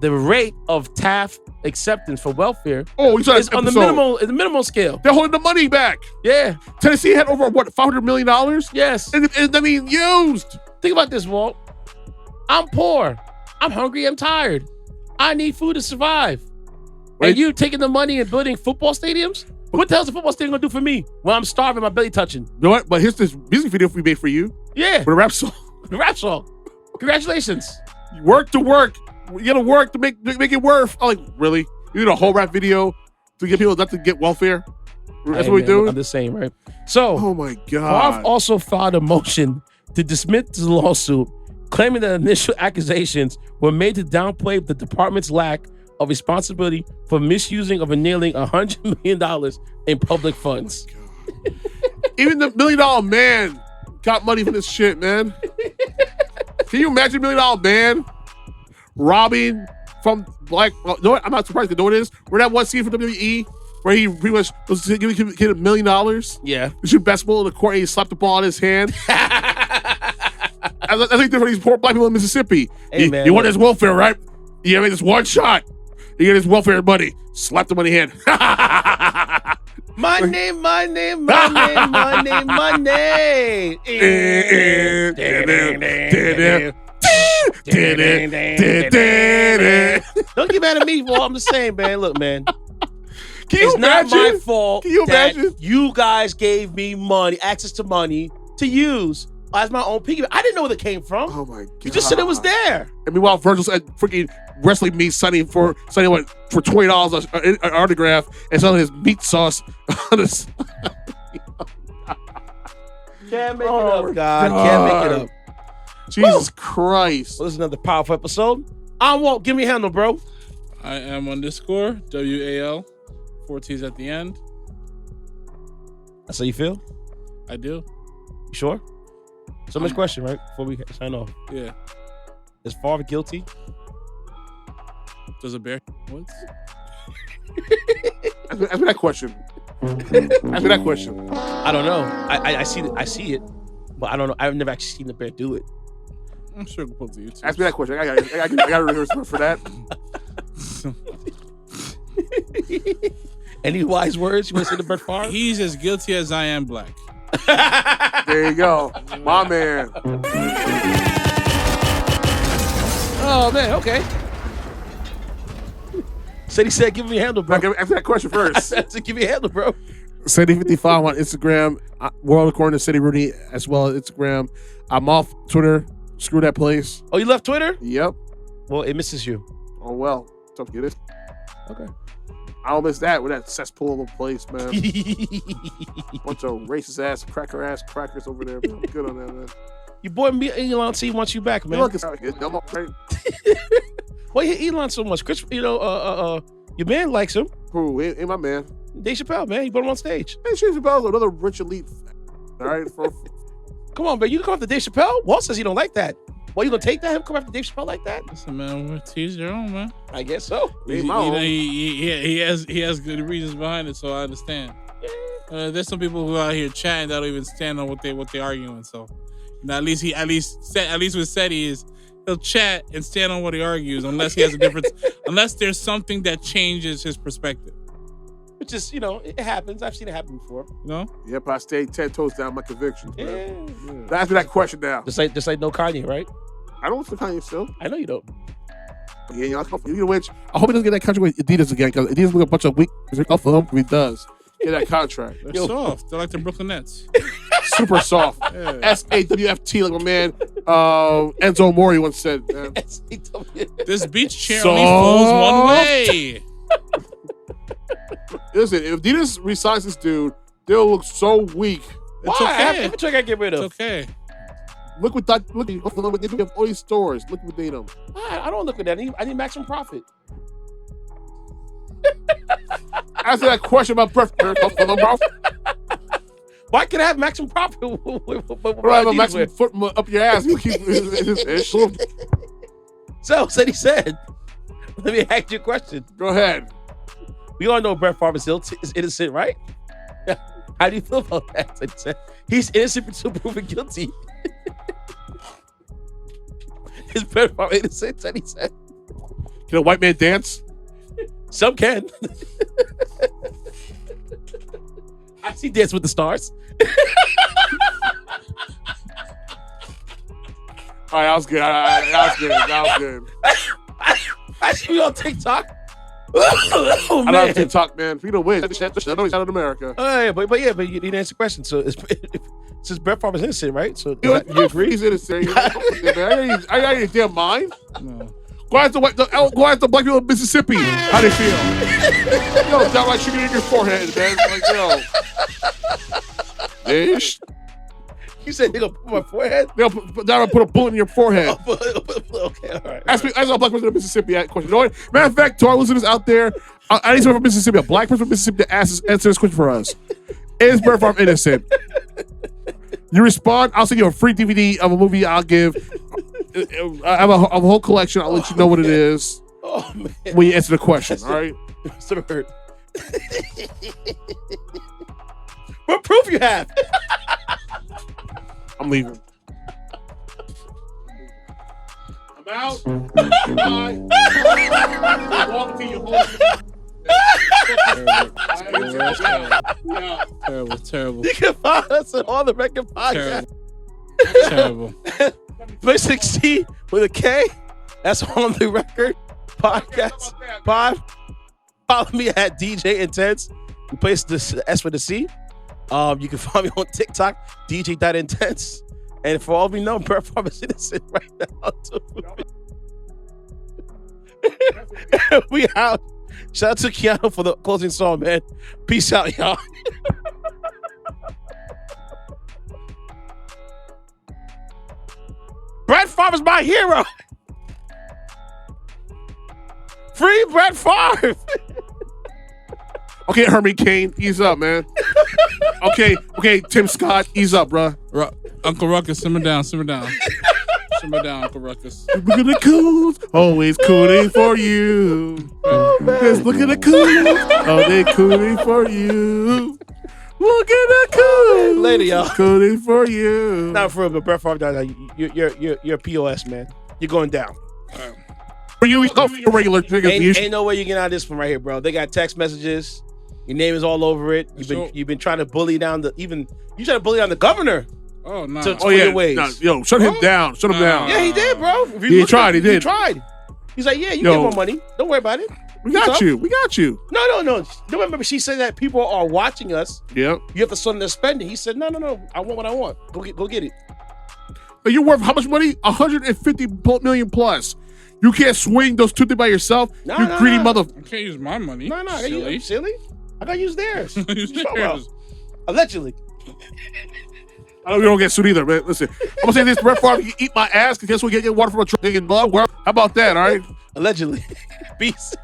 Speaker 4: the rate of TAF acceptance for welfare
Speaker 6: you saw
Speaker 4: is
Speaker 6: that
Speaker 4: on the
Speaker 6: episode.
Speaker 4: minimal scale.
Speaker 6: They're holding the money back.
Speaker 4: Yeah.
Speaker 6: Tennessee had over $500 million.
Speaker 4: Yes.
Speaker 6: And I mean, used.
Speaker 4: Think about this, Walt. I'm poor. I'm hungry. I'm tired. I need food to survive.
Speaker 6: Wait.
Speaker 4: And you taking the money and building football stadiums? What the hell's a football stadium gonna do for me when I'm starving, my belly touching?
Speaker 6: You know what? But here's this music video we made for you
Speaker 4: Yeah.
Speaker 6: for the rap song.
Speaker 4: The rap song. Congratulations.
Speaker 6: You work to work. You gotta work to make it worth. I'm like, really? You need a whole rap video to get people not to get welfare? That's
Speaker 4: Hey,
Speaker 6: what we
Speaker 4: man,
Speaker 6: do?
Speaker 4: I'm just saying, right? So,
Speaker 6: Oh my
Speaker 4: Favre
Speaker 6: God.
Speaker 4: also filed a motion to dismiss the lawsuit, claiming that initial accusations were made to downplay the department's lack of responsibility for misusing of a nearly $100 million in public funds.
Speaker 6: Even the $1 million man got money from this shit, man. Can you imagine $1 million man robbing from black? Well, you know what? I'm not surprised. You know what it is? Where that one scene from WWE where he pretty much was giving him $1 million.
Speaker 4: Yeah.
Speaker 6: He shoot basketball in the court and he slapped the ball in his hand. I think different. These poor black people in Mississippi.
Speaker 4: Hey, man,
Speaker 6: you want
Speaker 4: look.
Speaker 6: this welfare, right? You have this one shot. You get this welfare money. Slap the money hand.
Speaker 4: Money. Don't get mad at me, boy. I'm just saying, man. Look, man.
Speaker 6: Can you
Speaker 4: It's not
Speaker 6: imagine?
Speaker 4: my fault
Speaker 6: Can you
Speaker 4: that
Speaker 6: imagine?
Speaker 4: you guys gave me money, access to money to use as my own piggy. I didn't know where it came from.
Speaker 6: Oh my god!
Speaker 4: You just said it was there.
Speaker 6: And meanwhile, Virgil's at freaking wrestling me, Sonny for $20 an autograph, and selling his meat sauce on his.
Speaker 4: Can't make
Speaker 6: Oh
Speaker 4: it up, God. Can't make it up.
Speaker 6: Jesus Christ!
Speaker 4: Well, this is another powerful episode. I won't. Give me a handle, bro.
Speaker 5: I am _ WAL. 4 T's at the end.
Speaker 4: That's how you feel?
Speaker 5: I do.
Speaker 4: You sure? So much question, right? Before we sign off.
Speaker 5: Yeah.
Speaker 4: Is Favre guilty?
Speaker 5: Does a bear what?
Speaker 6: Ask me that question. Ask me that question.
Speaker 4: I don't know. I see it, but I don't know. I've never actually seen the bear do it.
Speaker 5: I'm sure we'll put the YouTube.
Speaker 6: Ask me that question. I got a rehearsal for that.
Speaker 4: Any wise words you want to say to Brett Favre?
Speaker 5: He's as guilty as I am black.
Speaker 6: There you go, my man.
Speaker 4: Oh man, okay. Ceddy said, "Give me a handle, bro."
Speaker 6: Answer that question first.
Speaker 4: I said, "Give me a handle, bro."
Speaker 6: Ceddy55 on Instagram. World according to Ceddy Rooney as well as Instagram. I'm off Twitter. Screw that place.
Speaker 4: Oh, you left Twitter?
Speaker 6: Yep.
Speaker 4: Well, it misses you.
Speaker 6: Oh well. Tough to get it.
Speaker 4: Okay.
Speaker 6: I don't miss that with that cesspool of a place, man. Bunch of racist ass crackers over there. Man. I'm good on that, man.
Speaker 4: Your boy Elon C wants you back, man.
Speaker 6: You look at right?
Speaker 4: Why you hate Elon so much? Chris, your man likes him.
Speaker 6: Who ain't my man?
Speaker 4: Dave Chappelle, man. He put him on stage.
Speaker 6: Hey, Dave Chappelle's another rich elite. All right,
Speaker 4: Come on, man. You come after Dave Chappelle? Walt says he don't like that. Well, you gonna take that? Him come after Dave Chappelle like that?
Speaker 5: Listen, man, tease your own, man.
Speaker 4: I guess so.
Speaker 5: He has good reasons behind it, so I understand. There's some people who are out here chatting that don't even stand on what they arguing. So, at least with Ceddy is he'll chat and stand on what he argues, unless he has a difference, unless there's something that changes his perspective.
Speaker 4: Which is, it happens. I've seen it happen before.
Speaker 6: Yep, I stayed 10 toes down my convictions.
Speaker 4: Yeah.
Speaker 6: Ask me that question now.
Speaker 4: Just like no Kanye, right?
Speaker 6: I don't listen to Kanye still.
Speaker 4: I know you don't.
Speaker 6: Yeah, you know which? I hope he doesn't get that contract with Adidas again, because Adidas look a bunch of weak. Off of him if he does. Get that contract.
Speaker 5: They're soft. They're like the Brooklyn Nets.
Speaker 6: Super soft.
Speaker 5: Yeah.
Speaker 6: SAWFT, like my man Enzo Mori once said. Man.
Speaker 5: This beach chair only falls one way.
Speaker 6: Listen, if Adidas resigns this dude, they'll look so weak.
Speaker 5: It's
Speaker 4: Why?
Speaker 5: okay.
Speaker 4: Every trick I get rid of.
Speaker 5: It's okay.
Speaker 6: Look what they have all these stores. Liquidate them.
Speaker 4: I don't look at that. I need maximum profit.
Speaker 6: Answer that question about preference, bro.
Speaker 4: Why can I have maximum profit?
Speaker 6: Bro, I have a maximum foot up your ass. You keep
Speaker 4: So, Ceddy said, let me ask you a question.
Speaker 6: Go ahead.
Speaker 4: We all know Brett Favre is innocent, right? How do you feel about that? Ceddy said, he's innocent until proven guilty. Is Brett Favre innocent? Ceddy said.
Speaker 6: Can a white man dance?
Speaker 4: Some can. I see Dance with the Stars.
Speaker 6: All right, that was good. That was good.
Speaker 4: I see you on TikTok.
Speaker 6: I love TikTok, man. You know, win. I know he's out of America.
Speaker 4: Oh, yeah, but you didn't answer the question. So, since Brett Favre is innocent, right? So,
Speaker 6: You
Speaker 4: you agree?
Speaker 6: He's innocent. I got your damn mind.
Speaker 5: No.
Speaker 6: Go ask the black people in Mississippi. How they feel? Yo, down like sugar in your forehead, man. Like, yo. Ish.
Speaker 4: You said they're going to put my forehead?
Speaker 6: They'll put a bullet in your forehead.
Speaker 4: Okay, all right.
Speaker 6: Ask a black person in Mississippi that question. You know what? Matter of fact, to our listeners out there, I need someone from Mississippi, a black person from Mississippi to answer this question for us. Is Brett Favre innocent? You respond, I'll send you a free DVD of a movie I'll give. I have a whole collection. I'll let you know what it is when you answer the question, all right?
Speaker 4: So hurt. What proof you have?
Speaker 6: I'm leaving. I'm out. Bye. Walk to your home.
Speaker 5: Terrible.
Speaker 4: You can find us on all the record podcasts.
Speaker 5: Terrible.
Speaker 4: 360 with a K. That's on the record podcast. 5. follow me at DJ Intense. Replace the S for the C. You can follow me on TikTok, DJ.Intense. And for all we know, Brett Favre is innocent right now. We out. Shout out to Keanu for the closing song, man. Peace out, y'all. Brett Favre is my hero. Free Brett Favre.
Speaker 6: Okay, Hermie Kane, ease up, man. Okay, Tim Scott, ease up, bruh.
Speaker 5: Uncle Ruckus, simmer down. Simmer down, Uncle Ruckus.
Speaker 6: Look at the coons, always cooning for you. Just look at the coons, oh, they cooning for you. Look at the coons.
Speaker 4: Later, y'all.
Speaker 6: Cooning for you.
Speaker 4: Not for real, but Brett Favre died. You're a POS, man. You're going down.
Speaker 6: For you, regular niggas.
Speaker 4: Ain't no way you get out of this one right here, bro. They got text messages. Your name is all over it. You've been trying to bully down you trying to bully down the governor.
Speaker 5: Oh no!
Speaker 4: Your ways.
Speaker 6: Nah, yo, shut him down. Shut him down.
Speaker 4: Yeah, he did, bro.
Speaker 6: He tried. He tried.
Speaker 4: He's like, yeah, you get more money. Don't worry about it.
Speaker 6: We got you.
Speaker 4: No. Don't remember she said that people are watching us.
Speaker 6: Yeah.
Speaker 4: You have to sort of spend it. He said, no. I want what I want. Go get it.
Speaker 6: But you're worth how much money? 150 million plus. You can't swing those two things by yourself. You greedy mother.
Speaker 5: You can't use my money.
Speaker 4: No. You silly? I gotta use theirs.
Speaker 5: Use theirs.
Speaker 4: Allegedly.
Speaker 6: I know you don't get sued either, man. Listen, I'm gonna say this: Brett Favre, you eat my ass because guess we get water from a truck in blood. How about that? All right.
Speaker 4: Allegedly. Peace.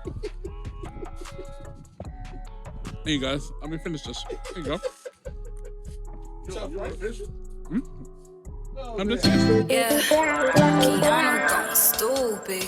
Speaker 5: Hey, you guys. Let me finish this. There you go. I'm just saying.
Speaker 1: Yeah. Keanu gone stupid.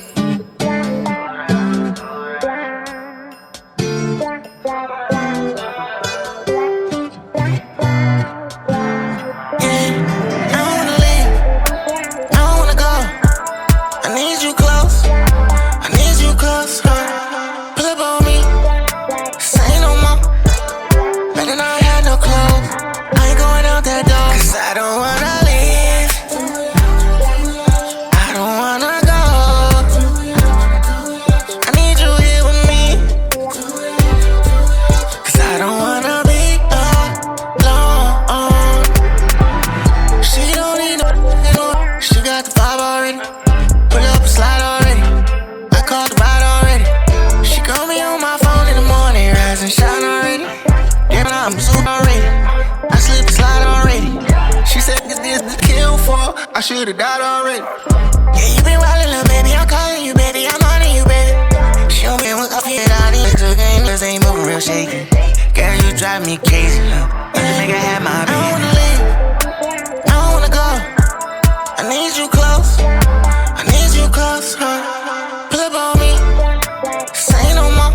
Speaker 3: I should've died already. Yeah, you been wildin', little baby. I'm calling you, baby. I'm on you, baby. Show me what I feel out of it. This ain't moving real shaky. Girl, you drive me crazy. You make I have my baby. I don't wanna leave. I don't wanna go. I need you close. I need you close, huh? Pull up on me. Say no more.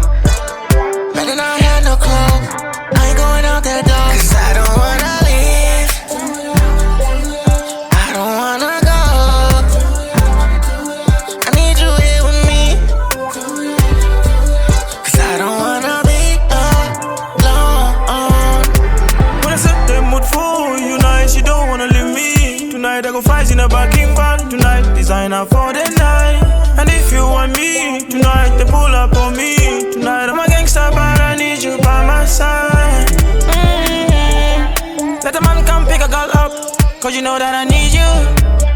Speaker 3: Better not have no clothes. I ain't going out that door. 'Cause I don't wanna leave. I don't wanna go. I need you here with me. 'Cause I don't wanna be alone.
Speaker 7: When I set the mood for you night, she don't wanna leave me. Tonight I go fight in a backing van. Tonight designer for the night. And if you want me tonight, they pull up on me. Tonight I'm a gangster, but I need you by my side. Let the man come pick a girl up, 'cause you know that I need you,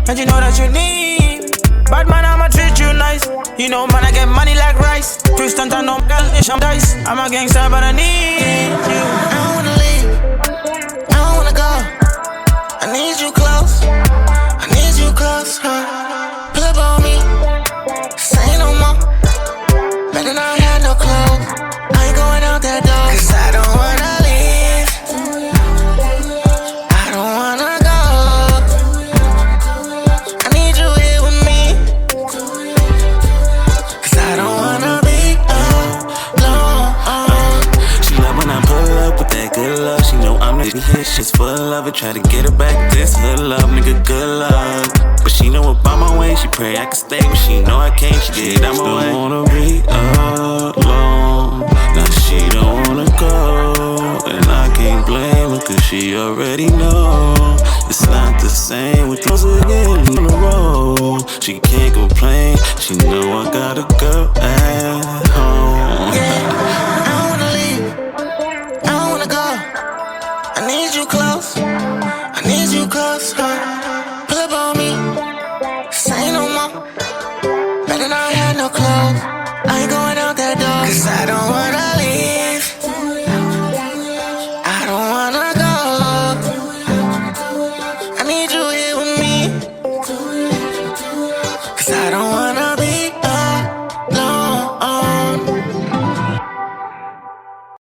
Speaker 7: and you know that you need. Bad man, I'ma treat you nice. You know, man, I get money like rice. Twist and turn up, girl, dish and dice. I'm a gangster, but I need you.
Speaker 3: I don't wanna leave. I don't wanna go. I need you close. I need you close, huh? Pull up on me. Say no more. Better not have no clothes. I ain't going out that door. 'Cause I don't wanna leave. I don't wanna go. I need you here with me. 'Cause I don't wanna be alone.
Speaker 7: She love when I pull up with that good love. She know I'm the hit, she's full of it. Try to get her back, this hood love, nigga, good luck. But she know about my way, she pray I can stay, but she know I can't, she get out my way. Don't wanna be alone, now she don't wanna go. And I can't blame her, 'cause she already know it's not the same with those again on the road. She can't complain, she know I got a girl at home.
Speaker 3: I need you close.